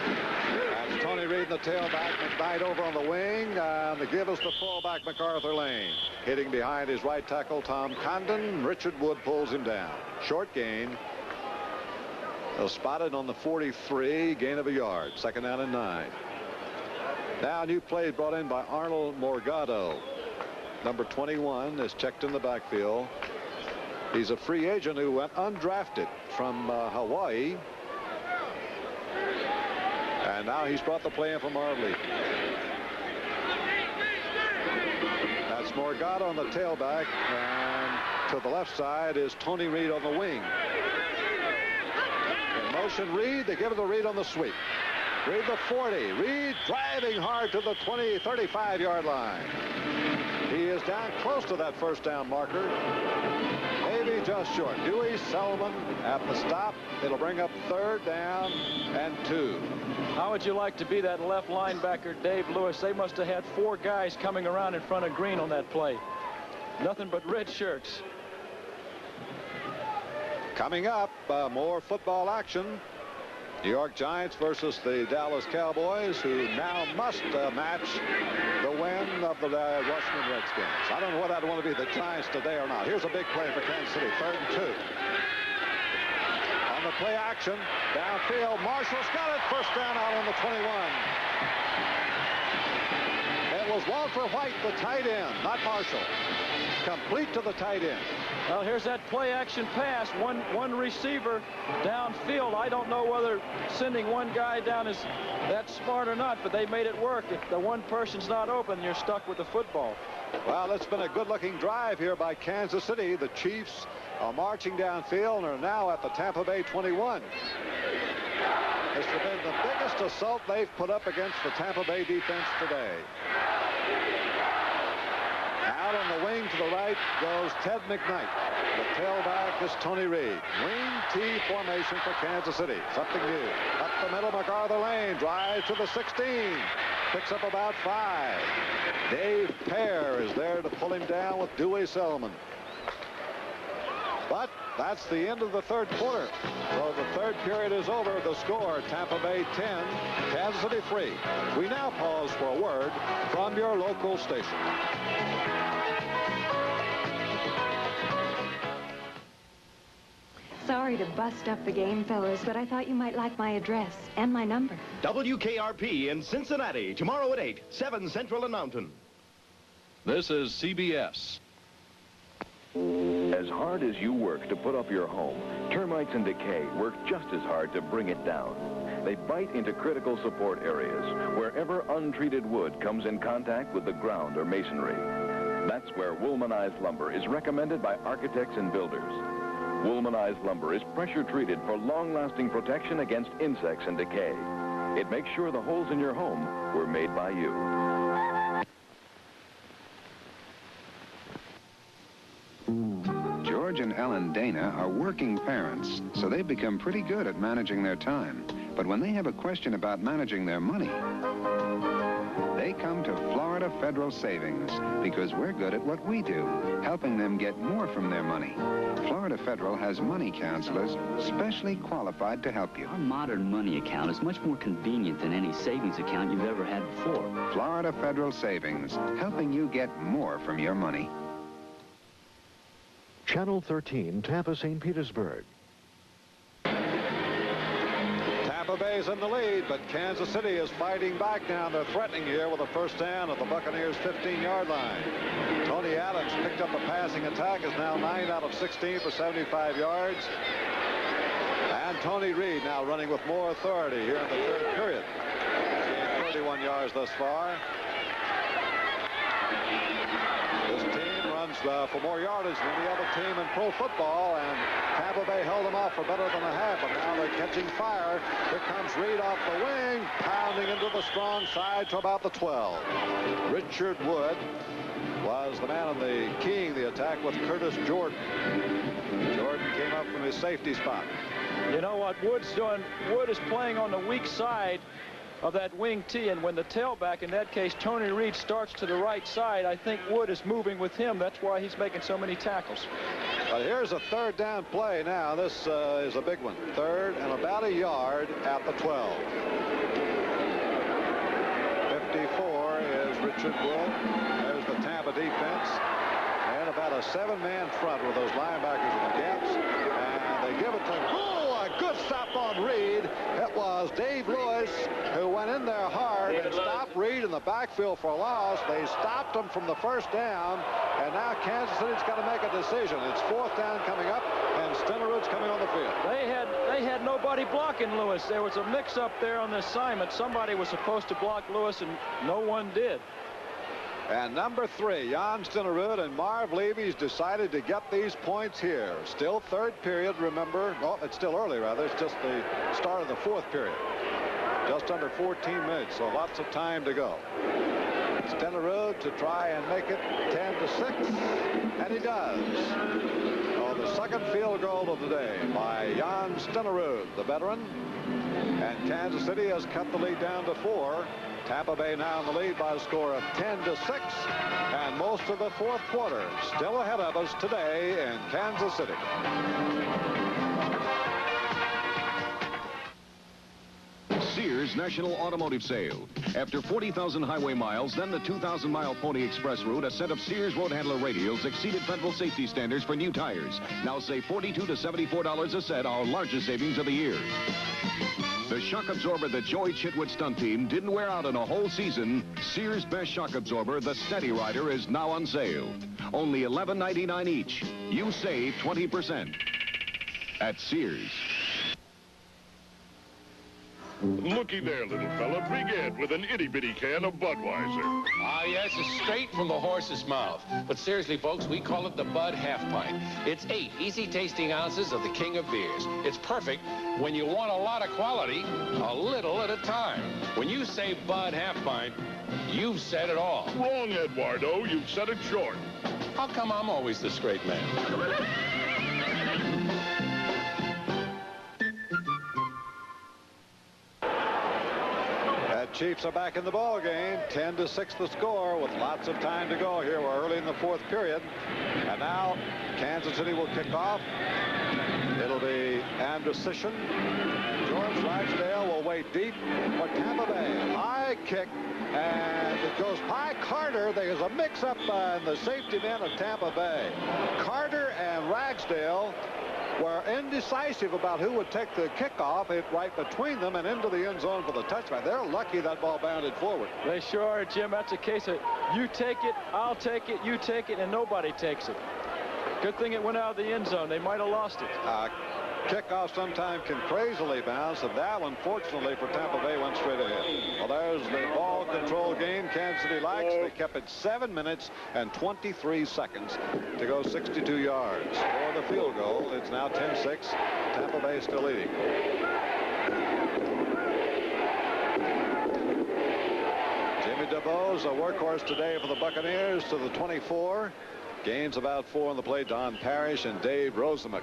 That's Tony Reed in the tailback. McKnight over on the wing. And the give us the fullback, MacArthur Lane. Hitting behind his right tackle, Tom Condon. Richard Wood pulls him down. Short gain. Spotted on the 43. Gain of a yard. 2nd down and 9. Now a new play brought in by Arnold Morgado. Number 21 is checked in the backfield. He's a free agent who went undrafted from Hawaii. And now he's brought the play in for Marv Levy. That's Morgado on the tailback, and to the left side is Tony Reed on the wing. In motion, Reed. They give it to Reed on the sweep. Reed the 40. Reed driving hard to the 35-yard line. He is down close to that first down marker. Maybe just short. Dewey Selmon at the stop. It'll bring up 3rd down and 2. How would you like to be that left linebacker, Dave Lewis? They must have had 4 guys coming around in front of Green on that play. Nothing but red shirts. Coming up, more football action. New York Giants versus the Dallas Cowboys, who now must match the win of the Washington Redskins. I don't know whether I'd want to be the Giants today or not. Here's a big play for Kansas City. 3rd and 2. On the play action, downfield, Marshall's got it. First down out on the 21. It was Walter White, the tight end, not Marshall. Complete to the tight end. Well, here's that play action pass. One receiver downfield. I don't know whether sending one guy down is that smart or not, but they made it work. If the one person's not open, you're stuck with the football. Well, it's been a good-looking drive here by Kansas City. The Chiefs are marching downfield and are now at the Tampa Bay 21. This has been the biggest assault they've put up against the Tampa Bay defense today. Out on the wing to the right goes Ted McKnight. The tailback is Tony Reed. Wing T formation for Kansas City. Something new. Up the middle, MacArthur Lane. Drives to the 16. Picks up about 5. Dave Pear is there to pull him down with Dewey Selmon. But that's the end of the third quarter. So the third period is over. The score, Tampa Bay 10, Kansas City 3. We now pause for a word from your local station. Sorry to bust up the game, fellas, but I thought you might like my address and my number. WKRP in Cincinnati, tomorrow at 8, 7 Central and Mountain. This is CBS. As hard as you work to put up your home, termites and decay work just as hard to bring it down. They bite into critical support areas, wherever untreated wood comes in contact with the ground or masonry. That's where Woolmanized lumber is recommended by architects and builders. Woolmanized lumber is pressure treated for long-lasting protection against insects and decay. It makes sure the holes in your home were made by you. George and Ellen Dana are working parents, so they've become pretty good at managing their time. But when they have a question about managing their money, they come to Florida Federal Savings, because we're good at what we do, helping them get more from their money. Florida Federal has money counselors specially qualified to help you. Our modern money account is much more convenient than any savings account you've ever had before. Florida Federal Savings, helping you get more from your money. Channel 13, Tampa, St. Petersburg. Tampa Bay's in the lead, but Kansas City is fighting back now. They're threatening here with a first down at the Buccaneers' 15-yard line. Tony Adams picked up a passing attack, is now 9 out of 16 for 75 yards. And Tony Reed now running with more authority here in the third period. Gained 31 yards thus far. This team runs for more yardage than any other team in pro football, and Tampa Bay held them off for better than a half, but now they're catching fire. Here comes Reed off the wing, pounding into the strong side to about the 12. Richard Wood was the man on the keying the attack with Curtis Jordan. Jordan came up from his safety spot. You know what Wood's doing? Wood is playing on the weak side of that wing T, and when the tailback, in that case Tony Reed, starts to the right side, I think Wood is moving with him. That's why he's making so many tackles. But here's a third down play now. This is a big one. Third and about a yard at the 12. 54 is Richard Wood. There's the Tampa defense. And about a 7-man front with those linebackers in the gaps. And they give it to him. Oh, a good stop on Reed. It was Dave Lewis who went in there hard and stopped Reed in the backfield for a loss. They stopped him from the first down, and now Kansas City's got to make a decision. It's fourth down coming up, and Stenerud's coming on the field. They had nobody blocking Lewis. There was a mix-up there on the assignment. Somebody was supposed to block Lewis, and no one did. And number 3, Jan Stenerud, and Marv Levy's decided to get these points here. Still third period, remember. Oh, it's still early, rather. It's just the start of the fourth period. Just under 14 minutes, so lots of time to go. Stenerud to try and make it 10-6, and he does. Oh, the second field goal of the day by Jan Stenerud, the veteran. And Kansas City has cut the lead down to 4. Tampa Bay now in the lead by a score of 10-6, and most of the fourth quarter still ahead of us today in Kansas City. Sears National Automotive Sale. After 40,000 highway miles, then the 2,000-mile Pony Express route, a set of Sears road handler radials exceeded federal safety standards for new tires. Now save $42 to $74 a set, our largest savings of the year. The shock absorber that Joey Chitwood's stunt team didn't wear out in a whole season, Sears Best Shock Absorber, the Steady Rider, is now on sale. Only $11.99 each. You save 20% at Sears. Looky there, little fella. Begin with an itty-bitty can of Budweiser. Ah, yes, it's straight from the horse's mouth. But seriously, folks, we call it the Bud Half Pint. It's 8 easy-tasting ounces of the king of beers. It's perfect when you want a lot of quality, a little at a time. When you say Bud Half Pint, you've said it all. Wrong, Eduardo. You've said it short. How come I'm always the straight man? Chiefs are back in the ball game. 10-6 the score with lots of time to go here. We're early in the fourth period. And now Kansas City will kick off. It'll be Anderson. George Ragsdale will wait deep for Tampa Bay. High kick. And it goes by Carter. There's a mix-up in the safety men of Tampa Bay. Carter and Ragsdale were indecisive about who would take the kickoff. It right between them and into the end zone for the touchback. They're lucky that ball bounded forward. They sure are, Jim. That's a case of you take it, I'll take it, you take it, and nobody takes it. Good thing it went out of the end zone. They might have lost it. Kickoff sometimes can crazily bounce, and that one, fortunately for Tampa Bay, went straight ahead. Well, there's the ball control game Kansas City likes. They kept it 7 minutes and 23 seconds to go 62 yards. For the field goal, it's now 10-6. Tampa Bay still leading. Jimmy DeBose, a workhorse today for the Buccaneers, to the 24. Gains about 4 on the play. Don Parrish and Dave Rosemuck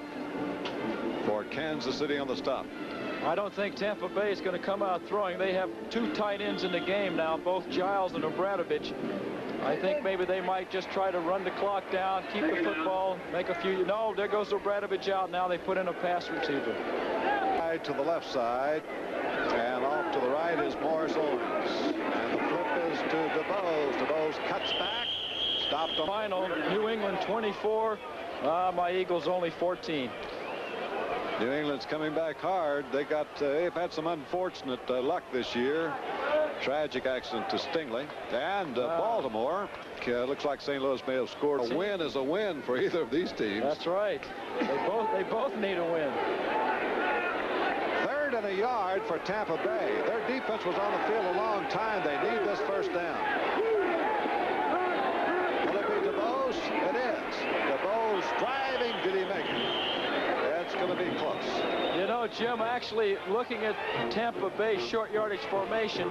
for Kansas City on the stop. I don't think Tampa Bay is going to come out throwing. They have 2 tight ends in the game now, both Giles and Obradovich. I think maybe they might just try to run the clock down, keep the football, make a few. No, there goes Obradovich out. Now they put in a pass receiver. Right to the left side, and off to the right is Morris Owens. And the flip is to DeBose. DeBose cuts back. Stopped on final. New England 24. My Eagles only 14. New England's coming back hard. They've had some unfortunate luck this year. Tragic accident to Stingley. And Baltimore. Looks like St. Louis may have scored. A win is a win for either of these teams. That's right. They both need a win. 3rd and a yard for Tampa Bay. Their defense was on the field a long time. They need this first down. Will it be DeBose? It is. DeBose driving. Did he make it? It's going to be close. You know, Jim, actually looking at Tampa Bay's short yardage formation,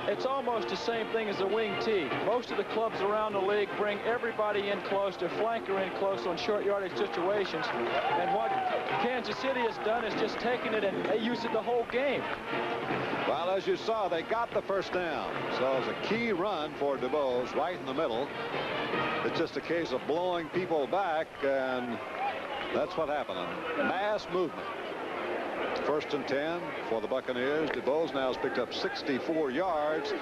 it's almost the same thing as a wing T. Most of the clubs around the league bring everybody in close, their flanker in close on short yardage situations. And what Kansas City has done is just taken it and they use it the whole game. Well, as you saw, they got the first down. So it's a key run for DeBose right in the middle. It's just a case of blowing people back, and that's what happened. Mass movement. 1st and 10 for the Buccaneers. DeBose now has picked up 64 yards.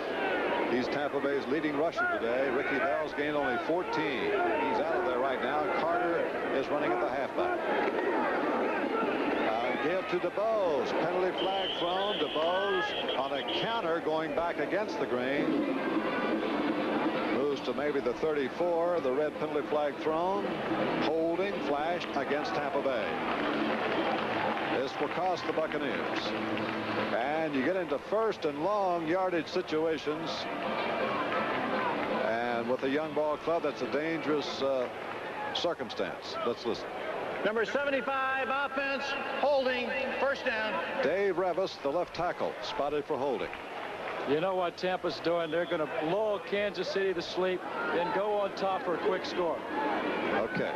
He's Tampa Bay's leading rusher today. Ricky Bell's gained only 14. He's out of there right now. Carter is running at the halfback. Give to DeBose. Penalty flag thrown. DeBose on a counter going back against the grain. Moves to maybe the 34. The red penalty flag thrown. Holding flashed against Tampa Bay. This will cost the Buccaneers. And you get into 1st and long yardage situations. And with a young ball club, that's a dangerous circumstance. Let's listen. Number 75, offense, holding, first down. Dave Revis, the left tackle, spotted for holding. You know what Tampa's doing? They're going to lull Kansas City to sleep, then go on top for a quick score. Okay.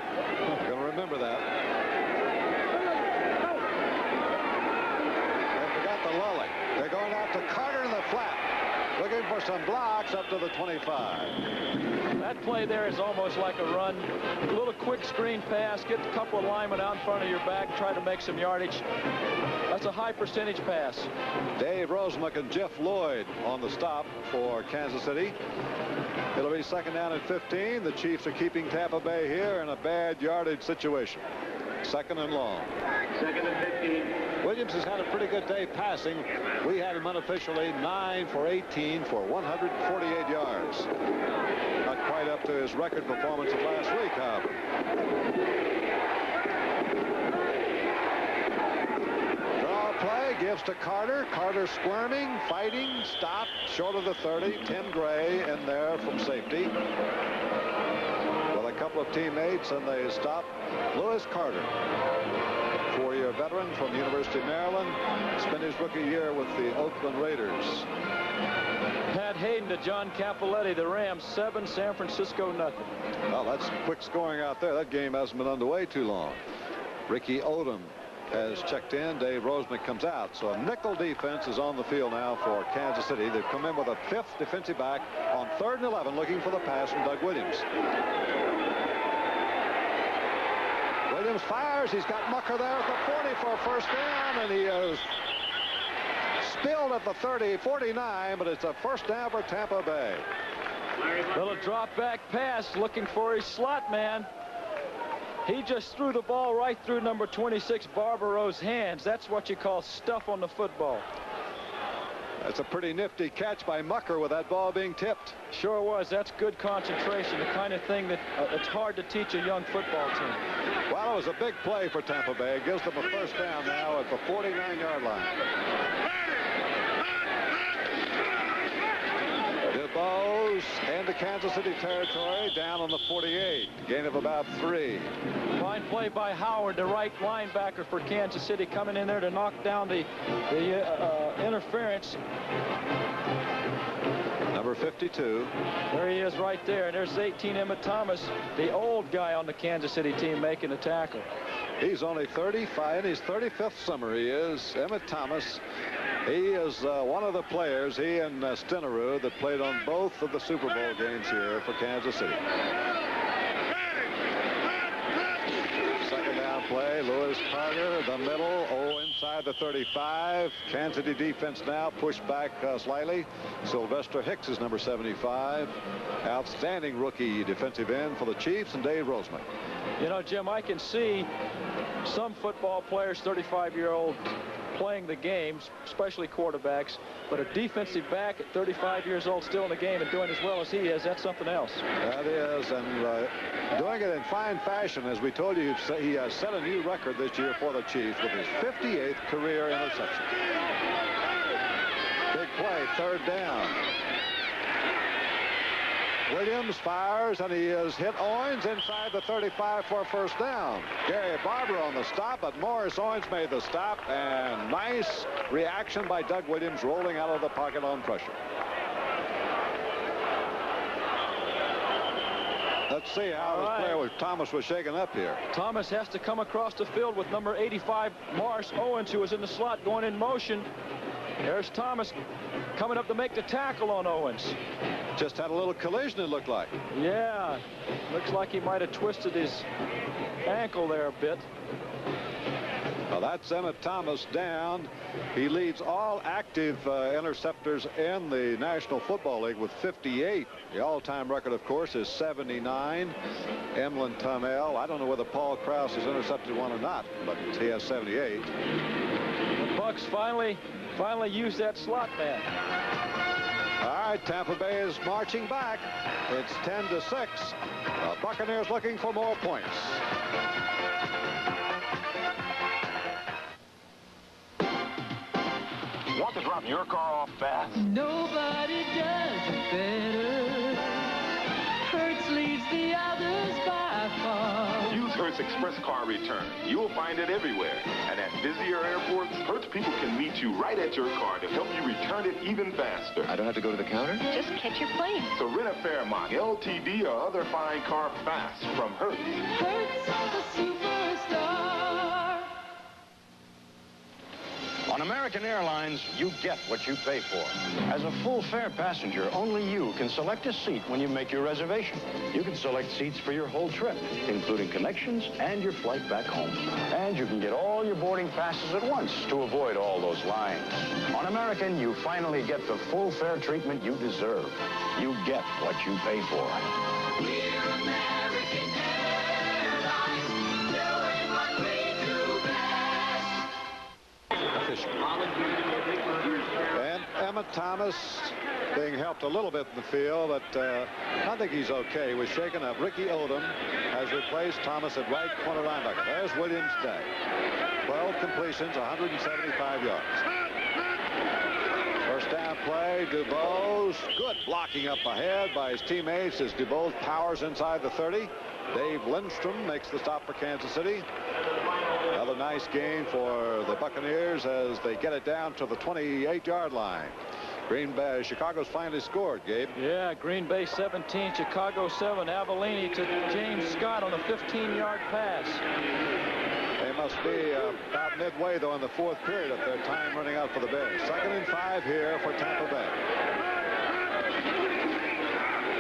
You're going to remember that. They forgot the lulling. They're going out to Carter in the flat. Looking for some blocks up to the 25. That play there is almost like a run. A little quick screen pass, get a couple of linemen out in front of your back, try to make some yardage. That's a high percentage pass. Dave Rosemuck and Jeff Lloyd on the stop for Kansas City. It'll be 2nd down and 15. The Chiefs are keeping Tampa Bay here in a bad yardage situation. 2nd and long. 2nd and 15. Williams has had a pretty good day passing. We had him unofficially 9 for 18 for 148 yards. Not quite up to his record performance of last week, however. Draw play, gives to Carter. Carter squirming, fighting, stopped, short of the 30. Tim Gray in there from safety with a couple of teammates, and they stop Lewis Carter, 4-year veteran from the University of Maryland. Spent his rookie year with the Oakland Raiders. Pat Hayden to John Capoletti. The Rams 7, San Francisco nothing. Well, that's quick scoring out there. That game hasn't been underway too long. Ricky Odom has checked in. Dave Roseman comes out. So a nickel defense is on the field now for Kansas City. They've come in with a 5th defensive back on 3rd and 11, looking for the pass from Doug Williams. Williams fires. He's got Mucker there at the 40 for a first down, and he is spilled at the 30, 49, but it's a first down for Tampa Bay. Little drop back pass, looking for his slot man. He just threw the ball right through number 26 Barbaro's hands. That's what you call stuff on the football. That's a pretty nifty catch by Mucker with that ball being tipped. Sure was. That's good concentration, the kind of thing that it's hard to teach a young football team. Well, it was a big play for Tampa Bay. It gives them a first down now at the 49-yard line. DeBose into Kansas City territory, down on the 48. Gain of about 3. Fine play by Howard, the right linebacker for Kansas City, coming in there to knock down the interference. Number 52. There he is right there. And there's 18, Emmett Thomas, the old guy on the Kansas City team, making the tackle. He's only 35. In his 35th summer, he is. Emmett Thomas. He is one of the players, he and Stenerud, that played on both of the Super Bowl games here for Kansas City. Second down play, Lewis Carter, the middle, inside the 35. Kansas City defense now pushed back slightly. Sylvester Hicks is number 75. Outstanding rookie defensive end for the Chiefs, and Dave Roseman. You know, Jim, I can see some football players, 35-year-old, playing the games, especially quarterbacks, but a defensive back at 35 years old still in the game and doing as well as he is, that's something else. That is, and doing it in fine fashion. As we told you, he has set a new record this year for the Chiefs with his 58th career interception. Big play, 3rd down. Williams fires, and he has hit Owens inside the 35 for a first down. Gary Barber on the stop, but Morris Owens made the stop, and nice reaction by Doug Williams, rolling out of the pocket on pressure. Let's see how this player with Thomas was shaken up here. Thomas has to come across the field with number 85, Morris Owens, who is in the slot going in motion. There's Thomas coming up to make the tackle on Owens. Just had a little collision, it looked like. Yeah, looks like he might have twisted his ankle there a bit. Well, that's Emmett Thomas down. He leads all active interceptors in the National Football League with 58. The all-time record, of course, is 79. Emlyn Tunnell. I don't know whether Paul Krause has intercepted one or not, but he has 78. The Bucks finally used that slot man. All right, Tampa Bay is marching back. It's 10-6. The Buccaneers looking for more points. Want to drop your car off fast? Nobody does it better. Hertz leads the others by far. Use Hertz Express Car Return. You'll find it everywhere. And at busier airports, Hertz people can meet you right at your car to help you return it even faster. I don't have to go to the counter? Just catch your plane. So rent a Fairmont, LTD, or other fine car fast from Hertz. Hertz, the superstar. On American Airlines, you get what you pay for. As a full-fare passenger, only you can select a seat when you make your reservation. You can select seats for your whole trip, including connections and your flight back home. And you can get all your boarding passes at once to avoid all those lines. On American, you finally get the full-fare treatment you deserve. You get what you pay for. We're American Airlines, doing what we do best. And Emmett Thomas being helped a little bit in the field, but I think he's okay. He was shaken up. Ricky Odom has replaced Thomas at right corner linebacker. There's Williams' day. 12 completions, 175 yards. First down play, DuBose. Good blocking up ahead by his teammates as DuBose powers inside the 30. Dave Lindstrom makes the stop for Kansas City. Another nice gain for the Buccaneers as they get it down to the 28-yard line. Green Bay, Chicago's finally scored, Gabe. Yeah, Green Bay 17, Chicago 7. Avellini to James Scott on a 15-yard pass. They must be about midway, though, in the fourth period of their time running out for the Bears. 2nd and 5 here for Tampa Bay.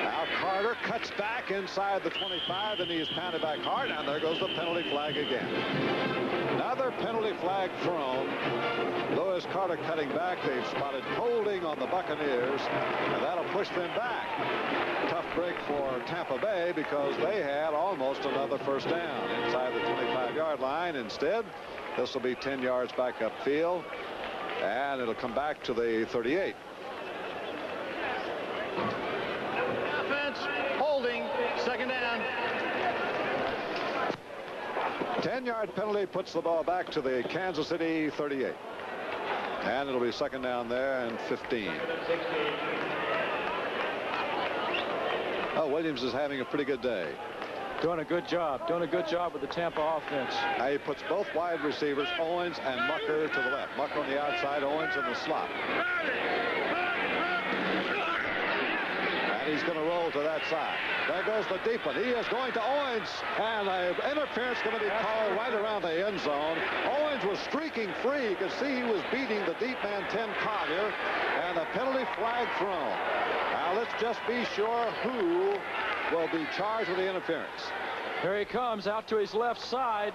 Now Carter cuts back inside the 25, and he is pounded back hard, and there goes the penalty flag again. Another penalty flag thrown. Lewis Carter cutting back. They've spotted holding on the Buccaneers, and that'll push them back. Tough break for Tampa Bay because they had almost another first down inside the 25-yard line. Instead, this will be 10 yards back upfield, and it'll come back to the 38. Offense, holding, 2nd down. 10-yard penalty puts the ball back to the Kansas City 38. And it'll be 2nd down there and 15. Oh, Williams is having a pretty good day. Doing a good job. Doing a good job with the Tampa offense. Now he puts both wide receivers, Owens and Mucker, to the left. Mucker on the outside, Owens in the slot. And he's going to roll to that side. There goes the deep one. He is going to Owens, and interference going to be called right around the end zone. Owens was streaking free. You could see he was beating the deep man, Tim Collier, and a penalty flag thrown. Now let's just be sure who will be charged with the interference. Here he comes out to his left side.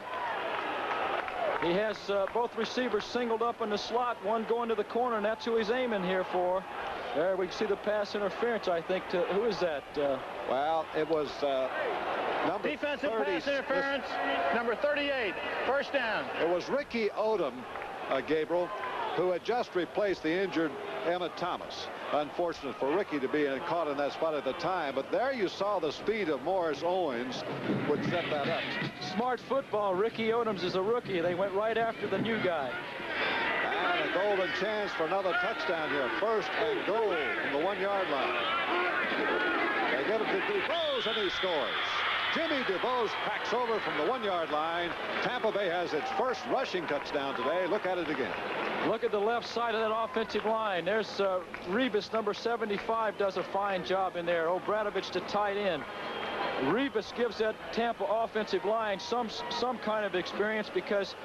He has both receivers singled up in the slot, one going to the corner, and that's who he's aiming here for. There we see the pass interference, I think, to, who is that? Well, it was number Defensive 30. pass interference, number 38, 1st down. It was Ricky Odom, Gabriel, who had just replaced the injured Emmett Thomas. Unfortunate for Ricky to be caught in that spot at the time, but there you saw the speed of Morris Owens would set that up. Smart football. Ricky Odoms is a rookie. They went right after the new guy. And a golden chance for another touchdown here. 1st and goal from the 1-yard line. They get it to DuBose, and he scores. Jimmy DuBose cracks over from the 1-yard line. Tampa Bay has its first rushing touchdown today. Look at it again. Look at the left side of that offensive line. There's Rebus, number 75, does a fine job in there. Obradovich to tight end. Rebus gives that Tampa offensive line some kind of experience because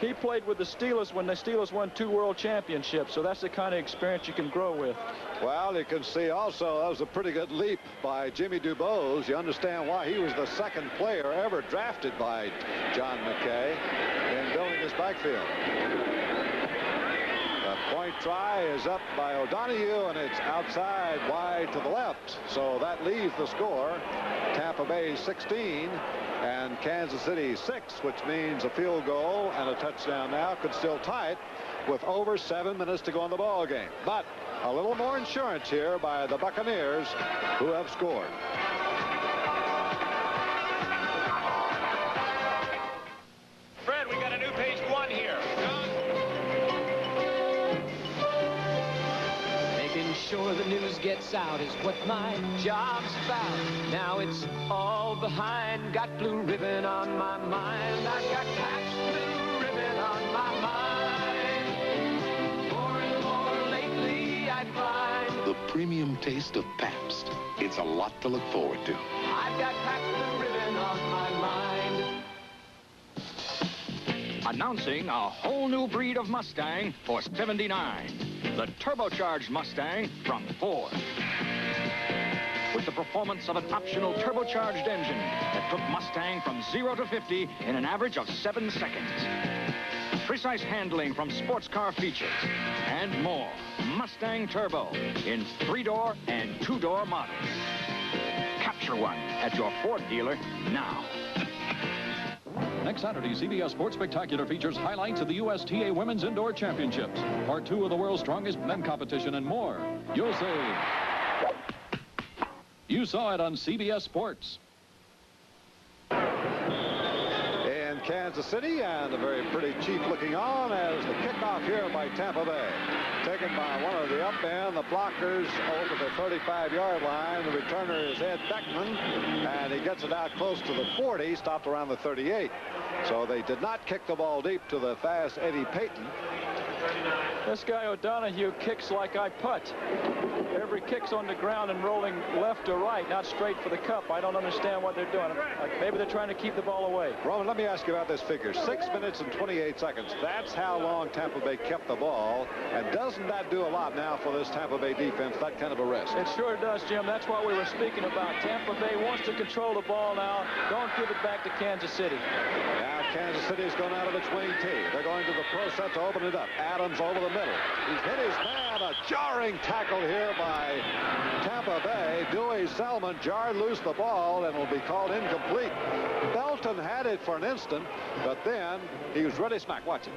he played with the Steelers when the Steelers won 2 world championships. So that's the kind of experience you can grow with. Well, you can see also that was a pretty good leap by Jimmy DuBose. You understand why he was the 2nd player ever drafted by John McKay in building his backfield. The point try is up by O'Donoghue, and it's outside wide to the left. So that leaves the score. Tampa Bay 16 and Kansas City 6, which means a field goal and a touchdown now could still tie it with over 7 minutes to go in the ball game. But a little more insurance here by the Buccaneers, who have scored. Fred, we got a new page 1 here. Making sure the news gets out is what my job's about. Now it's all behind. Got blue ribbon on my mind. I got Pat's blue ribbon on my mind. More and more lately I find The premium taste of Pabst. It's a lot to look forward to. I've got Pat's blue ribbon on my mind. Announcing a whole new breed of Mustang for $79. The turbocharged Mustang from Ford. With the performance of an optional turbocharged engine that took Mustang from 0 to 50 in an average of 7 seconds. Precise handling from sports car features. And more. Mustang Turbo in 3-door and 2-door models. Capture one at your Ford dealer now. Next Saturday, CBS Sports Spectacular features highlights of the USTA Women's Indoor Championships, Part 2 of the world's strongest men competition, and more. You'll say you saw it on CBS Sports. In Kansas City, and a very pretty Chief looking on as the kickoff here by Tampa Bay. Taken by one of the up end, the blockers over the 35-yard line. The returner is Ed Beckman, and he gets it out close to the 40, stopped around the 38. So they did not kick the ball deep to the fast Eddie Payton. This guy O'Donohue kicks like I putt. Every kick's on the ground and rolling left or right, not straight for the cup. I don't understand what they're doing. Maybe they're trying to keep the ball away. Roman, let me ask you about this figure. 6 minutes and 28 seconds. That's how long Tampa Bay kept the ball. And doesn't that do a lot now for this Tampa Bay defense, that kind of a rest? It sure does, Jim. That's what we were speaking about. Tampa Bay wants to control the ball now. Don't give it back to Kansas City. Now Kansas City's gone out of its wing tee. They're going to the pro set to open it up. Adams over the middle. He's hit his man. A jarring tackle here by Tampa Bay. Dewey Selmon jarred loose the ball and will be called incomplete. Belton had it for an instant, but then he was ready smack. Watch it.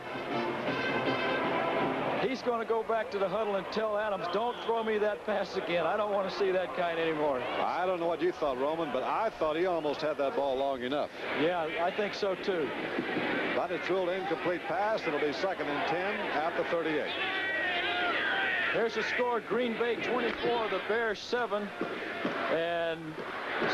He's going to go back to the huddle and tell Adams, don't throw me that pass again. I don't want to see that kind anymore. I don't know what you thought, Roman, but I thought he almost had that ball long enough. Yeah, I think so, too. But it's ruled incomplete pass. It'll be 2nd and 10 at the 38. Here's the score. Green Bay 24, the Bears 7. And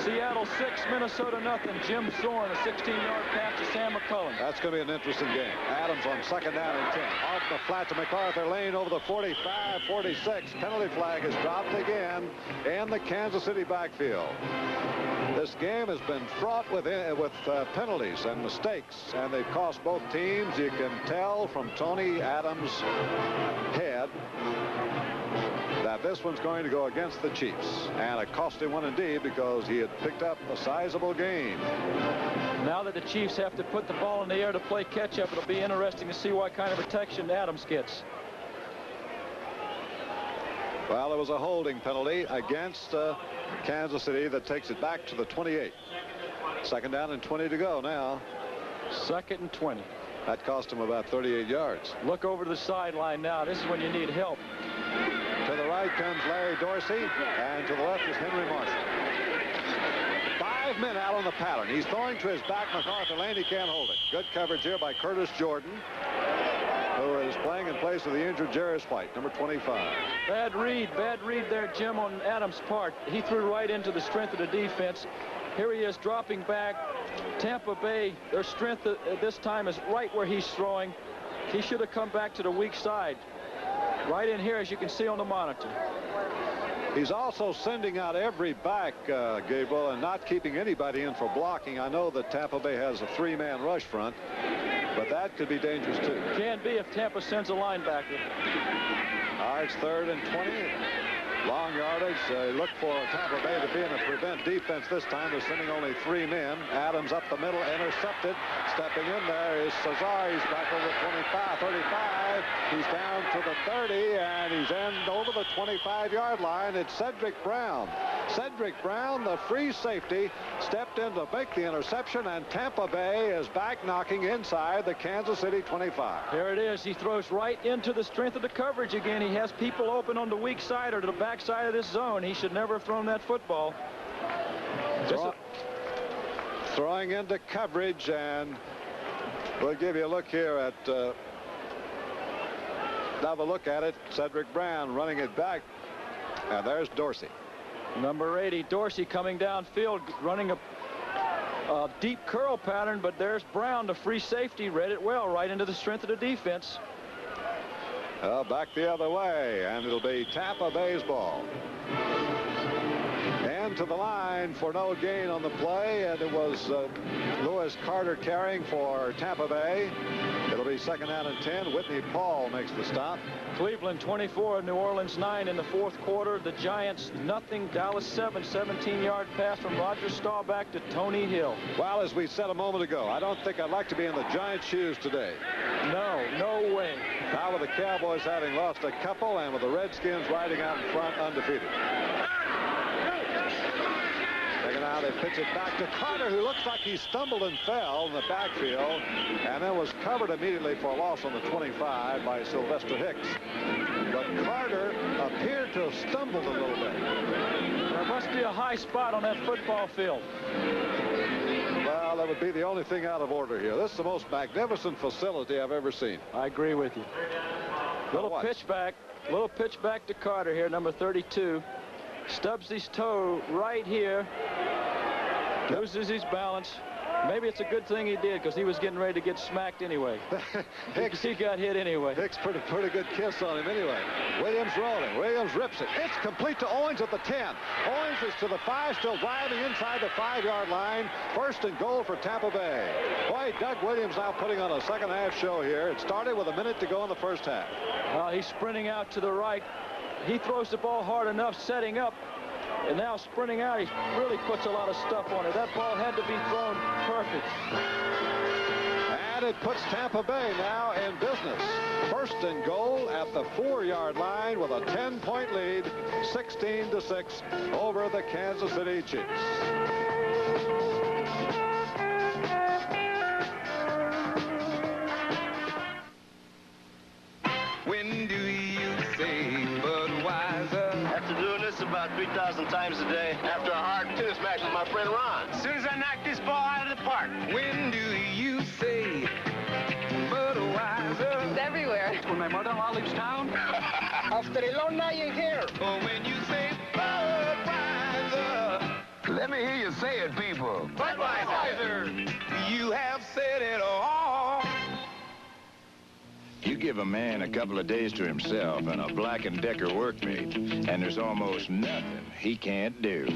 Seattle 6, Minnesota nothing. Jim Zorn, a 16-yard pass to Sam McCullum. That's going to be an interesting game. Adams on 2nd down and 10. Off the flat to MacArthur Lane over the 45, 46. Penalty flag is dropped again in the Kansas City backfield. This game has been fraught with penalties and mistakes, and they've cost both teams. You can tell from Tony Adams' head that this one's going to go against the Chiefs, and it cost him one indeed because he had picked up a sizable gain. Now that the Chiefs have to put the ball in the air to play catch-up, it'll be interesting to see what kind of protection Adams gets. Well, there was a holding penalty against Kansas City that takes it back to the 28. 2nd down and 20 to go now. 2nd and 20. That cost him about 38 yards. Look over to the sideline now. This is when you need help. To the right comes Larry Dorsey, and to the left is Henry Marshall. 5 men out on the pattern. He's throwing to his back. MacArthur Lane, he can't hold it. Good coverage here by Curtis Jordan, who is playing in place of the injured Jarris White, number 25. Bad read there, Jim, on Adams' part. He threw right into the strength of the defense. Here he is dropping back. Tampa Bay, their strength at this time is right where he's throwing. He should have come back to the weak side. Right in here, as you can see on the monitor. He's also sending out every back, Gabriel, and not keeping anybody in for blocking. I know that Tampa Bay has a 3-man rush front, but that could be dangerous, too. Can be if Tampa sends a linebacker. All right, it's 3rd and 20. Long yardage. Look for Tampa Bay to be in a prevent defense this time. They're sending only 3 men. Adams up the middle, intercepted. Stepping in there is Cesar. He's back over the 25, 35. He's down to the 30, and he's over the 25-yard line. It's Cedric Brown. Cedric Brown, the free safety, stepped in to make the interception, and Tampa Bay is back knocking inside the Kansas City 25. Here it is. He throws right into the strength of the coverage again. He has people open on the weak side or to the back side of this zone. He should never have thrown that football. Throwing into coverage, and we'll give you a look here at have a look at it. Cedric Brown running it back, and there's Dorsey. Number 80, Dorsey coming downfield, running a deep curl pattern, but there's Brown, the free safety, read it well right into the strength of the defense. Back the other way, and it'll be Tampa Bay's ball. And to the line for no gain on the play, and it was Lewis Carter carrying for Tampa Bay. It'll be 2nd down and 10. Whitney Paul makes the stop. Cleveland 24, New Orleans 9 in the 4th quarter. The Giants nothing, Dallas 7, 17-yard pass from Roger Staubach to Tony Hill. Well, as we said a moment ago, I don't think I'd like to be in the Giants' shoes today. No way. Now with the Cowboys having lost a couple, and with the Redskins riding out in front undefeated. Taking out, they've Pitch it back to Carter, who looks like he stumbled and fell in the backfield, and then was covered immediately for a loss on the 25 by Sylvester Hicks. But Carter appeared to have stumbled a little bit. There must be a high spot on that football field. Well, that would be the only thing out of order here. This is the most magnificent facility I've ever seen. I agree with you. Little pitch back to Carter here, number 32. Stubs his toe right here. Loses his balance. Maybe it's a good thing he did, because he was getting ready to get smacked anyway. Hicks, he got hit anyway. Hicks put a pretty good kiss on him anyway. Williams rolling. Williams rips it. It's complete to Owens at the 10. Owens is to the 5, still driving inside the 5-yard line. First and goal for Tampa Bay. Boy, Doug Williams now putting on a second-half show here. It started with a minute to go in the first half. He's sprinting out to the right. He throws the ball hard enough, setting up. And now sprinting out, he really puts a lot of stuff on it. That ball had to be thrown perfect. And it puts Tampa Bay now in business. First and goal at the 4-yard line with a 10-point lead, 16-6 over the Kansas City Chiefs. When do you say Budweiser? After doing this about 3,000 times a day. After a hard tennis match with my friend Ron. As soon as I knock this ball out of the park. When do you say Budweiser? It's everywhere. When my mother-in-law leaves town. After a long night in here. Or when you say Budweiser. Let me hear you say it, people. Budweiser. You have said it all. You give a man a couple of days to himself and a Black & Decker workmate, and there's almost nothing he can't do.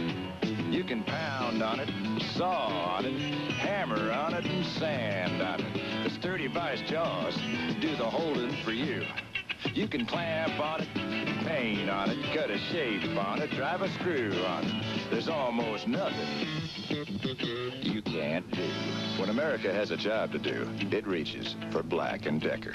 You can pound on it, saw on it, hammer on it, and sand on it. The sturdy vice jaws do the holding for you. You can clamp on it, paint on it, cut a shape on it, drive a screw on it. There's almost nothing you can't do. When America has a job to do, it reaches for Black & Decker.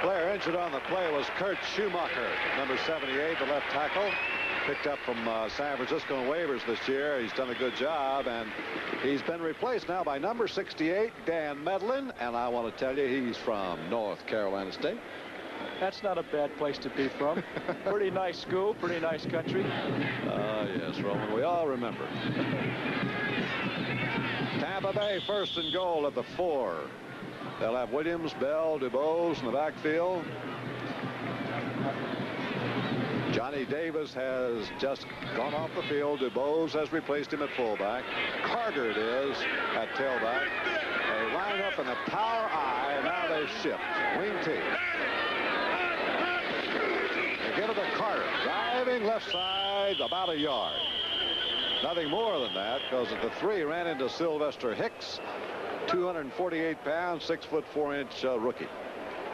Player injured on the play was Kurt Schumacher, number 78, the left tackle. Picked up from San Francisco in waivers this year. He's done a good job, and he's been replaced now by number 68, Dan Medlin. And I want to tell you, he's from North Carolina State. That's not a bad place to be from. Pretty nice school, pretty nice country. Yes, Roman, we all remember. Tampa Bay first and goal at the 4. They'll have Williams, Bell, DuBose in the backfield. Johnny Davis has just gone off the field. DuBose has replaced him at fullback. Carter it is at tailback. They line up in the power I, and now they shift. Wing T. They give it to Carter. Driving left side, about a yard. Nothing more than that, because at the 3 ran into Sylvester Hicks. 248 pounds, 6'4" rookie.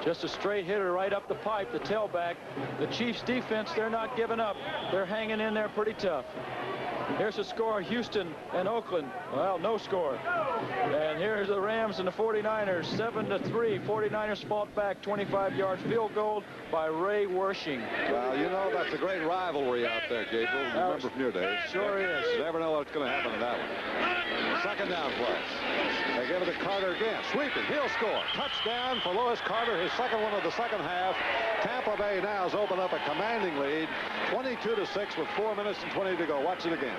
Just a straight hitter right up the pipe, the tailback. The Chiefs defense, they're not giving up. They're hanging in there pretty tough. Here's the score, Houston and Oakland. Well, no score. And here's the Rams and the 49ers, 7-3. 49ers fought back, 25-yard field goal by Ray Wershing. Well, you know, that's a great rivalry out there, Gabriel. Remember from your days. Sure is. You never know what's going to happen in that one. Second down play. They give it to Carter again. Sweeping. He'll score. Touchdown for Lewis Carter, his second one of the second half. Tampa Bay now has opened up a commanding lead, 22-6 with 4 minutes and 20 to go. Watch it again.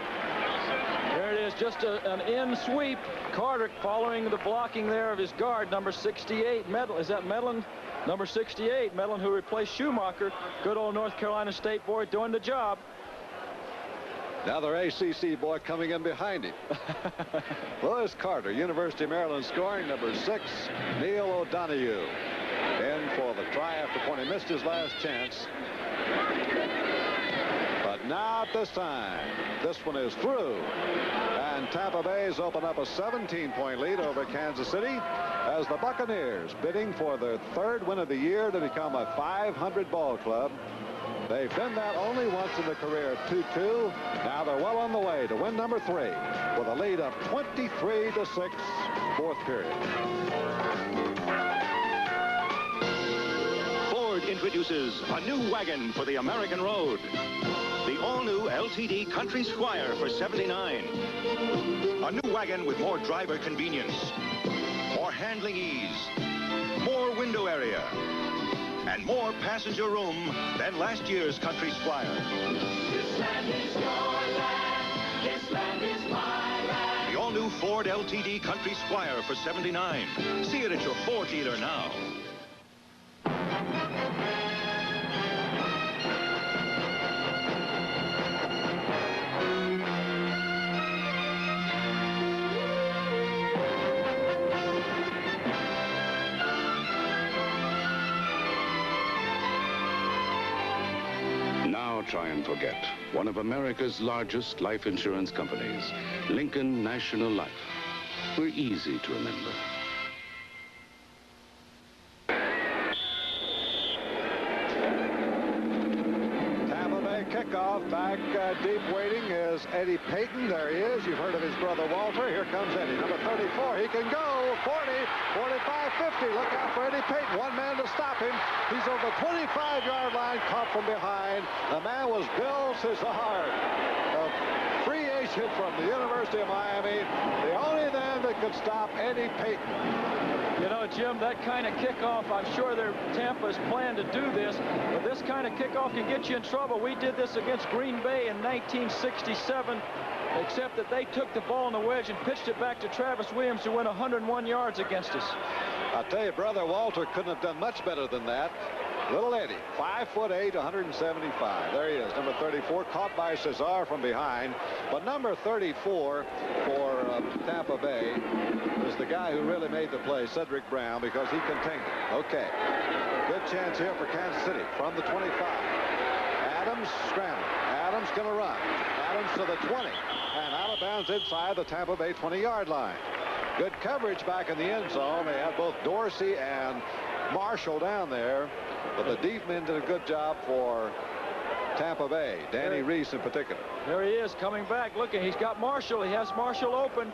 There it is, just an in sweep. Carter following the blocking there of his guard, number 68. Medlin. Is that Medlin? Number 68, Medlin, who replaced Schumacher. Good old North Carolina State boy doing the job. Now their ACC boy coming in behind him. Lewis Carter, University of Maryland, scoring, number 6, Neil O'Donoghue. In for the try after point. He missed his last chance. But not this time. This one is through. And Tampa Bay's opened up a 17-point lead over Kansas City as the Buccaneers, bidding for their 3rd win of the year to become a 500 ball club. They've done that only once in their career at 2-2. Now they're well on the way to win number 3 with a lead of 23-6, 4th period. Ford introduces a new wagon for the American road. The all-new LTD Country Squire for $79. A new wagon with more driver convenience, more handling ease, more window area, and more passenger room than last year's Country Squire. This land is your land. This land is my land. The all-new Ford LTD Country Squire for $79. See it at your Ford dealer now. Now try and forget one of America's largest life insurance companies, Lincoln National Life. We're easy to remember. Tampa Bay kickoff. Back deep waiting is Eddie Payton. There he is. You've heard of his brother Walter. Here comes Eddie. Number 34. He can go. 40, 45, 50. Look out for Eddie Payton. One man to stop him. He's over the 25-yard line, caught from behind. The man was Bill Cesar, a free agent from the University of Miami. The only man that could stop Eddie Payton. You know, Jim, that kind of kickoff, I'm sure Tampa's planned to do this, but this kind of kickoff can get you in trouble. We did this against Green Bay in 1967, except that they took the ball in the wedge and pitched it back to Travis Williams, who went 101 yards against us. I'll tell you, brother Walter couldn't have done much better than that. Little Eddie, 5'8", 175. There he is, number 34, caught by Cesar from behind. But number 34 for Tampa Bay is the guy who really made the play, Cedric Brown, because he contained it. Okay, good chance here for Kansas City from the 25. Adams scrambling. Adams going to run. Adams to the 20, and out of bounds inside the Tampa Bay 20-yard line. Good coverage back in the end zone. They had both Dorsey and Marshall down there, but the deep men did a good job for Tampa Bay. Danny Reese in particular. There he is coming back. Look, he's got Marshall. He has Marshall open,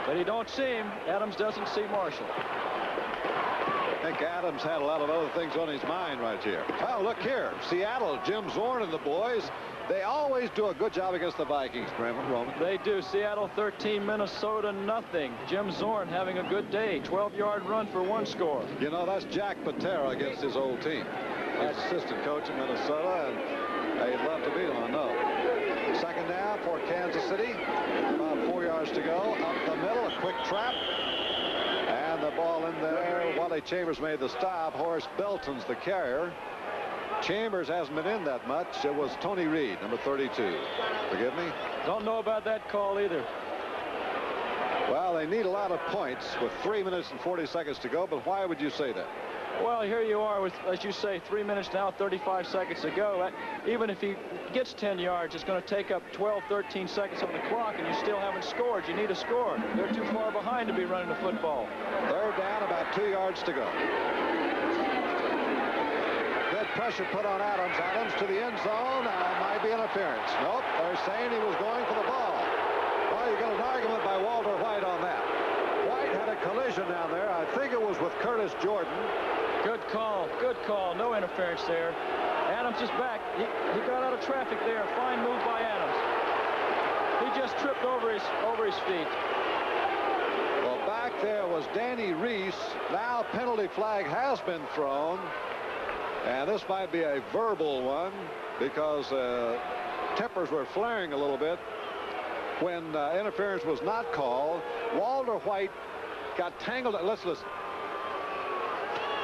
but he don't see him. Adams doesn't see Marshall. I think Adams had a lot of other things on his mind right here. Oh, look here. Seattle, Jim Zorn and the boys. They always do a good job against the Vikings, Roman. They do. Seattle 13, Minnesota nothing. Jim Zorn having a good day. 12-yard run for one score. You know, that's Jack Patera against his old team. That's assistant coach in Minnesota, and he'd love to beat him, I know. Second down for Kansas City. About 4 yards to go. Up the middle, a quick trap. And the ball in there. Wally Chambers made the stop. Horace Belton's the carrier. Chambers hasn't been in that much. It was Tony Reed, number 32. Forgive me? Don't know about that call either. Well, they need a lot of points with 3 minutes and 40 seconds to go, but why would you say that? Well, here you are with, as you say, 3 minutes now, 35 seconds to go. Even if he gets 10 yards, it's going to take up 12, 13 seconds on the clock, and you still haven't scored. You need a score. They're too far behind to be running the football. Third down, about 2 yards to go. Good pressure put on Adams. Adams to the end zone. Might be interference. Nope, they're saying he was going for the ball. Well, you got an argument by Walter White on that. White had a collision down there. I think it was with Curtis Jordan. Good call. Good call. No interference there. Adams is back. He got out of traffic there. Fine move by Adams. He just tripped over his feet. Well, back there was Danny Reese. Now a penalty flag has been thrown. And this might be a verbal one because tempers were flaring a little bit when interference was not called. Walter White got tangled. Let's listen.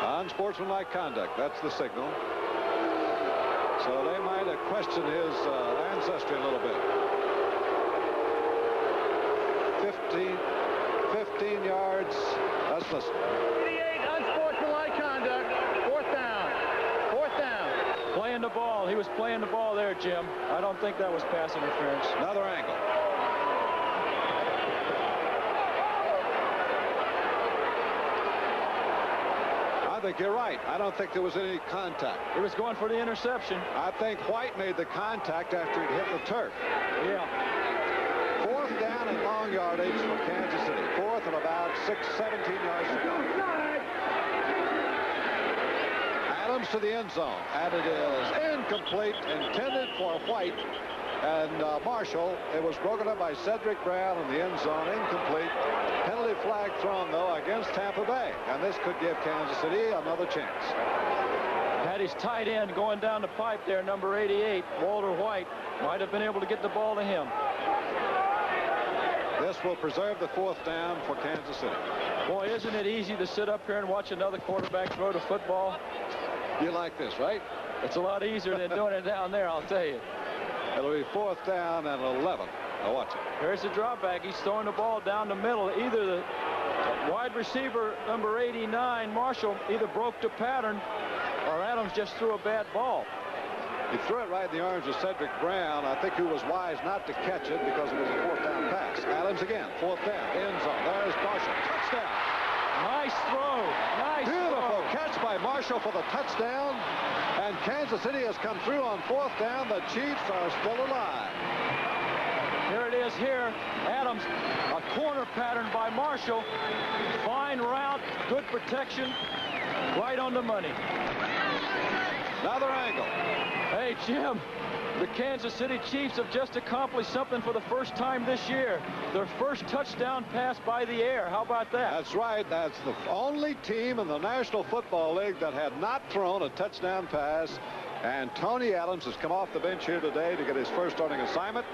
Unsportsmanlike conduct. That's the signal. So they might have questioned his ancestry a little bit. 15 yards. Let's listen. 88, unsportsmanlike conduct. Fourth down. Fourth down. Playing the ball. He was playing the ball there, Jim. I don't think that was pass interference. Another angle. I think you're right. I don't think there was any contact. He was going for the interception. I think White made the contact after he hit the turf. Yeah. Fourth down and long yardage for Kansas City. Fourth and about 17 yards to go. Adams to the end zone. And it is incomplete, intended for White. And Marshall, it was broken up by Cedric Brown in the end zone, incomplete. Penalty flag thrown, though, against Tampa Bay. And this could give Kansas City another chance. Had his tight end going down the pipe there, number 88, Walter White. Might have been able to get the ball to him. This will preserve the 4th down for Kansas City. Boy, isn't it easy to sit up here and watch another quarterback throw the football? You like this, right? It's a lot easier than doing it down there, I'll tell you. It'll be 4th down and 11. Now watch it. Here's the dropback. He's throwing the ball down the middle. Either the wide receiver, number 89, Marshall, either broke the pattern or Adams just threw a bad ball. He threw it right in the arms of Cedric Brown, I think, who was wise not to catch it because it was a 4th down pass. Adams again, 4th down, end zone. There's Marshall, touchdown. Nice throw. Nice Beautiful throw. catch by Marshall for the touchdown. And Kansas City has come through on 4th down. The Chiefs are still alive. Here it is here. Adams, a corner pattern by Marshall. Fine route, good protection, right on the money. Another angle. Hey, Jim, the Kansas City Chiefs have just accomplished something for the first time this year. Their first touchdown pass by the air. How about that? That's right. That's the only team in the National Football League that had not thrown a touchdown pass. And Tony Adams has come off the bench here today to get his first starting assignment.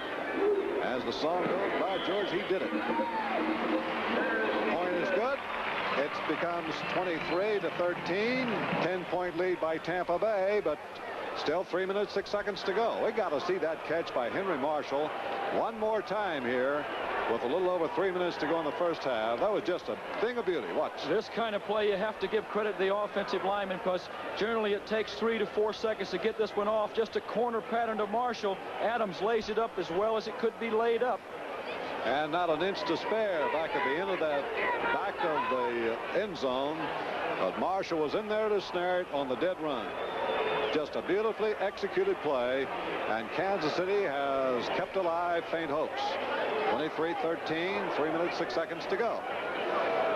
As the song goes, by George, he did it. Point is good. It becomes 23-13. 10-point lead by Tampa Bay, but still 3 minutes, 6 seconds to go. We got to see that catch by Henry Marshall one more time here with a little over 3 minutes to go in the first half. That was just a thing of beauty. Watch. This kind of play, you have to give credit to the offensive lineman because generally it takes 3 to 4 seconds to get this one off. Just a corner pattern to Marshall. Adams lays it up as well as it could be laid up. And not an inch to spare back at the end of that, back of the end zone. But Marshall was in there to snare it on the dead run. Just a beautifully executed play, and Kansas City has kept alive faint hopes. 23-13, 3 minutes, 6 seconds to go.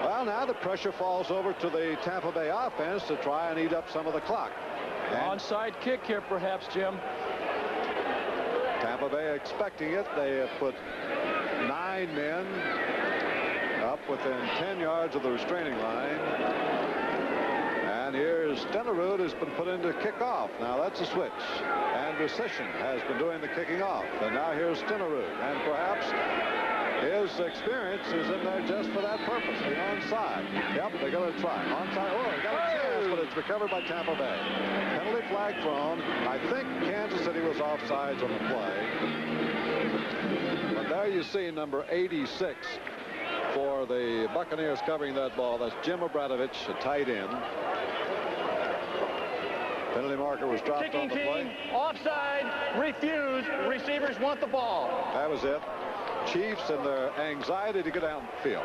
Well, now the pressure falls over to the Tampa Bay offense to try and eat up some of the clock. Onside kick here, perhaps, Jim. Tampa Bay expecting it. They have put 9 men up within 10 yards of the restraining line. And here's Stenerud has been put in to kick off. Now that's a switch. And Recession has been doing the kicking off. And now here's Stenerud. And perhaps his experience is in there just for that purpose, the onside. Yep, they're going to try. Onside. Oh, they got a chance, but it's recovered by Tampa Bay. Penalty flag thrown. I think Kansas City was offsides on the play. But there you see number 86 for the Buccaneers covering that ball. That's Jim Obradovich, a tight end. Penalty marker was dropped Kicking on the team, play. offside, refused. Receivers want the ball. That was it. Chiefs and their anxiety to get down the field.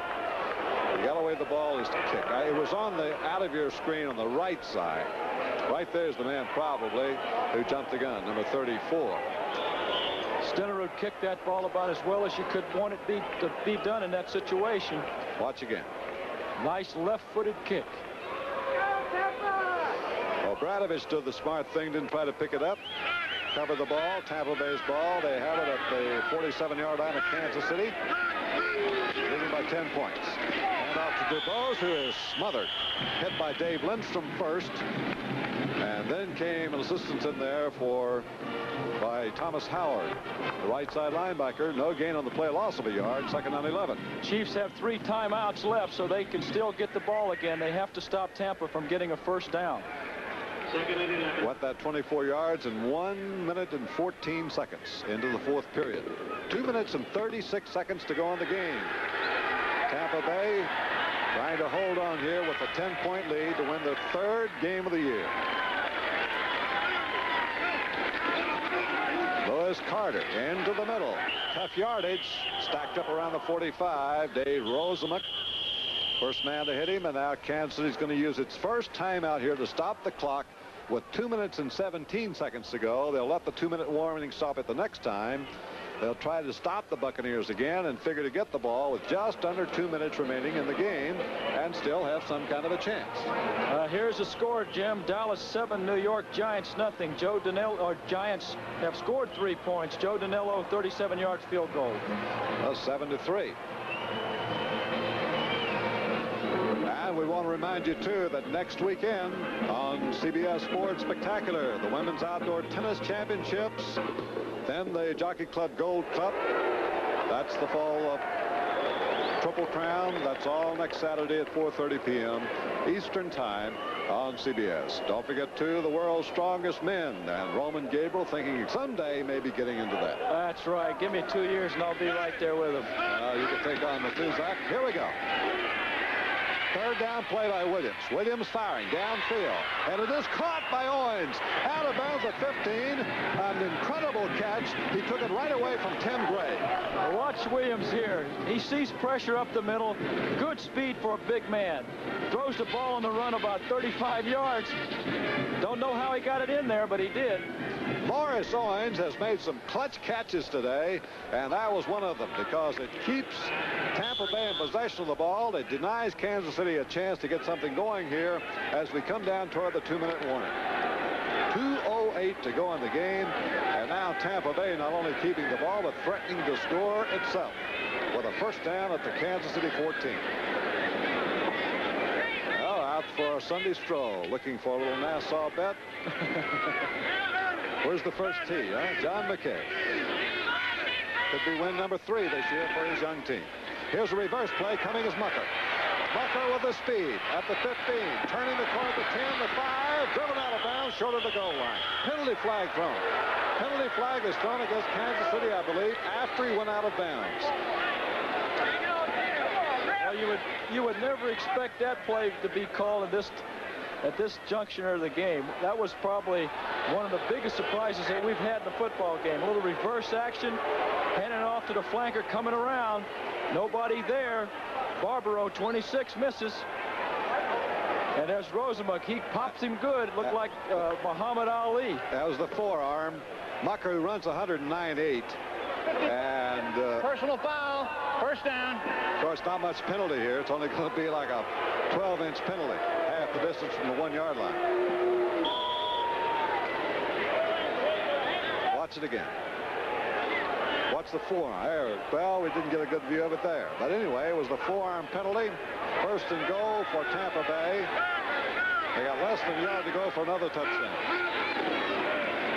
The yellow way the ball is to kick. It was on the out of your screen on the right side. Right there's the man probably who jumped the gun, number 34. Stenerud kicked that ball about as well as you could want it to be done in that situation. Watch again. Nice left-footed kick. Obradovich did the smart thing, didn't try to pick it up. Cover the ball, Tampa Bay's ball. They have it at the 47-yard line of Kansas City. Leading by 10 points. And off to DuBose, who is smothered. Hit by Dave Lindstrom first. And then came an assistance in there by Thomas Howard, the right side linebacker. No gain on the play, loss of a yard, 2nd and 11. Chiefs have 3 timeouts left, so they can still get the ball again. They have to stop Tampa from getting a first down. Went that 24 yards in 1 minute and 14 seconds into the 4th period. 2 minutes and 36 seconds to go in the game. Tampa Bay trying to hold on here with a 10-point lead to win their 3rd game of the year. Lewis Carter into the middle. Tough yardage. Stacked up around the 45. Dave Rosemuck, first man to hit him, and now Kansas City's going to use its first timeout here to stop the clock with 2 minutes and 17 seconds to go. They'll let the 2-minute warning stop it the next time. They'll try to stop the Buccaneers again and figure to get the ball with just under 2 minutes remaining in the game and still have some kind of a chance. Here's the score, Jim. Dallas 7, New York Giants nothing. Giants have scored 3 points. Joe Danilo, 37-yard field goal. 7-3. And we want to remind you, too, that next weekend on CBS Sports Spectacular, the Women's Outdoor Tennis Championships, then the Jockey Club Gold Cup. That's the fall Triple Crown. That's all next Saturday at 4:30 p.m. Eastern Time on CBS. Don't forget, too, the world's strongest men, and Roman Gabriel thinking someday maybe getting into that. That's right. Give me 2 years and I'll be right there with him. You can take on Matuzak. Here we go. Third down play by Williams. Williams firing downfield. And it is caught by Owens. Out of bounds at 15. An incredible catch. He took it right away from Tim Gray. Watch Williams here. He sees pressure up the middle. Good speed for a big man. Throws the ball on the run about 35 yards. Don't know how he got it in there, but he did. Morris Owens has made some clutch catches today, and that was one of them because it keeps Tampa Bay in possession of the ball. It denies Kansas City a chance to get something going here as we come down toward the 2-minute warning. 2:08 to go in the game, and now Tampa Bay not only keeping the ball but threatening to score itself with a first down at the Kansas City 14. Well, out for a Sunday stroll, looking for a little Nassau bet. Where's the first tee, huh? John McKay. Could be win number 3 this year for his young team. Here's a reverse play. Coming is Mucker. Mucker with the speed at the 15. Turning the corner at the 10, the 5. Driven out of bounds short of the goal line. Penalty flag thrown. Penalty flag is thrown against Kansas City, I believe, after he went out of bounds. Well, you would never expect that play to be called at this juncture of the game. That was probably one of the biggest surprises that we've had in the football game. A little reverse action, handing it off to the flanker coming around. Nobody there. Barbaro, 26, misses. And there's Rosenbuck. He pops him good. It looked like Muhammad Ali. That was the forearm. Mucker, who runs 109.8. And personal foul. First down. Of course, not much penalty here. It's only going to be like a 12-inch penalty. Half the distance from the 1-yard line. Watch it again. Watch the forearm. There. Well, we didn't get a good view of it there. But anyway, it was the forearm penalty. First and goal for Tampa Bay. They got less than a yard to go for another touchdown.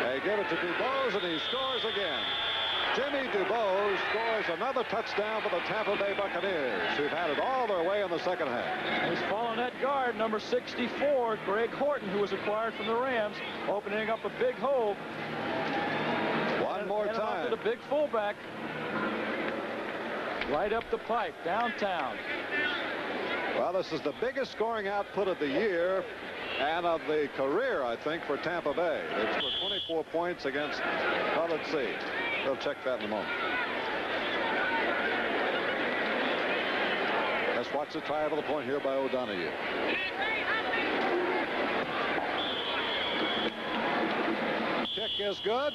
They give it to DuBose, and he scores again. Jimmy DuBose scores another touchdown for the Tampa Bay Buccaneers, who've had it all their way in the second half. He's following that guard, number 64, Greg Horton, who was acquired from the Rams, opening up a big hole. One more time. To the big fullback. Right up the pipe, downtown. Well, this is the biggest scoring output of the year and of the career, I think, for Tampa Bay. They scored 24 points against, well, let's see. We'll check that in a moment. Let's watch the try of the point here by O'Donoghue. Kick is good.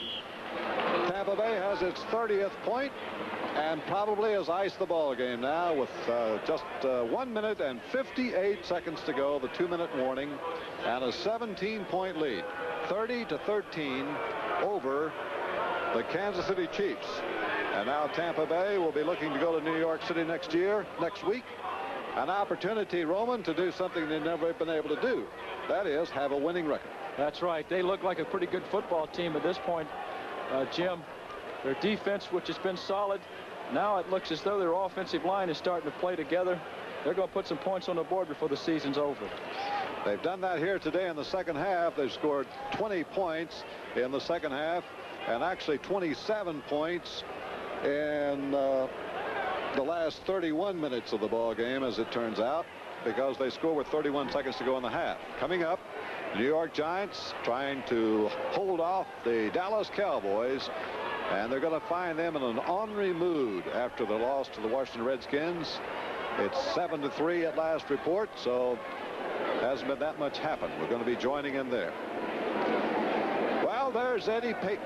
Tampa Bay has its 30th point and probably has iced the ball game now with just 1 minute and 58 seconds to go, the 2-minute warning, and a 17-point lead, 30-13 over the Kansas City Chiefs. And now Tampa Bay will be looking to go to New York City next week. An opportunity, Roman, to do something they've never been able to do. That is, have a winning record. That's right. They look like a pretty good football team at this point, Jim. Their defense, which has been solid, now it looks as though their offensive line is starting to play together. They're going to put some points on the board before the season's over. They've done that here today in the second half. They've scored 20 points in the second half, and actually 27 points in the last 31 minutes of the ball game, as it turns out, because they score with 31 seconds to go in the half. Coming up, New York Giants trying to hold off the Dallas Cowboys, and they're going to find them in an ornery mood after the loss to the Washington Redskins. It's 7-3 at last report, so hasn't been that much happen. We're going to be joining in there. Well, there's Eddie Payton.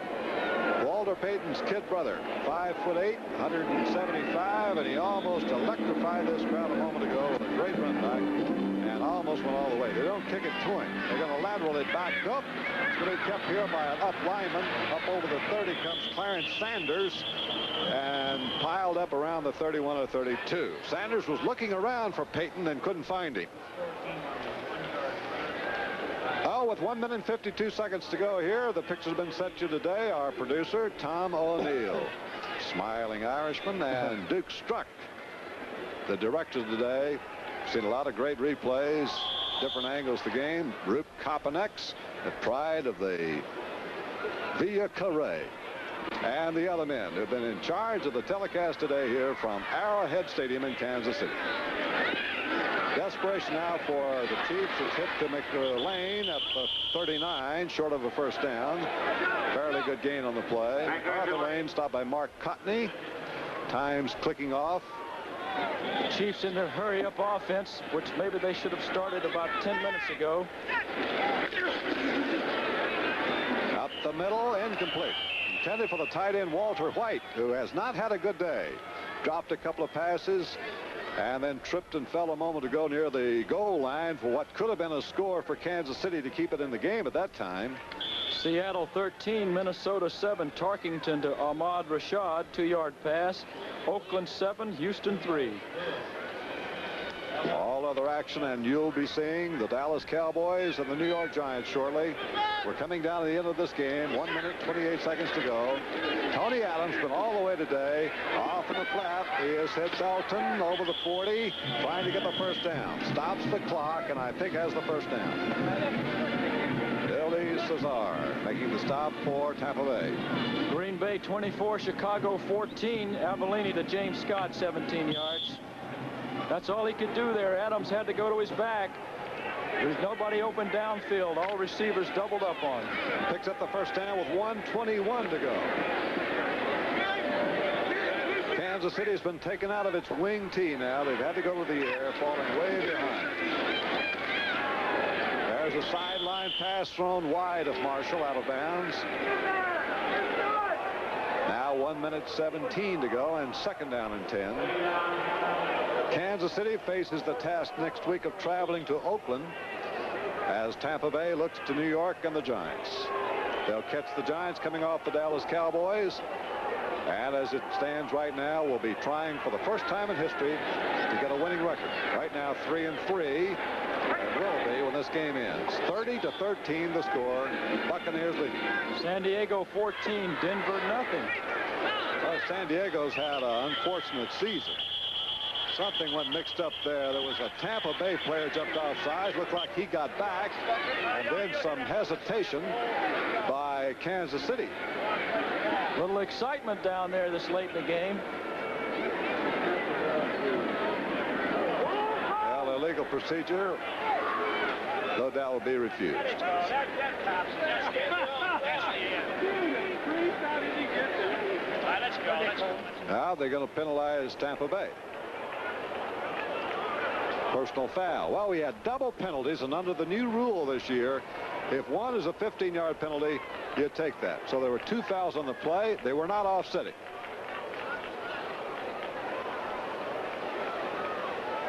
Walter Payton's kid brother, 5'8", 175, and he almost electrified this crowd a moment ago with a great run back and almost went all the way. They don't kick it to him. They're going to lateral it back up. It's going to be kept here by an up lineman. Up over the 30 comes Clarence Sanders and piled up around the 31 or 32. Sanders was looking around for Payton and couldn't find him. Oh, with 1 minute and 52 seconds to go here, the picture's been set to you today. Our producer, Tom O'Neill, smiling Irishman, and Duke Struck, the director today. Seen a lot of great replays, different angles of the game. Rube Kopanex, the pride of the Villa Carre, and the other men who've been in charge of the telecast today here from Arrowhead Stadium in Kansas City. Desperation now for the Chiefs. It's hit to McLean at the 39, short of a first down. Fairly good gain on the play. Arthur Lane stopped by Mark Cotney. Time's clicking off. Chiefs in their hurry-up offense, which maybe they should have started about 10 minutes ago. Up the middle, incomplete. Intended for the tight end Walter White, who has not had a good day. Dropped a couple of passes and then tripped and fell a moment ago near the goal line for what could have been a score for Kansas City to keep it in the game at that time. Seattle 13, Minnesota 7. Tarkington to Ahmad Rashad, 2-yard pass. Oakland 7, Houston 3. All other action, and you'll be seeing the Dallas Cowboys and the New York Giants shortly. We're coming down to the end of this game. 1 minute, 28 seconds to go. Tony Adams been all the way today. Off in the flat. He has hit Elton over the 40, trying to get the first down. Stops the clock, and I think has the first down. Billy Cesar making the stop for Tampa Bay. Green Bay 24, Chicago 14. Avellini to James Scott, 17 yards. That's all he could do there. Adams had to go to his back. There's nobody open downfield. All receivers doubled up on. Picks up the first down with 1:21 to go. Kansas City's been taken out of its wing tee now. They've had to go to the air, falling way behind. There's a sideline pass thrown wide of Marshall, out of bounds. Now 1 minute 17 to go, and second down and 10. Kansas City faces the task next week of traveling to Oakland as Tampa Bay looks to New York and the Giants. They'll catch the Giants coming off the Dallas Cowboys, and as it stands right now, will be trying for the first time in history to get a winning record. Right now 3-3, and will be when this game ends. 30-13 the score. Buccaneers leading. San Diego 14, Denver nothing. Well, San Diego's had an unfortunate season. Something went mixed up there. There was a Tampa Bay player jumped offside. Looked like he got back. And then some hesitation by Kansas City. Little excitement down there this late in the game. Well, illegal procedure, no doubt, will be refused. Now they're going to penalize Tampa Bay. Personal foul. Well, we had double penalties, and under the new rule this year, if one is a 15-yard penalty, you take that. So there were 2 fouls on the play. They were not offsetting.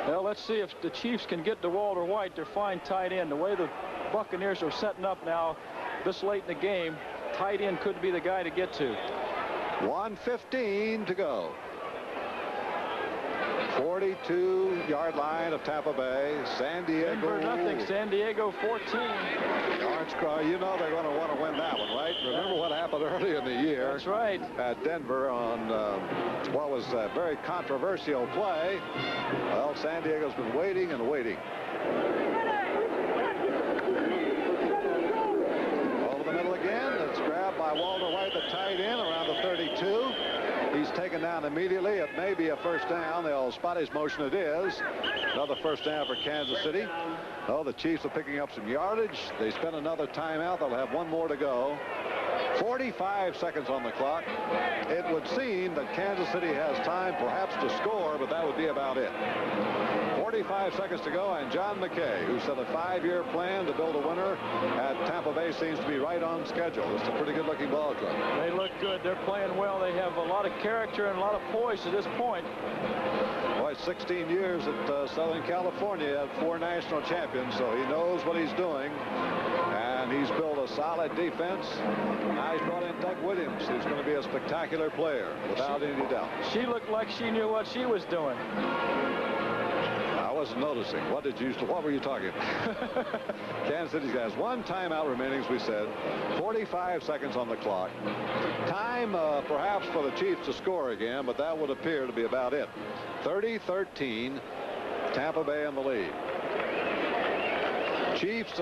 Well, let's see if the Chiefs can get to Walter White, their fine tight end. The way the Buccaneers are setting up now this late in the game, tight end could be the guy to get to. 1:15 to go. 42-yard line of Tampa Bay. San Diego. Denver nothing. San Diego 14. Orange Crow, you know they're going to want to win that one, right? Remember what happened early in the year. That's right. At Denver on what was a very controversial play. Well, San Diego's been waiting and waiting. Over the middle again. It's grabbed by Walter White, the tight end, around the 32. He's taken down immediately. It may be a first down. They'll spot his motion. It is. Another first down for Kansas City. Oh, the Chiefs are picking up some yardage. They spent another timeout. They'll have one more to go. 45 seconds on the clock. It would seen that Kansas City has time perhaps to score, but that would be about it. 45 seconds to go, and John McKay, who set a 5-year plan to build a winner at Tampa Bay, seems to be right on schedule. It's a pretty good-looking ball club. They look good. They're playing well. They have a lot of character and a lot of poise to this point. Boy, 16 years at Southern California, had 4 national champions, so he knows what he's doing. And he's built a solid defense. Now he's brought in Doug Williams, who's going to be a spectacular player, without any doubt. She looked like she knew what she was doing. I wasn't noticing. What were you talking about? Kansas City has 1 timeout remaining, as we said. 45 seconds on the clock. Time perhaps for the Chiefs to score again, but that would appear to be about it. 30-13, Tampa Bay in the lead. Chiefs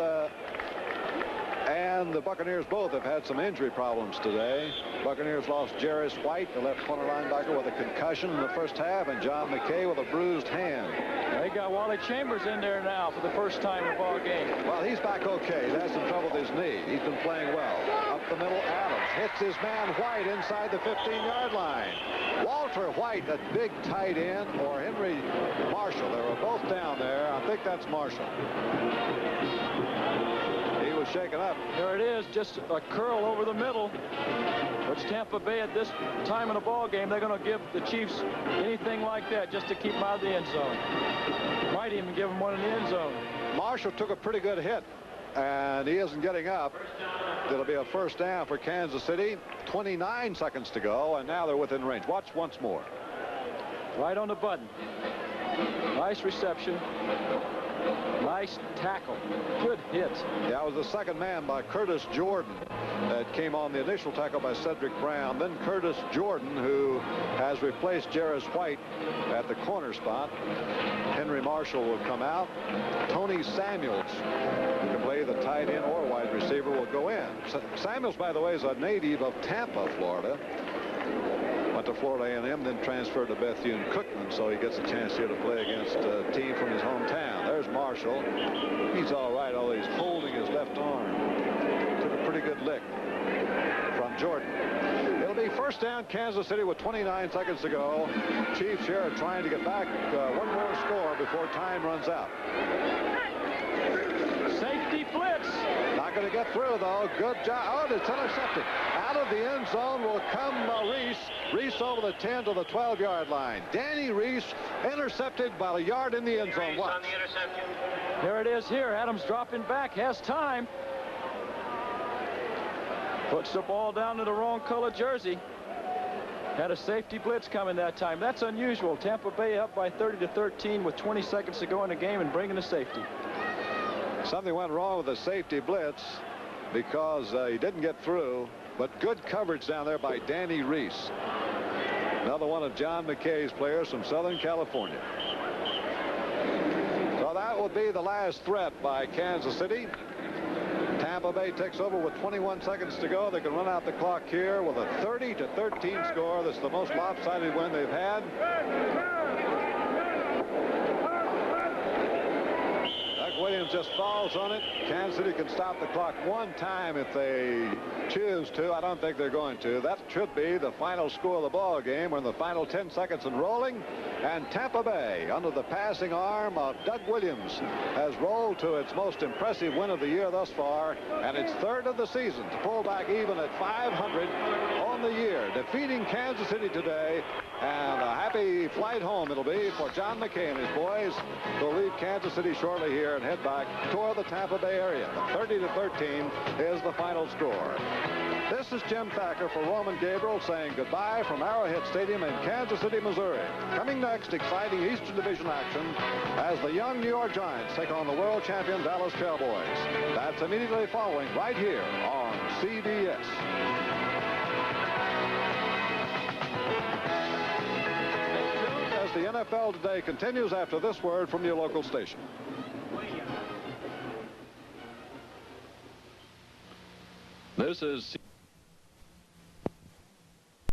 and the Buccaneers both have had some injury problems today. Buccaneers lost Jarris White, the left corner linebacker, with a concussion in the first half, and John McKay with a bruised hand. They got Wally Chambers in there now for the first time in the ball game. Well, he's back okay. He has some trouble with his knee. He's been playing well. Up the middle, Adams hits his man White inside the 15-yard line. Walter White, that big tight end, or Henry Marshall. They were both down there. I think that's Marshall. He was shaken up. There it is, just a curl over the middle, which Tampa Bay at this time in the ball game, they're going to give the Chiefs anything like that just to keep them out of the end zone. Might even give them one in the end zone. Marshall took a pretty good hit, and he isn't getting up. It'll be a first down for Kansas City. 29 seconds to go, and now they're within range. Watch once more. Right on the button. Nice reception. Nice tackle. Good hit. Yeah, it was the second man by Curtis Jordan that came on the initial tackle by Cedric Brown. Then Curtis Jordan, who has replaced Jarris White at the corner spot. Henry Marshall will come out. Tony Samuels, who can play the tight end or wide receiver, will go in. Samuels, by the way, is a native of Tampa, Florida. Went to Florida A&M, then transferred to Bethune-Cookman, so he gets a chance here to play against a team from his hometown. There's Marshall. He's all right, although he's holding his left arm. Took a pretty good lick from Jordan. It'll be first down, Kansas City, with 29 seconds to go. Chiefs here are trying to get back one more score before time runs out. Safety blitz. Not going to get through, though. Good job. Oh, it's intercepted. Out of the end zone will come Reese. Reese over the 10 to the 12-yard line. Danny Reese intercepted by a yard in the end zone. Watch. There it is here. Adams dropping back. Has time. Puts the ball down to the wrong color jersey. Had a safety blitz coming that time. That's unusual. Tampa Bay up by 30-13 with 20 seconds to go in the game and bringing a safety. Something went wrong with the safety blitz because he didn't get through, but good coverage down there by Danny Reese. Another one of John McKay's players from Southern California. So that will be the last threat by Kansas City. Tampa Bay takes over with 21 seconds to go. They can run out the clock here with a 30-13 score. That's the most lopsided win they've had. Williams just falls on it. Kansas City can stop the clock one time if they choose to. I don't think they're going to. That should be the final score of the ball game. We're in the final 10 seconds and rolling. And Tampa Bay, under the passing arm of Doug Williams, has rolled to its most impressive win of the year thus far, and its third of the season to pull back even at 500 on the year, defeating Kansas City today. And a happy flight home it'll be for John McKay and his boys. They'll leave Kansas City shortly here and head back toward the Tampa Bay area. 30-13 is the final score. This is Jim Thacker for Roman Gabriel saying goodbye from Arrowhead Stadium in Kansas City, Missouri. Coming next, exciting Eastern Division action as the young New York Giants take on the world champion Dallas Cowboys. That's immediately following right here on CBS. As the NFL Today continues after this word from your local station. This is